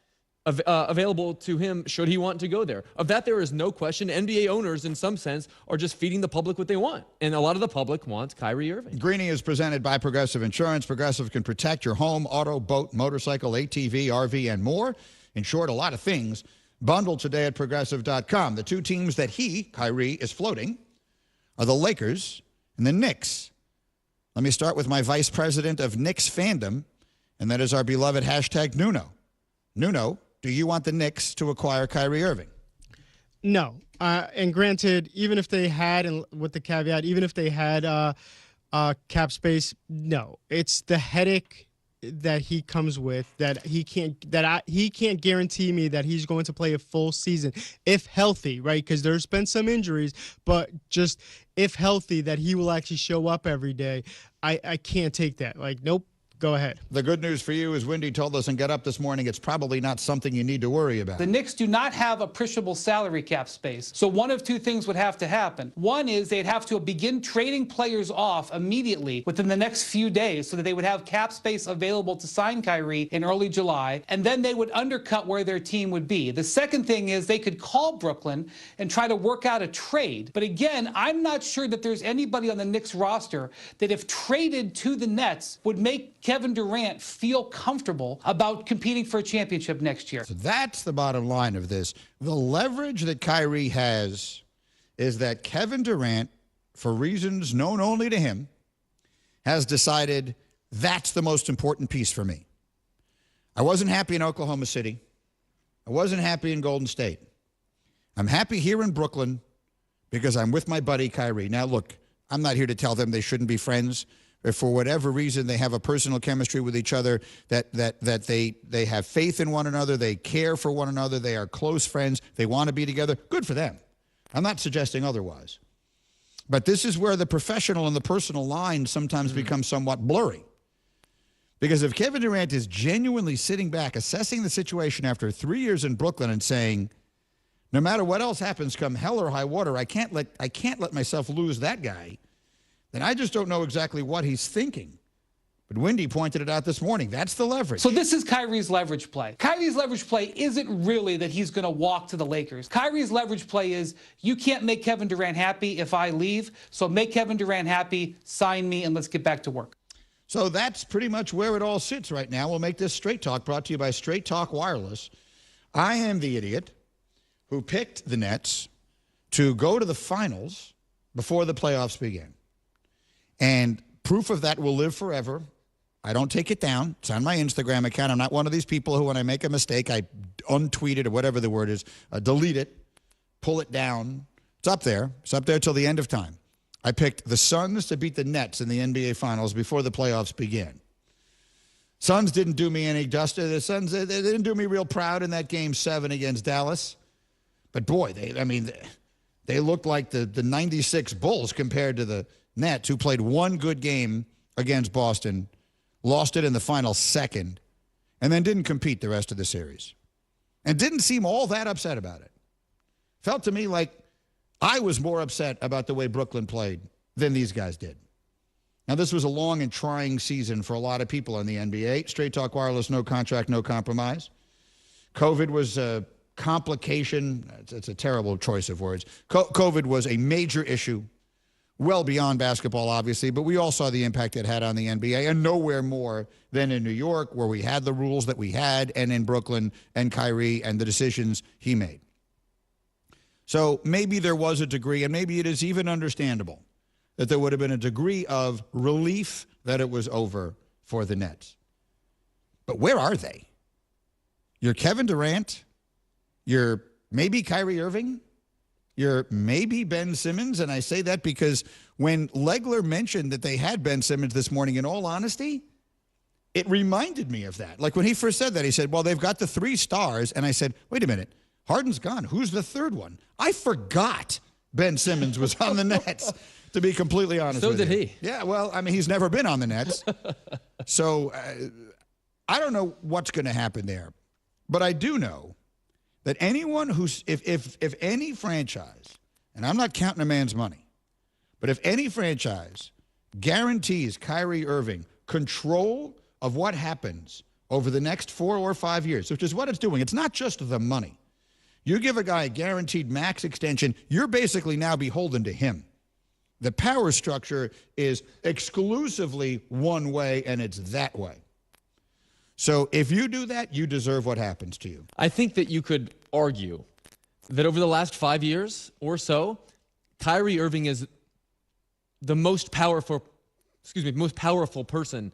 [SPEAKER 14] available to him should he want to go there. Of that, there is no question. NBA owners, in some sense, are just feeding the public what they want. And a lot of the public wants Kyrie Irving.
[SPEAKER 15] Greeny is presented by Progressive Insurance. Progressive can protect your home, auto, boat, motorcycle, ATV, RV, and more. In short, a lot of things. Bundle today at Progressive.com. The two teams that Kyrie, is floating are the Lakers and the Knicks. Let me start with my vice president of Knicks fandom, and that is our beloved hashtag Nuno. Nuno, do you want the Knicks to acquire Kyrie Irving?
[SPEAKER 19] No. And granted, even if they had, and with the caveat, even if they had cap space, no. It's the headache that he comes with that he can't guarantee me that he's going to play a full season if healthy, right? Because there's been some injuries, but just if healthy, that he will actually show up every day. I can't take that. Like, nope. Go ahead.
[SPEAKER 15] The good news for you is Wendy told us and Get Up this morning it's probably not something you need to worry about.
[SPEAKER 8] The Knicks do not have appreciable salary cap space. So one of two things would have to happen. One is they'd have to begin trading players off immediately within the next few days so that they would have cap space available to sign Kyrie in early July, and then they would undercut where their team would be. The second thing is they could call Brooklyn and try to work out a trade. But again, I'm not sure that there's anybody on the Knicks roster that if traded to the Nets would make Kevin Durant feel comfortable about competing for a championship next year.
[SPEAKER 15] So that's the bottom line of this. The leverage that Kyrie has is that Kevin Durant, for reasons known only to him, has decided that's the most important piece for me. I wasn't happy in Oklahoma City. I wasn't happy in Golden State. I'm happy here in Brooklyn because I'm with my buddy Kyrie. Now, look, I'm not here to tell them they shouldn't be friends. If for whatever reason they have a personal chemistry with each other, that they have faith in one another, they care for one another, they are close friends, they want to be together, good for them. I'm not suggesting otherwise. But this is where the professional and the personal line sometimes become somewhat blurry. Because if Kevin Durant is genuinely sitting back, assessing the situation after 3 years in Brooklyn and saying, no matter what else happens, come hell or high water, I can't let myself lose that guy, then I just don't know exactly what he's thinking. But Wendy pointed it out this morning. That's the leverage.
[SPEAKER 8] So this is Kyrie's leverage play. Kyrie's leverage play isn't really that he's going to walk to the Lakers. Kyrie's leverage play is you can't make Kevin Durant happy if I leave, so make Kevin Durant happy, sign me, and let's get back to work.
[SPEAKER 15] So that's pretty much where it all sits right now. We'll make this Straight Talk brought to you by Straight Talk Wireless. I am the idiot who picked the Nets to go to the finals before the playoffs began. And proof of that will live forever. I don't take it down. It's on my Instagram account. I'm not one of these people who, when I make a mistake, I untweet it or whatever the word is, delete it, pull it down. It's up there. It's up there till the end of time. I picked the Suns to beat the Nets in the NBA Finals before the playoffs began. Suns didn't do me any justice. The Suns, they didn't do me real proud in that Game 7 against Dallas. But, boy, they looked like the 96 Bulls compared to the Nets, who played one good game against Boston, lost it in the final second, and then didn't compete the rest of the series. and didn't seem all that upset about it. Felt to me like I was more upset about the way Brooklyn played than these guys did. Now, this was a long and trying season for a lot of people in the NBA. Straight Talk Wireless, no contract, no compromise. COVID was a complication. It's a terrible choice of words. COVID was a major issue, well beyond basketball, obviously, but we all saw the impact it had on the NBA, and nowhere more than in New York, where we had the rules that we had, and in Brooklyn and Kyrie and the decisions he made. So maybe there was a degree, and maybe it is even understandable, that there would have been a degree of relief that it was over for the Nets. But where are they? You're Kevin Durant. You're maybe Kyrie Irving. You're maybe Ben Simmons. And I say that because when Legler mentioned that they had Ben Simmons this morning, in all honesty, it reminded me of that. Like when he first said that, he said, well, they've got the 3 stars. And I said, wait a minute. Harden's gone. Who's the third one? I forgot Ben Simmons was on the Nets, to be completely honest with you.
[SPEAKER 14] So did he.
[SPEAKER 15] Yeah, well, I mean, he's never been on the Nets. So I don't know what's going to happen there. But I do know that anyone who's, if any franchise, and I'm not counting a man's money, but if any franchise guarantees Kyrie Irving control of what happens over the next 4 or 5 years, which is what it's doing, it's not just the money. You give a guy a guaranteed max extension, you're basically now beholden to him. The power structure is exclusively one way, and it's that way. So if you do that, you deserve what happens to you.
[SPEAKER 14] I think that you could argue that over the last 5 years or so, Kyrie Irving is the most powerful person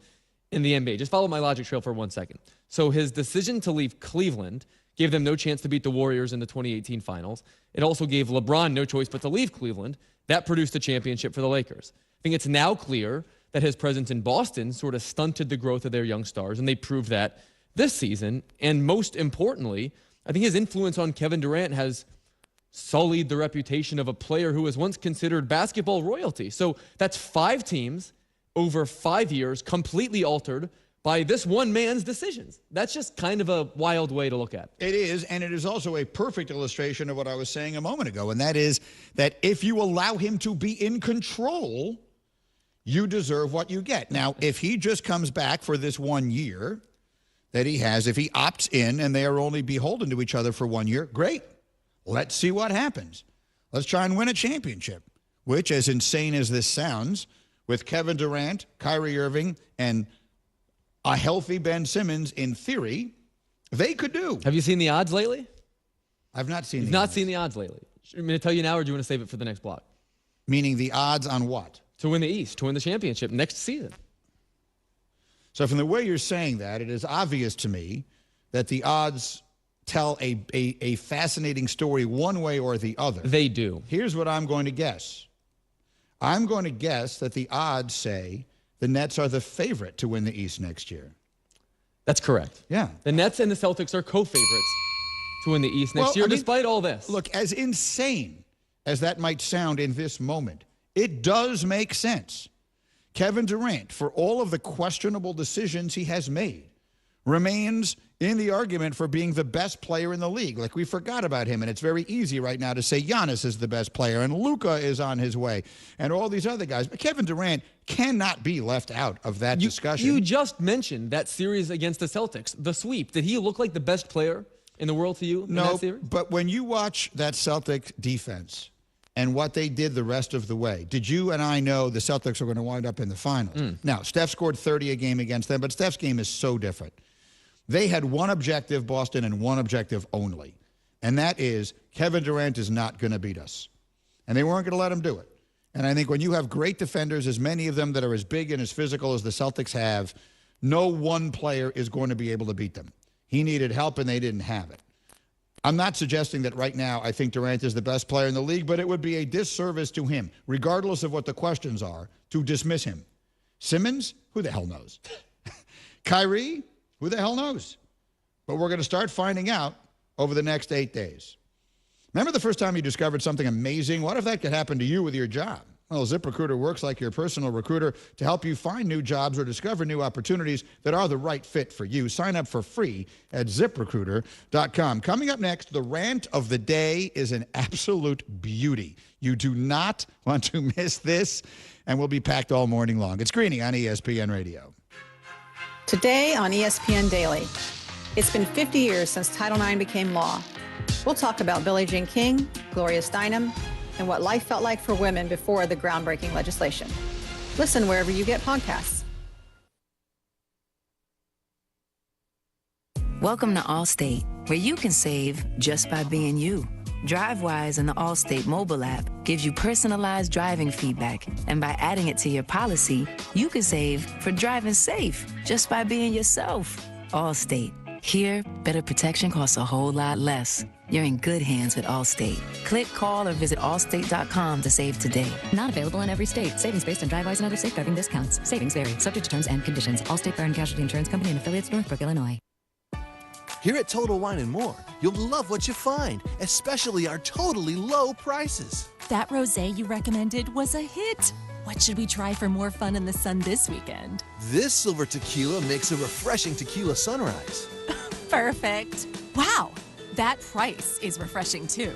[SPEAKER 14] in the NBA. Just follow my logic trail for 1 second. So his decision to leave Cleveland gave them no chance to beat the Warriors in the 2018 finals. It also gave LeBron no choice but to leave Cleveland. That produced a championship for the Lakers. I think it's now clear that his presence in Boston sort of stunted the growth of their young stars, and they proved that this season. And most importantly, I think his influence on Kevin Durant has sullied the reputation of a player who was once considered basketball royalty. So that's 5 teams over 5 years completely altered by this one man's decisions. That's just kind of a wild way to look at it.
[SPEAKER 15] It is, and it is also a perfect illustration of what I was saying a moment ago, and that is that if you allow him to be in control, you deserve what you get. Now, if he just comes back for this 1 year that he has, if he opts in and they are only beholden to each other for 1 year, great. Let's see what happens. Let's try and win a championship, which, as insane as this sounds, with Kevin Durant, Kyrie Irving, and a healthy Ben Simmons, in theory, they could do.
[SPEAKER 14] Have you seen the odds lately?
[SPEAKER 15] I've not seen
[SPEAKER 14] You've
[SPEAKER 15] the
[SPEAKER 14] not
[SPEAKER 15] odds.
[SPEAKER 14] seen the odds lately. I'm going to tell you now, or do you want to save it for the next block?
[SPEAKER 15] Meaning the odds on what?
[SPEAKER 14] To win the East, to win the championship next season.
[SPEAKER 15] So from the way you're saying that, it is obvious to me that the odds tell a fascinating story one way or the other.
[SPEAKER 14] They do.
[SPEAKER 15] Here's what I'm going to guess. I'm going to guess that the odds say the Nets are the favorite to win the East next year.
[SPEAKER 14] That's correct.
[SPEAKER 15] Yeah.
[SPEAKER 14] The Nets and the Celtics are co-favorites to win the East next year, despite all this.
[SPEAKER 15] Look, as insane as that might sound in this moment, it does make sense. Kevin Durant, for all of the questionable decisions he has made, remains in the argument for being the best player in the league. Like, we forgot about him, and it's very easy right now to say Giannis is the best player, and Luka is on his way, and all these other guys. But Kevin Durant cannot be left out of that discussion.
[SPEAKER 14] You just mentioned that series against the Celtics, the sweep. Did he look like the best player in the world to you in that series?
[SPEAKER 15] But when you watch that Celtic defense and what they did the rest of the way, did you and I know the Celtics are going to wind up in the finals? Now, Steph scored 30 a game against them, but Steph's game is so different. They had one objective, Boston, and one objective only, and that is Kevin Durant is not going to beat us. And they weren't going to let him do it. And I think when you have great defenders, as many of them that are as big and as physical as the Celtics have, no one player is going to be able to beat them. He needed help, and they didn't have it. I'm not suggesting that right now I think Durant is the best player in the league, but it would be a disservice to him, regardless of what the questions are, to dismiss him. Simmons? Who the hell knows? Kyrie? Who the hell knows? But we're going to start finding out over the next 8 days. Remember the first time you discovered something amazing? What if that could happen to you with your job? Well, ZipRecruiter works like your personal recruiter to help you find new jobs or discover new opportunities that are the right fit for you. Sign up for free at ZipRecruiter.com. Coming up next, the rant of the day is an absolute beauty. You do not want to miss this, and we'll be packed all morning long. It's Greeny on ESPN Radio.
[SPEAKER 1] Today on ESPN Daily, it's been 50 years since Title IX became law. We'll talk about Billie Jean King, Gloria Steinem, and what life felt like for women before the groundbreaking legislation. Listen wherever you get podcasts.
[SPEAKER 20] Welcome to Allstate, where you can save just by being you. DriveWise and the Allstate mobile app gives you personalized driving feedback. And by adding it to your policy, you can save for driving safe just by being yourself. Allstate. Here, better protection costs a whole lot less. You're in good hands with Allstate. Click, call, or visit allstate.com to save today.
[SPEAKER 21] Not available in every state. Savings based on DriveWise and other safe driving discounts. Savings vary. Subject to terms and conditions. Allstate Fire and Casualty Insurance Company and affiliates, Northbrook, Illinois.
[SPEAKER 22] Here at Total Wine & More, you'll love what you find, especially our totally low prices.
[SPEAKER 23] That rosé you recommended was a hit. What should we try for more fun in the sun this weekend?
[SPEAKER 22] This silver tequila makes a refreshing tequila sunrise.
[SPEAKER 23] Perfect. Wow, that price is refreshing too.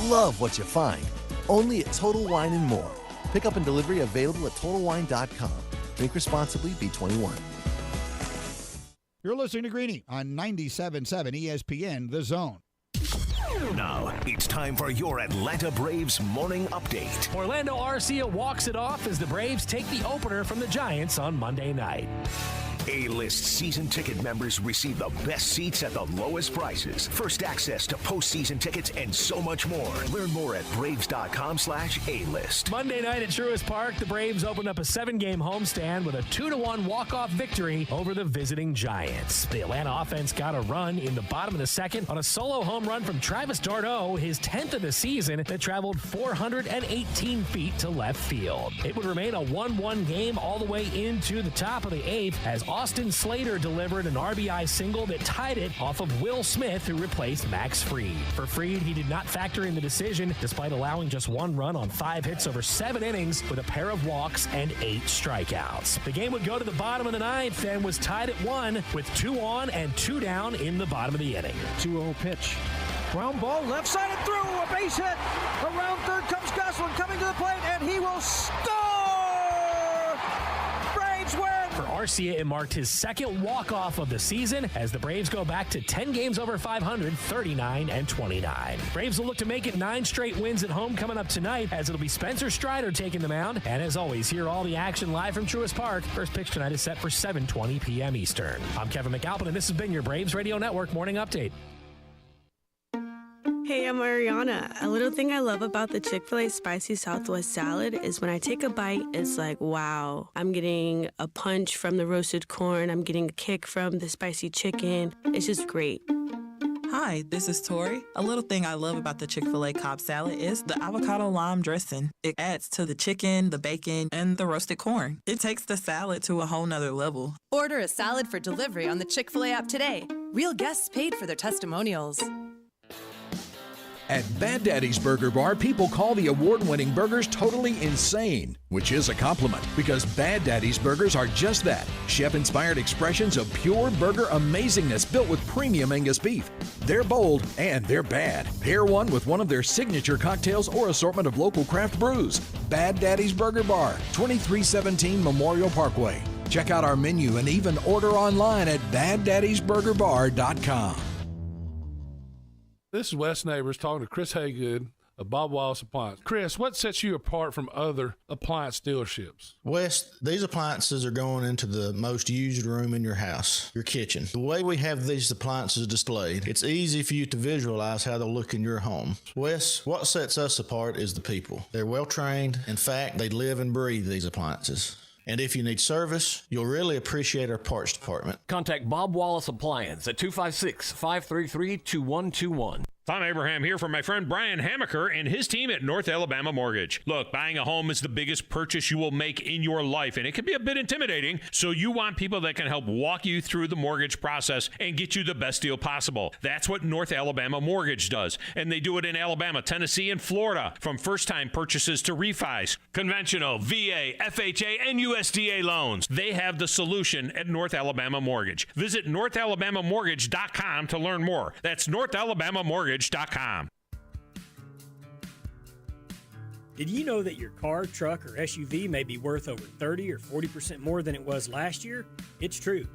[SPEAKER 22] Love what you find, only at Total Wine & More. Pickup and delivery available at TotalWine.com. Drink responsibly, B21.
[SPEAKER 15] You're listening to Greeny on 97.7 ESPN, The Zone.
[SPEAKER 2] Now, it's time for your Atlanta Braves morning update.
[SPEAKER 26] Orlando Arcia walks it off as the Braves take the opener from the Giants on Monday night.
[SPEAKER 2] A-list season ticket members receive the best seats at the lowest prices. First access to postseason tickets and so much more. Learn more at Braves.com/A-list.
[SPEAKER 26] Monday night at Truist Park, the Braves opened up a 7-game homestand with a 2-1 walk-off victory over the visiting Giants. The Atlanta offense got a run in the bottom of the second on a solo home run from Travis d'Arnaud, his 10th of the season, that traveled 418 feet to left field. It would remain a 1-1 game all the way into the top of the 8th as Austin Slater delivered an RBI single that tied it off of Will Smith, who replaced Max Fried. For Fried, he did not factor in the decision despite allowing just 1 run on 5 hits over 7 innings with a pair of walks and 8 strikeouts. The game would go to the bottom of the 9th and was tied at 1 with 2 on and 2 down in the bottom of the inning.
[SPEAKER 16] 2-0 pitch. Ground ball, left side and through, a base hit. Around third comes Goslin coming to the plate, and he will score! Braves win!
[SPEAKER 26] For Arcia, it marked his second walk-off of the season as the Braves go back to 10 games over 500, 39-29. Braves will look to make it 9 straight wins at home coming up tonight as it'll be Spencer Strider taking the mound. And as always, hear all the action live from Truist Park. First pitch tonight is set for 7:20 p.m. Eastern. I'm Kevin McAlpin, and this has been your Braves Radio Network Morning Update.
[SPEAKER 27] Hey, I'm Ariana. A little thing I love about the Chick-fil-A Spicy Southwest Salad is when I take a bite, it's like, wow. I'm getting a punch from the roasted corn. I'm getting a kick from the spicy chicken. It's just great.
[SPEAKER 28] Hi, this is Tori. A little thing I love about the Chick-fil-A Cobb salad is the avocado lime dressing. It adds to the chicken, the bacon, and the roasted corn. It takes the salad to a whole nother level.
[SPEAKER 29] Order a salad for delivery on the Chick-fil-A app today. Real guests paid for their testimonials.
[SPEAKER 9] At Bad Daddy's Burger Bar, people call the award-winning burgers totally insane, which is a compliment because Bad Daddy's Burgers are just that, chef-inspired expressions of pure burger amazingness built with premium Angus beef. They're bold and they're bad. Pair one with one of their signature cocktails or assortment of local craft brews. Bad Daddy's Burger Bar, 2317 Memorial Parkway. Check out our menu and even order online at BadDaddy'sBurgerBar.com.
[SPEAKER 30] This is Wes Neighbors talking to Chris Haygood of Bob Wallace Appliance. Chris, what sets you apart from other appliance dealerships?
[SPEAKER 31] Wes, these appliances are going into the most used room in your house, your kitchen. The way we have these appliances displayed, it's easy for you to visualize how they'll look in your home. Wes, what sets us apart is the people. They're well trained. In fact, they live and breathe these appliances. And if you need service, you'll really appreciate our parts department.
[SPEAKER 32] Contact Bob Wallace Appliance at 256-533-2121.
[SPEAKER 3] Tom Abraham here for my friend Brian Hamaker and his team at North Alabama Mortgage. Look, buying a home is the biggest purchase you will make in your life, and it can be a bit intimidating, so you want people that can help walk you through the mortgage process and get you the best deal possible. That's what North Alabama Mortgage does, and they do it in Alabama, Tennessee, and Florida, from first-time purchases to refis, conventional, VA, FHA, and USDA loans. They have the solution at North Alabama Mortgage. Visit NorthAlabamaMortgage.com to learn more. That's NorthAlabamaMortgage.com.
[SPEAKER 4] Did you know that your car, truck, or SUV may be worth over 30 or 40% more than it was last year? It's true.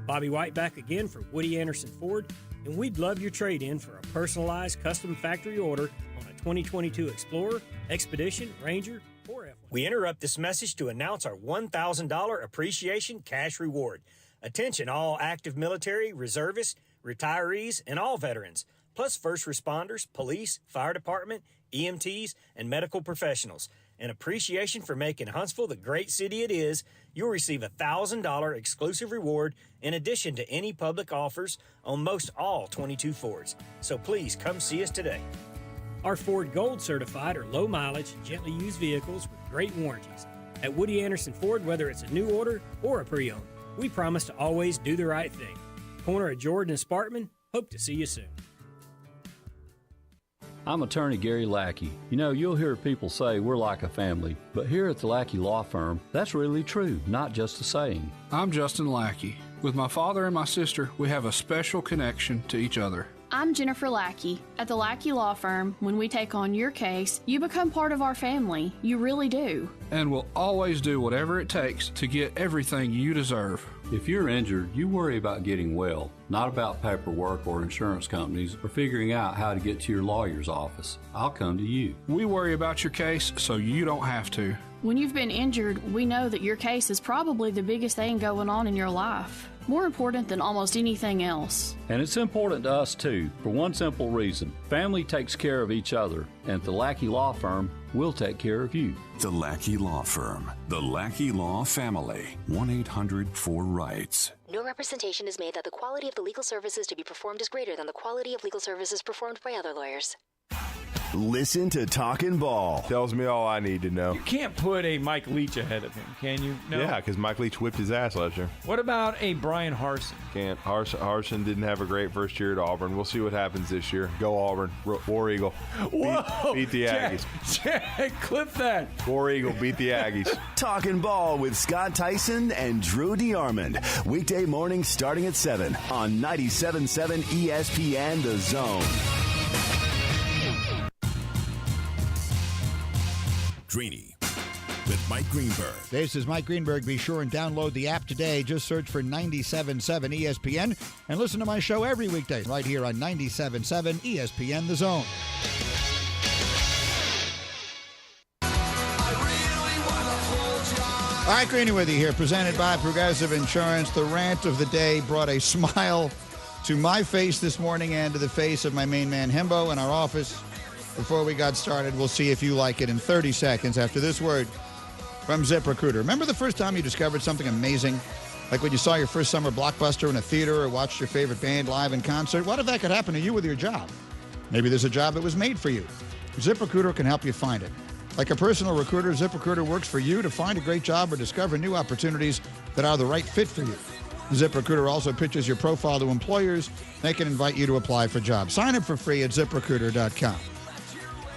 [SPEAKER 4] Bobby White back again for Woody Anderson Ford, and we'd love your trade-in for a personalized custom factory order on a 2022 Explorer, Expedition, Ranger, or F1.
[SPEAKER 5] We interrupt this message to announce our $1,000 appreciation cash reward. Attention all active military, reservists, retirees, and all veterans, plus first responders, police, fire department, EMTs, and medical professionals. An appreciation for making Huntsville the great city it is. You'll receive a $1,000 exclusive reward in addition to any public offers on most all 22 Fords. So please come see us today.
[SPEAKER 4] Our Ford Gold certified or low mileage, gently used vehicles with great warranties. At Woody Anderson Ford, whether it's a new order or a pre-owned, we promise to always do the right thing. Corner of Jordan and Spartman, hope to see you soon.
[SPEAKER 6] I'm attorney Gary Lackey. You know, you'll hear people say we're like a family, but here at the Lackey Law Firm, that's really true, not just a saying.
[SPEAKER 7] I'm Justin Lackey. With my father and my sister, we have a special connection to each other.
[SPEAKER 10] I'm Jennifer Lackey. At the Lackey Law Firm, when we take on your case, you become part of our family. You really do.
[SPEAKER 7] And we'll always do whatever it takes to get everything you deserve.
[SPEAKER 6] If you're injured, you worry about getting well, not about paperwork or insurance companies or figuring out how to get to your lawyer's office. I'll come to you.
[SPEAKER 7] We worry about your case so you don't have to.
[SPEAKER 10] When you've been injured, we know that your case is probably the biggest thing going on in your life. More important than almost anything else.
[SPEAKER 6] And it's important to us too, for one simple reason. Family takes care of each other, and at the Lackey Law Firm, we'll take care of you.
[SPEAKER 11] The Lackey Law Firm. The Lackey Law Family. 1-800-4RIGHTS.
[SPEAKER 12] No representation is made that the quality of the legal services to be performed is greater than the quality of legal services performed by other lawyers.
[SPEAKER 13] Listen to Talkin' Ball.
[SPEAKER 24] Tells me all I need to know.
[SPEAKER 25] You can't put a Mike Leach ahead of him, can you? No?
[SPEAKER 24] Yeah, because Mike Leach whipped his ass last year.
[SPEAKER 25] What about a Brian Harsin?
[SPEAKER 24] Can't. Harsin didn't have a great first year at Auburn. We'll see what happens this year. Go Auburn. War Eagle.
[SPEAKER 25] Whoa!
[SPEAKER 24] Beat the Aggies.
[SPEAKER 25] Jack, clip that.
[SPEAKER 24] War Eagle beat the Aggies.
[SPEAKER 13] Talkin' Ball with Scott Tyson and Drew DeArmond. Weekday mornings starting at 7 on 97.7 ESPN The Zone.
[SPEAKER 32] Greeny with Mike Greenberg.
[SPEAKER 15] This is Mike Greenberg. Be sure and download the app today. Just search for 97.7 ESPN and listen to my show every weekday right here on 97.7 ESPN The Zone. All right, Greeny with you here, presented by Progressive Insurance. The rant of the day brought a smile to my face this morning and to the face of my main man, Hembo, in our office. Before we got started, we'll see if you like it in 30 seconds after this word from ZipRecruiter. Remember the first time you discovered something amazing? Like when you saw your first summer blockbuster in a theater or watched your favorite band live in concert? What if that could happen to you with your job? Maybe there's a job that was made for you. ZipRecruiter can help you find it. Like a personal recruiter, ZipRecruiter works for you to find a great job or discover new opportunities that are the right fit for you. ZipRecruiter also pitches your profile to employers. They can invite you to apply for jobs. Sign up for free at ZipRecruiter.com.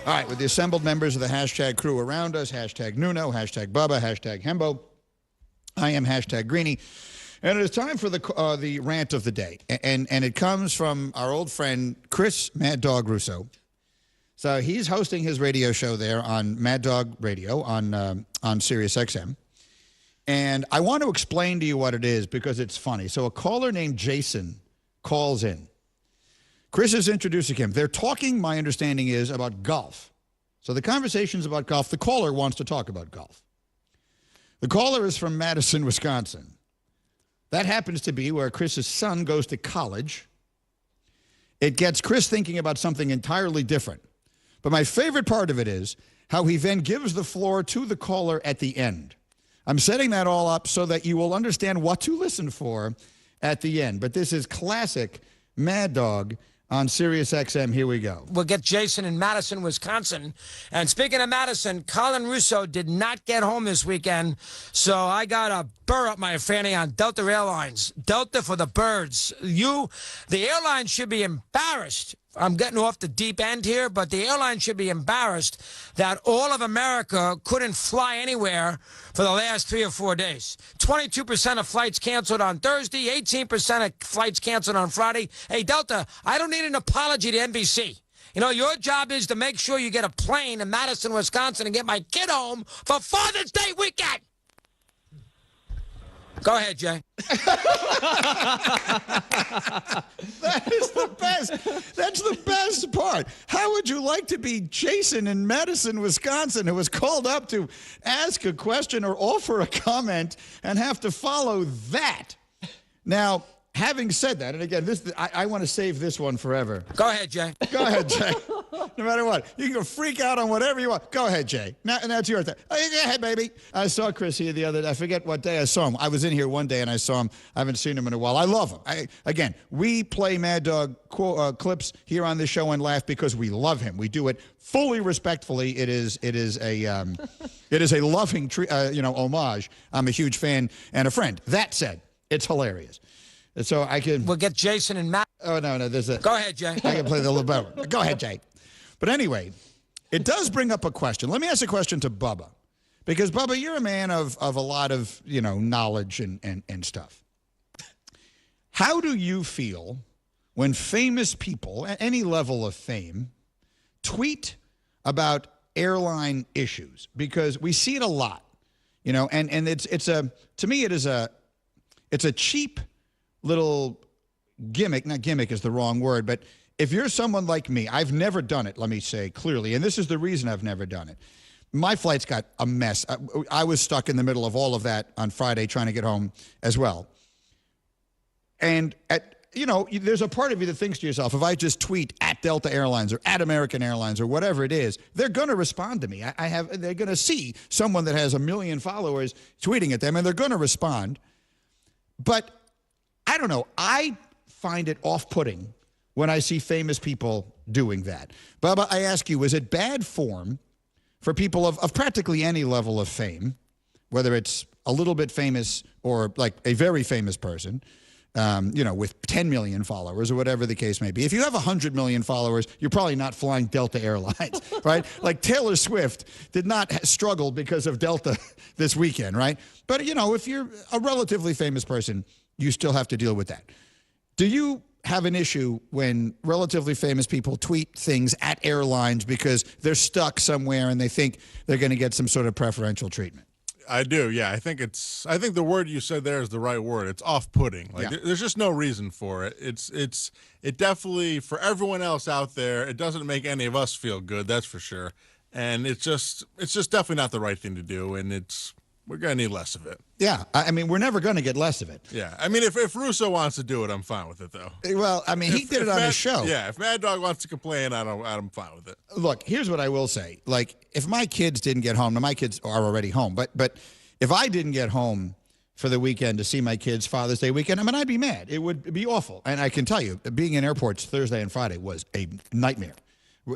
[SPEAKER 15] All right, with the assembled members of the hashtag crew around us, hashtag Nuno, hashtag Bubba, hashtag Hembo, I am hashtag Greeny. And it is time for the rant of the day. And it comes from our old friend, Chris Mad Dog Russo. So he's hosting his radio show there on Mad Dog Radio on Sirius XM. And I want to explain to you what it is because it's funny. So a caller named Jason calls in. Chris is introducing him. They're talking, my understanding is, about golf. So the conversation's about golf. The caller wants to talk about golf. The caller is from Madison, Wisconsin. That happens to be where Chris's son goes to college. It gets Chris thinking about something entirely different. But my favorite part of it is how he then gives the floor to the caller at the end. I'm setting that all up so that you will understand what to listen for at the end. But this is classic Mad Dog on Sirius XM. Here we go.
[SPEAKER 1] We'll get Jason in Madison, Wisconsin. And speaking of Madison, Colin Russo did not get home this weekend, so I got a burr up my fanny on Delta Airlines. Delta for the birds. The airline should be embarrassed. I'm getting off the deep end here, but the airline should be embarrassed that all of America couldn't fly anywhere for the last 3 or 4 days. 22% of flights canceled on Thursday, 18% of flights canceled on Friday. Hey, Delta, I don't need an apology to NBC. You know, your job is to make sure you get a plane in Madison, Wisconsin and get my kid home for Father's Day weekend. Go ahead, Jay.
[SPEAKER 15] That is the best. That's the best part. How would you like to be Jason in Madison, Wisconsin, who was called up to ask a question or offer a comment and have to follow that? Now, having said that, and again, I want to save this one forever.
[SPEAKER 1] Go ahead, Jay.
[SPEAKER 15] Go ahead, Jay. No matter what. You can go freak out on whatever you want. Go ahead, Jay. Now it's your turn. Oh, go ahead, baby. I saw Chris here the other day. I forget what day I saw him. I was in here one day and I saw him. I haven't seen him in a while. I love him. Again, we play Mad Dog clips here on this show and laugh because we love him. We do it fully respectfully. It is a loving homage. I'm a huge fan and a friend. That said, it's hilarious. So I can...
[SPEAKER 1] We'll get Jason and Matt.
[SPEAKER 15] Oh, no, there's a...
[SPEAKER 1] Go ahead, Jay.
[SPEAKER 15] I can play the little better. Go ahead, Jay. But anyway, it does bring up a question. Let me ask a question to Bubba. Because, Bubba, you're a man of a lot of, knowledge and stuff. How do you feel when famous people, at any level of fame, tweet about airline issues? Because we see it a lot, and it's a cheap little gimmick. Not gimmick is the wrong word, but if you're someone like me, I've never done it, let me say clearly, and this is the reason I've never done it. My flights got a mess. I was stuck in the middle of all of that on Friday trying to get home as well. And there's a part of you that thinks to yourself, if I just tweet at Delta Airlines or at American Airlines or whatever it is, they're going to respond to me. They're going to see someone that has 1 million followers tweeting at them, and they're going to respond. But I don't know. I find it off-putting when I see famous people doing that. Bubba, I ask you, is it bad form for people of practically any level of fame, whether it's a little bit famous or like a very famous person, with 10 million followers or whatever the case may be? If you have 100 million followers, you're probably not flying Delta Airlines, right? Like Taylor Swift did not struggle because of Delta this weekend, right? But, if you're a relatively famous person, you still have to deal with that. Do you have an issue when relatively famous people tweet things at airlines because they're stuck somewhere and they think they're going to get some sort of preferential treatment?
[SPEAKER 2] I do, yeah. I think the word you said there is the right word. It's off-putting. There's just no reason for it. It definitely, for everyone else out there, it doesn't make any of us feel good, that's for sure. And it's just definitely not the right thing to do, and we're going to need less of it.
[SPEAKER 15] Yeah. I mean, we're never going to get less of it.
[SPEAKER 2] Yeah. I mean, if Russo wants to do it, I'm fine with it, though.
[SPEAKER 15] Well, I mean, he did it on his show.
[SPEAKER 2] Yeah. If Mad Dog wants to complain, I'm fine with it.
[SPEAKER 15] Look, here's what I will say. Like, if my kids didn't get home, now my kids are already home, but if I didn't get home for the weekend to see my kids' Father's Day weekend, I mean, I'd be mad. It would be awful. And I can tell you, being in airports Thursday and Friday was a nightmare.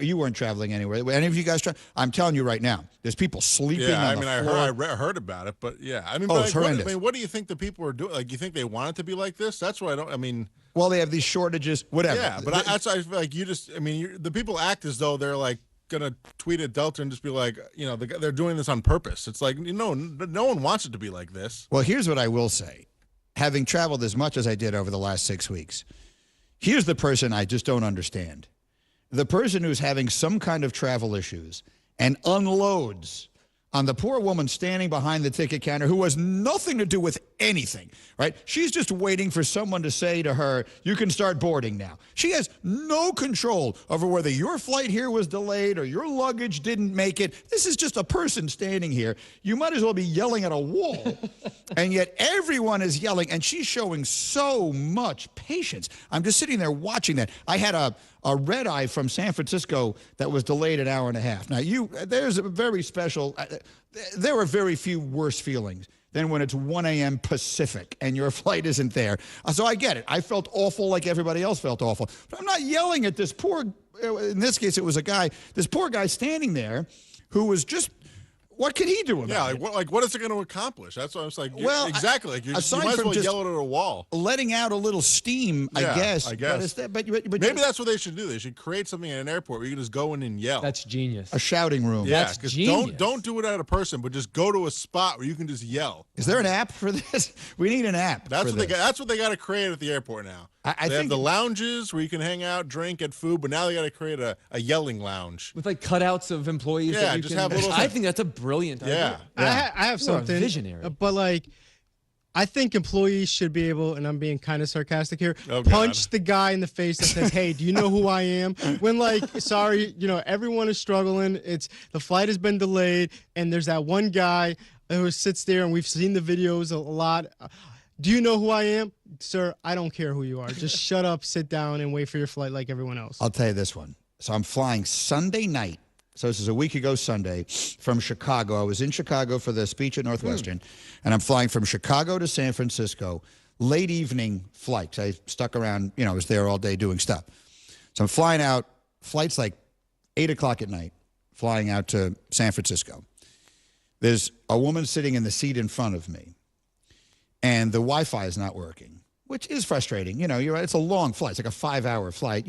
[SPEAKER 15] You weren't traveling anywhere. Any of you guys? I'm telling you right now, there's people sleeping on the floor.
[SPEAKER 2] I heard about it, but yeah. I mean,
[SPEAKER 15] it's horrendous.
[SPEAKER 2] What do you think the people are doing? Like, you think they want it to be like this? That's what I don't. I mean,
[SPEAKER 15] well, they have these shortages, whatever.
[SPEAKER 2] Yeah, but I feel like the people act as though they're like gonna tweet at Delta and just be like, they're doing this on purpose. It's like, no one wants it to be like this.
[SPEAKER 15] Well, here's what I will say. Having traveled as much as I did over the last 6 weeks, here's the person I just don't understand. The person who's having some kind of travel issues and unloads on the poor woman standing behind the ticket counter who has nothing to do with anything, right? She's just waiting for someone to say to her, you can start boarding now. She has no control over whether your flight here was delayed or your luggage didn't make it. This is just a person standing here. You might as well be yelling at a wall. And yet everyone is yelling, and she's showing so much patience. I'm just sitting there watching that. I had a red eye from San Francisco that was delayed an hour and a half. Now, there's a very special, there are very few worse feelings than when it's 1 a.m. Pacific and your flight isn't there. So I get it. I felt awful like everybody else felt awful. But I'm not yelling at this poor, in this case it was a guy, this poor guy standing there who was just, what can he do about it?
[SPEAKER 2] Yeah, what is it going to accomplish? That's what I was like.
[SPEAKER 15] Well,
[SPEAKER 2] exactly. Like you might
[SPEAKER 15] aside
[SPEAKER 2] as
[SPEAKER 15] from
[SPEAKER 2] well
[SPEAKER 15] just
[SPEAKER 2] yell it at a wall.
[SPEAKER 15] Letting out a little steam, I guess. But
[SPEAKER 2] maybe that's what they should do. They should create something at an airport where you can just go in and yell.
[SPEAKER 25] That's genius.
[SPEAKER 15] A shouting room.
[SPEAKER 2] Yeah,
[SPEAKER 25] That's
[SPEAKER 2] because
[SPEAKER 25] genius.
[SPEAKER 2] don't do it at a person, but just go to a spot where you can just yell.
[SPEAKER 15] Is there an app for this? We need an app.
[SPEAKER 2] That's
[SPEAKER 15] for
[SPEAKER 2] what
[SPEAKER 15] this.
[SPEAKER 2] that's what they got to create at the airport now.
[SPEAKER 15] I
[SPEAKER 2] they
[SPEAKER 15] think
[SPEAKER 2] have the lounges where you can hang out, drink, get food, but now they got to create a yelling lounge
[SPEAKER 25] With like cutouts of employees.
[SPEAKER 2] Yeah,
[SPEAKER 25] that you
[SPEAKER 2] just
[SPEAKER 25] can,
[SPEAKER 2] have little.
[SPEAKER 25] I think that's a brilliant idea.
[SPEAKER 2] Yeah.
[SPEAKER 8] I have
[SPEAKER 25] You are a
[SPEAKER 8] something.
[SPEAKER 25] visionary.
[SPEAKER 8] But like, I think employees should be able, and I'm being kind of sarcastic here,
[SPEAKER 2] Oh,
[SPEAKER 8] punch
[SPEAKER 2] God.
[SPEAKER 8] the guy in the face that says, "Hey, do you know who I am?" When like, sorry, everyone is struggling. The flight has been delayed, and there's that one guy who sits there, and we've seen the videos a lot. Do you know who I am? Sir, I don't care who you are. Just shut up, sit down, and wait for your flight like everyone else.
[SPEAKER 15] I'll tell you this one. So I'm flying Sunday night. So this is a week ago Sunday from Chicago. I was in Chicago for the speech at Northwestern, and I'm flying from Chicago to San Francisco, late evening flights. I stuck around, I was there all day doing stuff. So I'm flying out, flight's like 8 o'clock at night, flying out to San Francisco. There's a woman sitting in the seat in front of me, and the Wi-Fi is not working, which is frustrating. You're right. It's a long flight. It's like a 5-hour flight.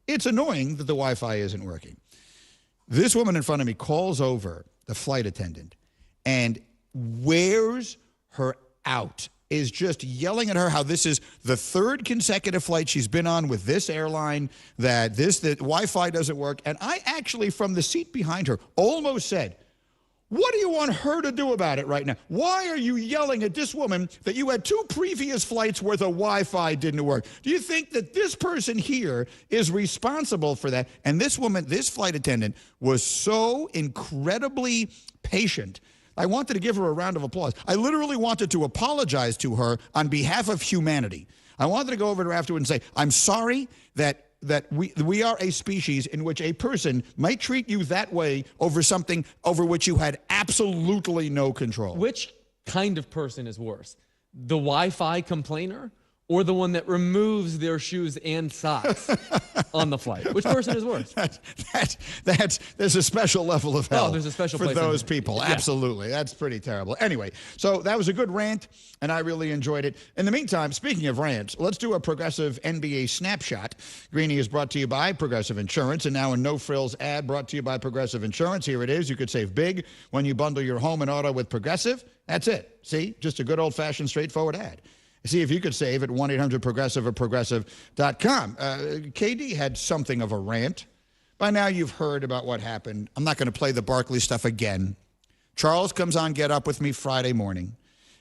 [SPEAKER 15] It's annoying that the Wi-Fi isn't working. This woman in front of me calls over the flight attendant and wears her out, is just yelling at her how this is the third consecutive flight she's been on with this airline, that Wi-Fi doesn't work. And I actually, from the seat behind her, almost said, what do you want her to do about it right now? Why are you yelling at this woman that you had 2 previous flights where the Wi-Fi didn't work? Do you think that this person here is responsible for that? And this woman, this flight attendant, was so incredibly patient. I wanted to give her a round of applause. I literally wanted to apologize to her on behalf of humanity. I wanted to go over to her afterward and say, I'm sorry that we are a species in which a person might treat you that way over something over which you had absolutely no control.
[SPEAKER 25] Which kind of person is worse? The Wi-Fi complainer or the one that removes their shoes and socks on the flight? Which person is worse?
[SPEAKER 15] There's a special level of hell
[SPEAKER 25] there's a special
[SPEAKER 15] for
[SPEAKER 25] place
[SPEAKER 15] those
[SPEAKER 25] in
[SPEAKER 15] people.
[SPEAKER 25] Yeah.
[SPEAKER 15] Absolutely. That's pretty terrible. Anyway, so that was a good rant, and I really enjoyed it. In the meantime, speaking of rants, let's do a Progressive NBA snapshot. Greeny is brought to you by Progressive Insurance, and now a no-frills ad brought to you by Progressive Insurance. Here it is. You could save big when you bundle your home and auto with Progressive. That's it. See? Just a good old-fashioned, straightforward ad. See if you could save at 1-800-PROGRESSIVE or Progressive.com. KD had something of a rant. By now you've heard about what happened. I'm not going to play the Barkley stuff again. Charles comes on Get Up With Me Friday morning,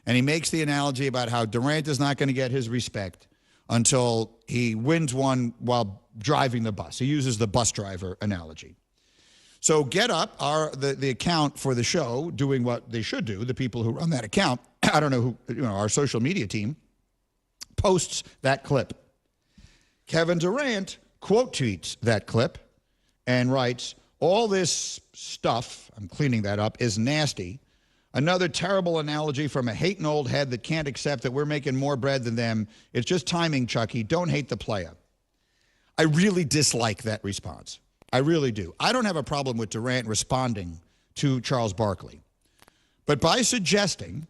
[SPEAKER 15] and he makes the analogy about how Durant is not going to get his respect until he wins one while driving the bus. He uses the bus driver analogy. So Get Up, the account for the show, doing what they should do, the people who run that account, I don't know who, our social media team, posts that clip. Kevin Durant quote tweets that clip and writes, all this stuff, I'm cleaning that up, is nasty. Another terrible analogy from a hating old head that can't accept that we're making more bread than them. It's just timing, Chucky. Don't hate the player. I really dislike that response. I really do. I don't have a problem with Durant responding to Charles Barkley. But by suggesting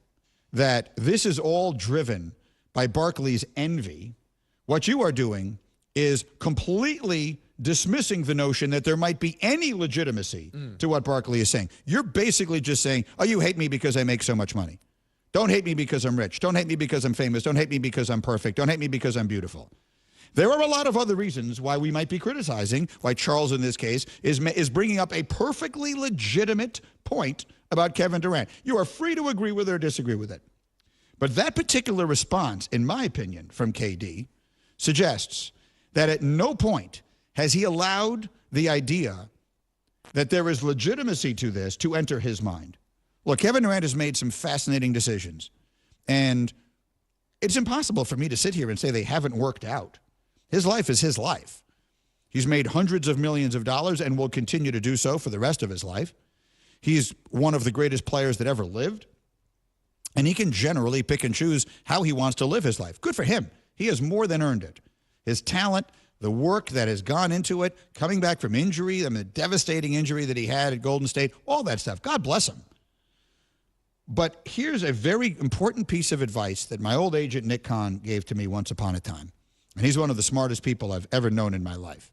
[SPEAKER 15] that this is all driven by Barkley's envy, what you are doing is completely dismissing the notion that there might be any legitimacy to what Barkley is saying. You're basically just saying, oh, you hate me because I make so much money. Don't hate me because I'm rich. Don't hate me because I'm famous. Don't hate me because I'm perfect. Don't hate me because I'm beautiful. There are a lot of other reasons why we might be criticizing, why Charles in this case is bringing up a perfectly legitimate point about Kevin Durant. You are free to agree with it or disagree with it. But that particular response, in my opinion, from KD, suggests that at no point has he allowed the idea that there is legitimacy to this to enter his mind. Look, Kevin Durant has made some fascinating decisions, and it's impossible for me to sit here and say they haven't worked out. His life is his life. He's made hundreds of millions of dollars and will continue to do so for the rest of his life. He's one of the greatest players that ever lived. And he can generally pick and choose how he wants to live his life. Good for him. He has more than earned it. His talent, the work that has gone into it, coming back from injury, the devastating injury that he had at Golden State, all that stuff. God bless him. But here's a very important piece of advice that my old agent Nick Kahn gave to me once upon a time. And he's one of the smartest people I've ever known in my life.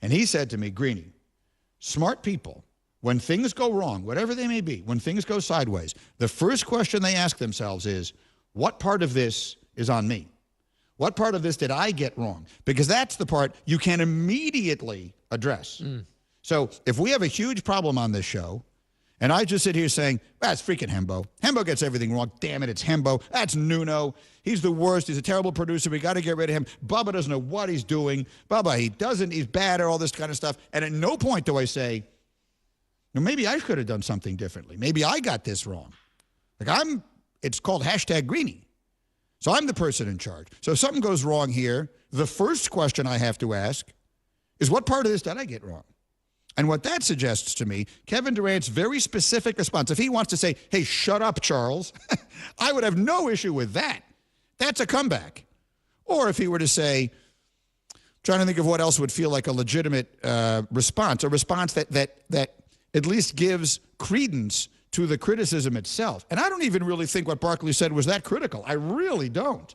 [SPEAKER 15] And he said to me, Greeny, smart people, when things go wrong, whatever they may be, when things go sideways, the first question they ask themselves is, what part of this is on me? What part of this did I get wrong? Because that's the part you can immediately address. So if we have a huge problem on this show, and I just sit here saying, that's freaking Hembo. Hembo gets everything wrong. Damn it, it's Hembo. That's Nuno. He's the worst. He's a terrible producer. We got to get rid of him. Bubba doesn't know what he's doing. Bubba, he's bad or all this kind of stuff. And at no point do I say, well, maybe I could have done something differently. Maybe I got this wrong. It's called #Greeny. So I'm the person in charge. So if something goes wrong here, the first question I have to ask is, what part of this did I get wrong? And what that suggests to me, Kevin Durant's very specific response, if he wants to say, hey, shut up, Charles, I would have no issue with that. That's a comeback. Or if he were to say, trying to think of what else would feel like a legitimate response, a response that at least gives credence to the criticism itself. And I don't even really think what Barkley said was that critical. I really don't.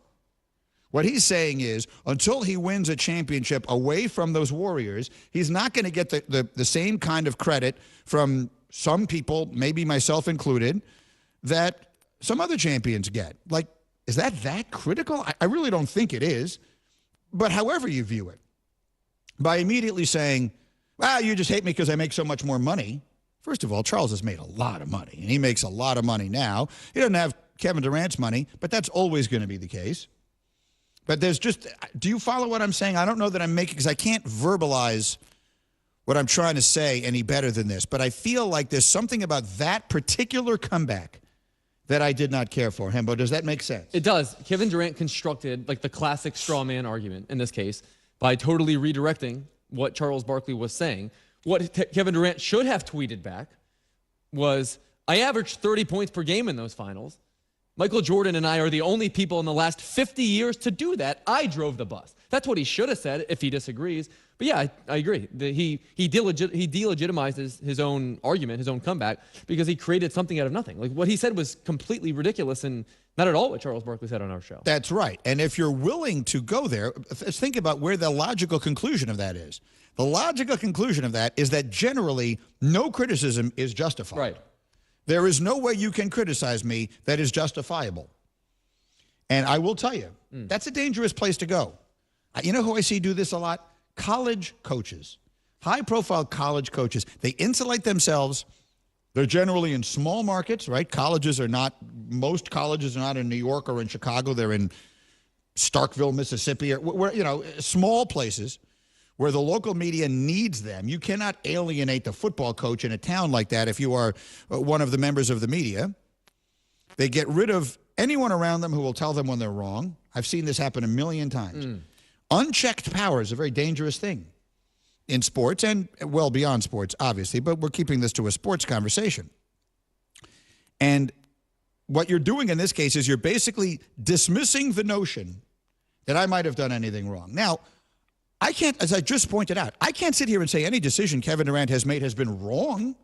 [SPEAKER 15] What he's saying is, until he wins a championship away from those Warriors, he's not going to get the same kind of credit from some people, maybe myself included, that some other champions get. Like, is that critical? I really don't think it is. But however you view it, by immediately saying, well, you just hate me because I make so much more money. First of all, Charles has made a lot of money, and he makes a lot of money now. He doesn't have Kevin Durant's money, but that's always going to be the case. But there's just, do you follow what I'm saying? I don't know that I'm making, because I can't verbalize what I'm trying to say any better than this. But I feel like there's something about that particular comeback that I did not care for. Hembo, does that make sense?
[SPEAKER 25] It does. Kevin Durant constructed like the classic straw man argument in this case by totally redirecting what Charles Barkley was saying. What Kevin Durant should have tweeted back was, I averaged 30 points per game in those finals. Michael Jordan and I are the only people in the last 50 years to do that. I drove the bus. That's what he should have said if he disagrees. But yeah, I agree. He delegitimized his own argument, his own comeback, because he created something out of nothing. Like, what he said was completely ridiculous and not at all what Charles Barkley said on our show.
[SPEAKER 15] That's right. And if you're willing to go there, let's think about where the logical conclusion of that is. The logical conclusion of that is that generally no criticism is justified.
[SPEAKER 25] Right.
[SPEAKER 15] There is no way you can criticize me that is justifiable. And I will tell you, that's a dangerous place to go. You know who I see do this a lot? College coaches. High-profile college coaches. They insulate themselves. They're generally in small markets, right? Most colleges are not in New York or in Chicago. They're in Starkville, Mississippi, or small places where the local media needs them. You cannot alienate the football coach in a town like that if you are one of the members of the media. They get rid of anyone around them who will tell them when they're wrong. I've seen this happen a million times. Unchecked power is a very dangerous thing in sports and well beyond sports, obviously, but we're keeping this to a sports conversation. And what you're doing in this case is you're basically dismissing the notion that I might have done anything wrong. Now, I can't, as I just pointed out, I can't sit here and say any decision Kevin Durant has made has been wrong.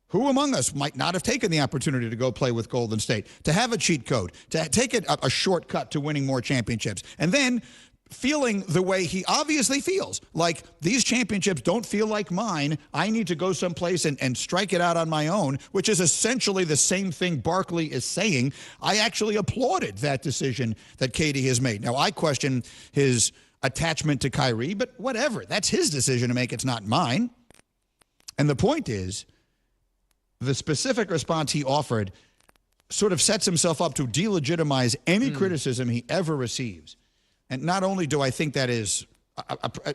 [SPEAKER 15] Who among us might not have taken the opportunity to go play with Golden State, to have a cheat code, to take a shortcut to winning more championships, and then feeling the way he obviously feels, like these championships don't feel like mine, I need to go someplace and strike it out on my own, which is essentially the same thing Barkley is saying. I actually applauded that decision that Katie has made. Now, I question his attachment to Kyrie, but whatever. That's his decision to make. It's not mine. And the point is, the specific response he offered sort of sets himself up to delegitimize any criticism he ever receives. And not only do I think that is,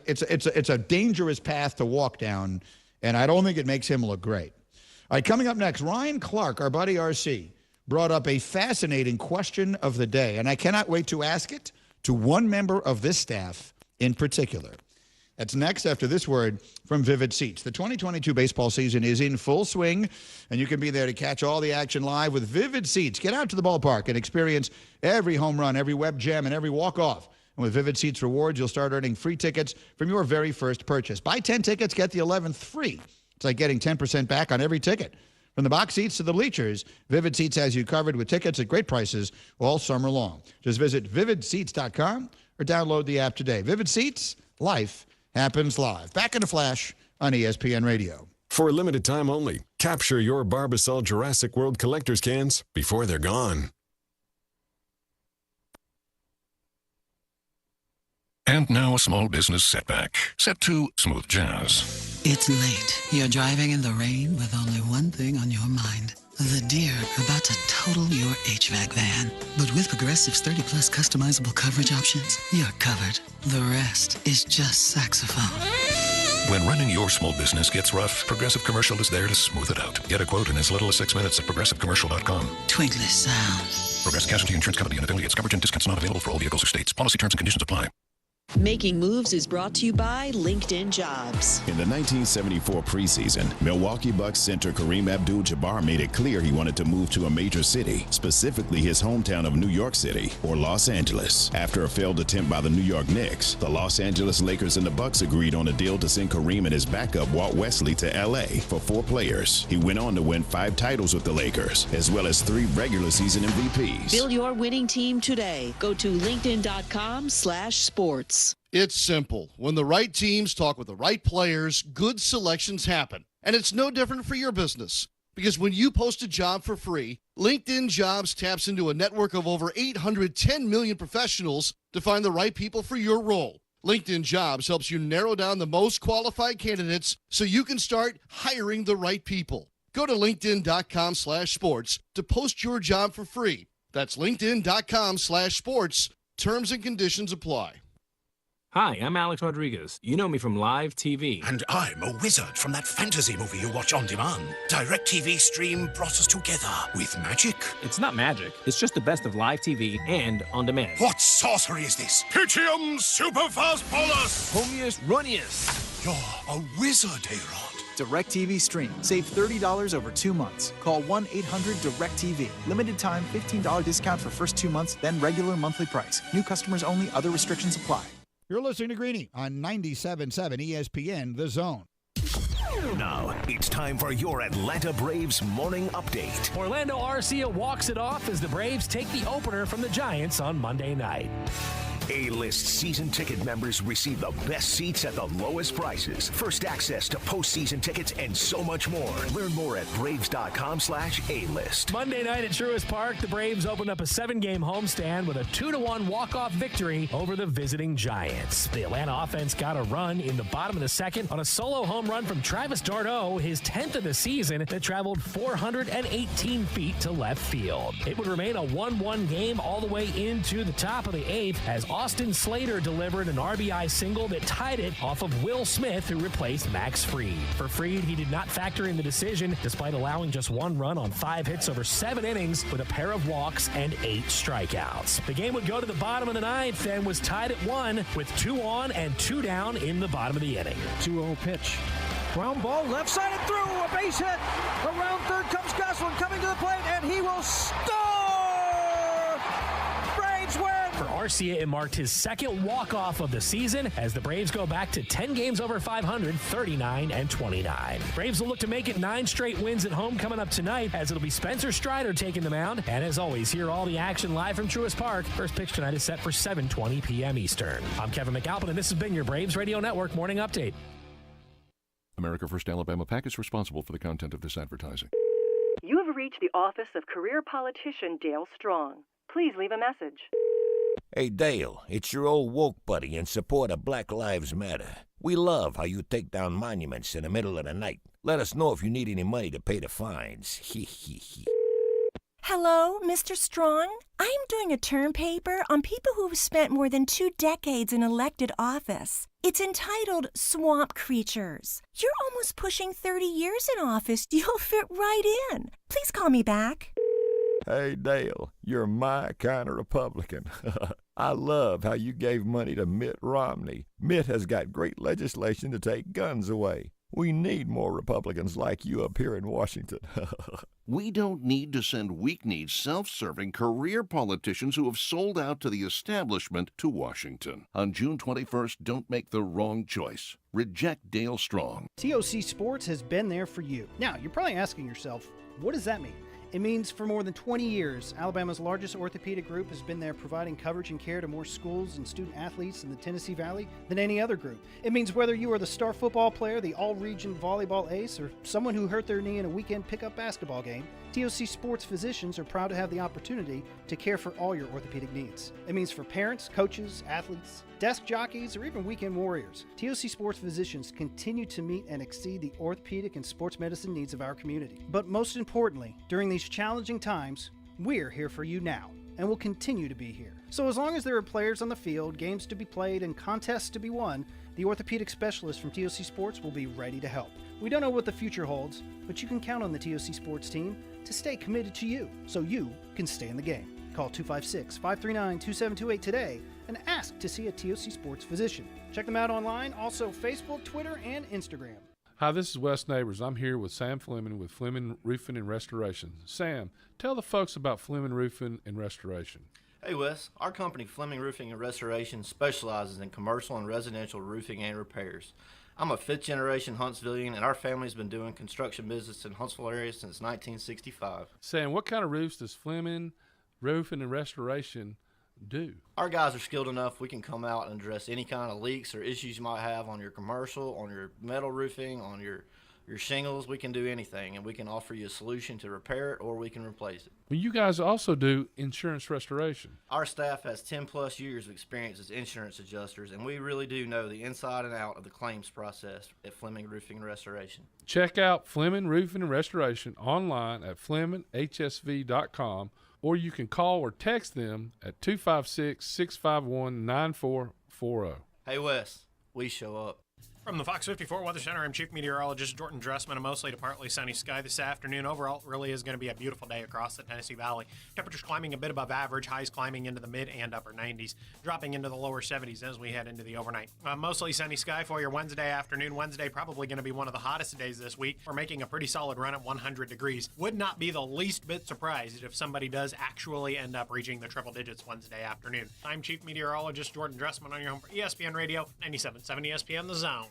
[SPEAKER 15] it's a dangerous path to walk down, and I don't think it makes him look great. All right, coming up next, Ryan Clark, our buddy RC, brought up a fascinating question of the day, and I cannot wait to ask it to one member of this staff in particular. That's next after this word from Vivid Seats. The 2022 baseball season is in full swing, and you can be there to catch all the action live with Vivid Seats. Get out to the ballpark and experience every home run, every web jam, and every walk-off. And with Vivid Seats rewards, you'll start earning free tickets from your very first purchase. Buy 10 tickets, get the 11th free. It's like getting 10% back on every ticket. From the box seats to the bleachers, Vivid Seats has you covered with tickets at great prices all summer long. Just visit vividseats.com or download the app today. Vivid Seats, life happens live. Back in a flash on ESPN Radio.
[SPEAKER 14] For a limited time only, capture your Barbasol Jurassic World collector's cans before they're gone.
[SPEAKER 16] And now a small business setback. Set to smooth jazz.
[SPEAKER 17] It's late. You're driving in the rain with only one thing on your mind. The deer about to total your HVAC van. But with Progressive's 30-plus customizable coverage options, you're covered. The rest is just saxophone.
[SPEAKER 16] When running your small business gets rough, Progressive Commercial is there to smooth it out. Get a quote in as little as 6 minutes at progressivecommercial.com.
[SPEAKER 17] Twinkly sound.
[SPEAKER 16] Progressive Casualty Insurance Company and affiliates. Coverage and discounts not available for all vehicles or states. Policy terms and conditions apply.
[SPEAKER 18] Making Moves is brought to you by LinkedIn Jobs.
[SPEAKER 32] In the 1974 preseason, Milwaukee Bucks center Kareem Abdul-Jabbar made it clear he wanted to move to a major city, specifically his hometown of New York City, or Los Angeles. After a failed attempt by the New York Knicks, the Los Angeles Lakers and the Bucks agreed on a deal to send Kareem and his backup Walt Wesley to L.A. for 4 players. He went on to win 5 titles with the Lakers, as well as 3 regular season MVPs.
[SPEAKER 18] Build your winning team today. Go to linkedin.com/sports.
[SPEAKER 19] It's simple. When the right teams talk with the right players, good selections happen. And it's no different for your business. Because when you post a job for free, LinkedIn Jobs taps into a network of over 810 million professionals to find the right people for your role. LinkedIn Jobs helps you narrow down the most qualified candidates so you can start hiring the right people. Go to linkedin.com/sports to post your job for free. That's linkedin.com/sports. Terms and conditions apply.
[SPEAKER 20] Hi, I'm Alex Rodriguez. You know me from live TV.
[SPEAKER 21] And I'm a wizard from that fantasy movie you watch on demand. DirecTV Stream brought us together with magic.
[SPEAKER 20] It's not magic. It's just the best of live TV and on demand.
[SPEAKER 21] What sorcery is this? Pythium Superfast Bolus!
[SPEAKER 20] Homius Runius.
[SPEAKER 21] You're a wizard, DeArmond.
[SPEAKER 22] DirecTV Stream. Save $30 over 2 months. Call 1-800-DirecTV. Limited time $15 discount for first 2 months, then regular monthly price. New customers only. Other restrictions apply.
[SPEAKER 15] You're listening to Greeny on 97.7 ESPN, The Zone.
[SPEAKER 32] Now, it's time for your Atlanta Braves morning update.
[SPEAKER 23] Orlando Arcia walks it off as the Braves take the opener from the Giants on Monday night.
[SPEAKER 32] A-list season ticket members receive the best seats at the lowest prices. First access to postseason tickets and so much more. Learn more at Braves.com/A-list.
[SPEAKER 23] Monday night at Truist Park, the Braves opened up a 7-game homestand with a 2-1 walk-off victory over the visiting Giants. The Atlanta offense got a run in the bottom of the second on a solo home run from Travis d'Arnaud, his 10th of the season, that traveled 418 feet to left field. It would remain a 1-1 game all the way into the top of the 8th as Austin Slater delivered an RBI single that tied it off of Will Smith, who replaced Max Fried. For Fried, he did not factor in the decision, despite allowing just 1 run on 5 hits over 7 innings with a pair of walks and 8 strikeouts. The game would go to the bottom of the 9th and was tied at 1 with 2 on and 2 down in the bottom of the inning.
[SPEAKER 26] 2-0 pitch. Ground ball, left side and through, a base hit. Around third comes Goslin coming to the plate, and he will score! Braves win!
[SPEAKER 23] For Arcia, it marked his 2nd walk-off of the season as the Braves go back to 10 games over 500, 39-29. Braves will look to make it 9 straight wins at home coming up tonight, as it'll be Spencer Strider taking the mound. And as always, hear all the action live from Truist Park. First pitch tonight is set for 7:20 p.m. Eastern. I'm Kevin McAlpin, and this has been your Braves Radio Network Morning Update.
[SPEAKER 27] America First Alabama PAC is responsible for the content of this advertising.
[SPEAKER 28] You have reached the office of career politician Dale Strong. Please leave a message.
[SPEAKER 33] Hey, Dale, it's your old woke buddy in support of Black Lives Matter. We love how you take down monuments in the middle of the night. Let us know if you need any money to pay the fines.
[SPEAKER 34] Hello, Mr. Strong. I'm doing a term paper on people who have spent more than 2 decades in elected office. It's entitled Swamp Creatures. You're almost pushing 30 years in office. You'll fit right in. Please call me back.
[SPEAKER 33] Hey, Dale, you're my kind of Republican. I love how you gave money to Mitt Romney. Mitt has got great legislation to take guns away. We need more Republicans like you up here in Washington.
[SPEAKER 3] We don't need to send weak-kneed, self-serving career politicians who have sold out to the establishment to Washington. On June 21st, don't make the wrong choice. Reject Dale Strong.
[SPEAKER 26] TOC Sports has been there for you. Now, you're probably asking yourself, what does that mean? It means for more than 20 years, Alabama's largest orthopedic group has been there providing coverage and care to more schools and student athletes in the Tennessee Valley than any other group. It means whether you are the star football player, the all-region volleyball ace, or someone who hurt their knee in a weekend pickup basketball game, TOC Sports physicians are proud to have the opportunity to care for all your orthopedic needs. It means for parents, coaches, athletes, desk jockeys, or even weekend warriors, TOC Sports physicians continue to meet and exceed the orthopedic and sports medicine needs of our community. But most importantly, during these challenging times, we're here for you now and will continue to be here. So as long as there are players on the field, games to be played, and contests to be won, the orthopedic specialists from TOC Sports will be ready to help. We don't know what the future holds, but you can count on the TOC Sports team to stay committed to you so you can stay in the game. Call 256-539-2728 today and ask to see a TOC Sports physician. Check them out online, also Facebook, Twitter, and Instagram.
[SPEAKER 4] Hi, this is Wes Neighbors. I'm here with Sam Fleming with Fleming Roofing and Restoration. Sam, tell the folks about Fleming Roofing and Restoration.
[SPEAKER 5] Hey Wes, our company Fleming Roofing and Restoration specializes in commercial and residential roofing and repairs. I'm a fifth generation Huntsvillian, and our family's been doing construction business in Huntsville area since 1965.
[SPEAKER 4] Sam, what kind of roofs does Fleming Roofing and Restoration do?
[SPEAKER 5] Our guys are skilled enough. We can come out and address any kind of leaks or issues you might have on your commercial, on your metal roofing, on your shingles. We can do anything, and we can offer you a solution to repair it, or we can replace it.
[SPEAKER 4] Well, you guys also do insurance restoration.
[SPEAKER 5] Our staff has 10 plus years of experience as insurance adjusters, and we really do know the inside and out of the claims process at Fleming Roofing and Restoration.
[SPEAKER 4] Check out Fleming Roofing and Restoration online at FlemingHSV.com, or you can call or text them at 256-651-9440.
[SPEAKER 5] Hey Wes, we show up.
[SPEAKER 6] From the Fox 54 Weather Center, I'm Chief Meteorologist Jordan Dressman. A mostly to partly sunny sky this afternoon. Overall, it really is going to be a beautiful day across the Tennessee Valley. Temperatures climbing a bit above average, highs climbing into the mid and upper 90s, dropping into the lower 70s as we head into the overnight. Mostly sunny sky for your Wednesday afternoon. Wednesday probably going to be one of the hottest days this week. We're making a pretty solid run at 100 degrees. Would not be the least bit surprised if somebody does actually end up reaching the triple digits Wednesday afternoon. I'm Chief Meteorologist Jordan Dressman on your home for ESPN Radio, 97.7 ESPN The Zone.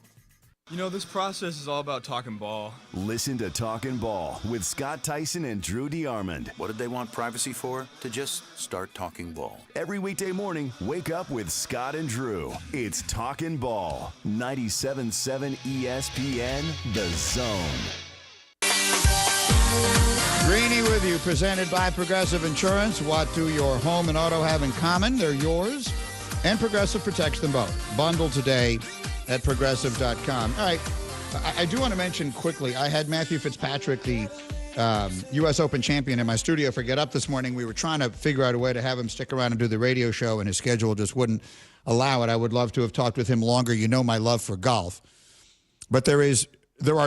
[SPEAKER 7] You know, this process is all about talking ball.
[SPEAKER 32] Listen to Talkin' Ball with Scott Tyson and Drew DeArmond.
[SPEAKER 9] What did they want privacy for? To just start talking ball.
[SPEAKER 32] Every weekday morning, wake up with Scott and Drew. It's Talkin' Ball. 97.7 ESPN, The Zone.
[SPEAKER 15] Greeny with you, presented by Progressive Insurance. What do your home and auto have in common? They're yours, and Progressive protects them both. Bundle today at Progressive.com. All right, I do want to mention quickly, I had Matthew Fitzpatrick, the U.S. Open champion, in my studio for Get Up this morning. We were trying to figure out a way to have him stick around and do the radio show, and his schedule just wouldn't allow it. I would love to have talked with him longer. You know my love for golf. But there are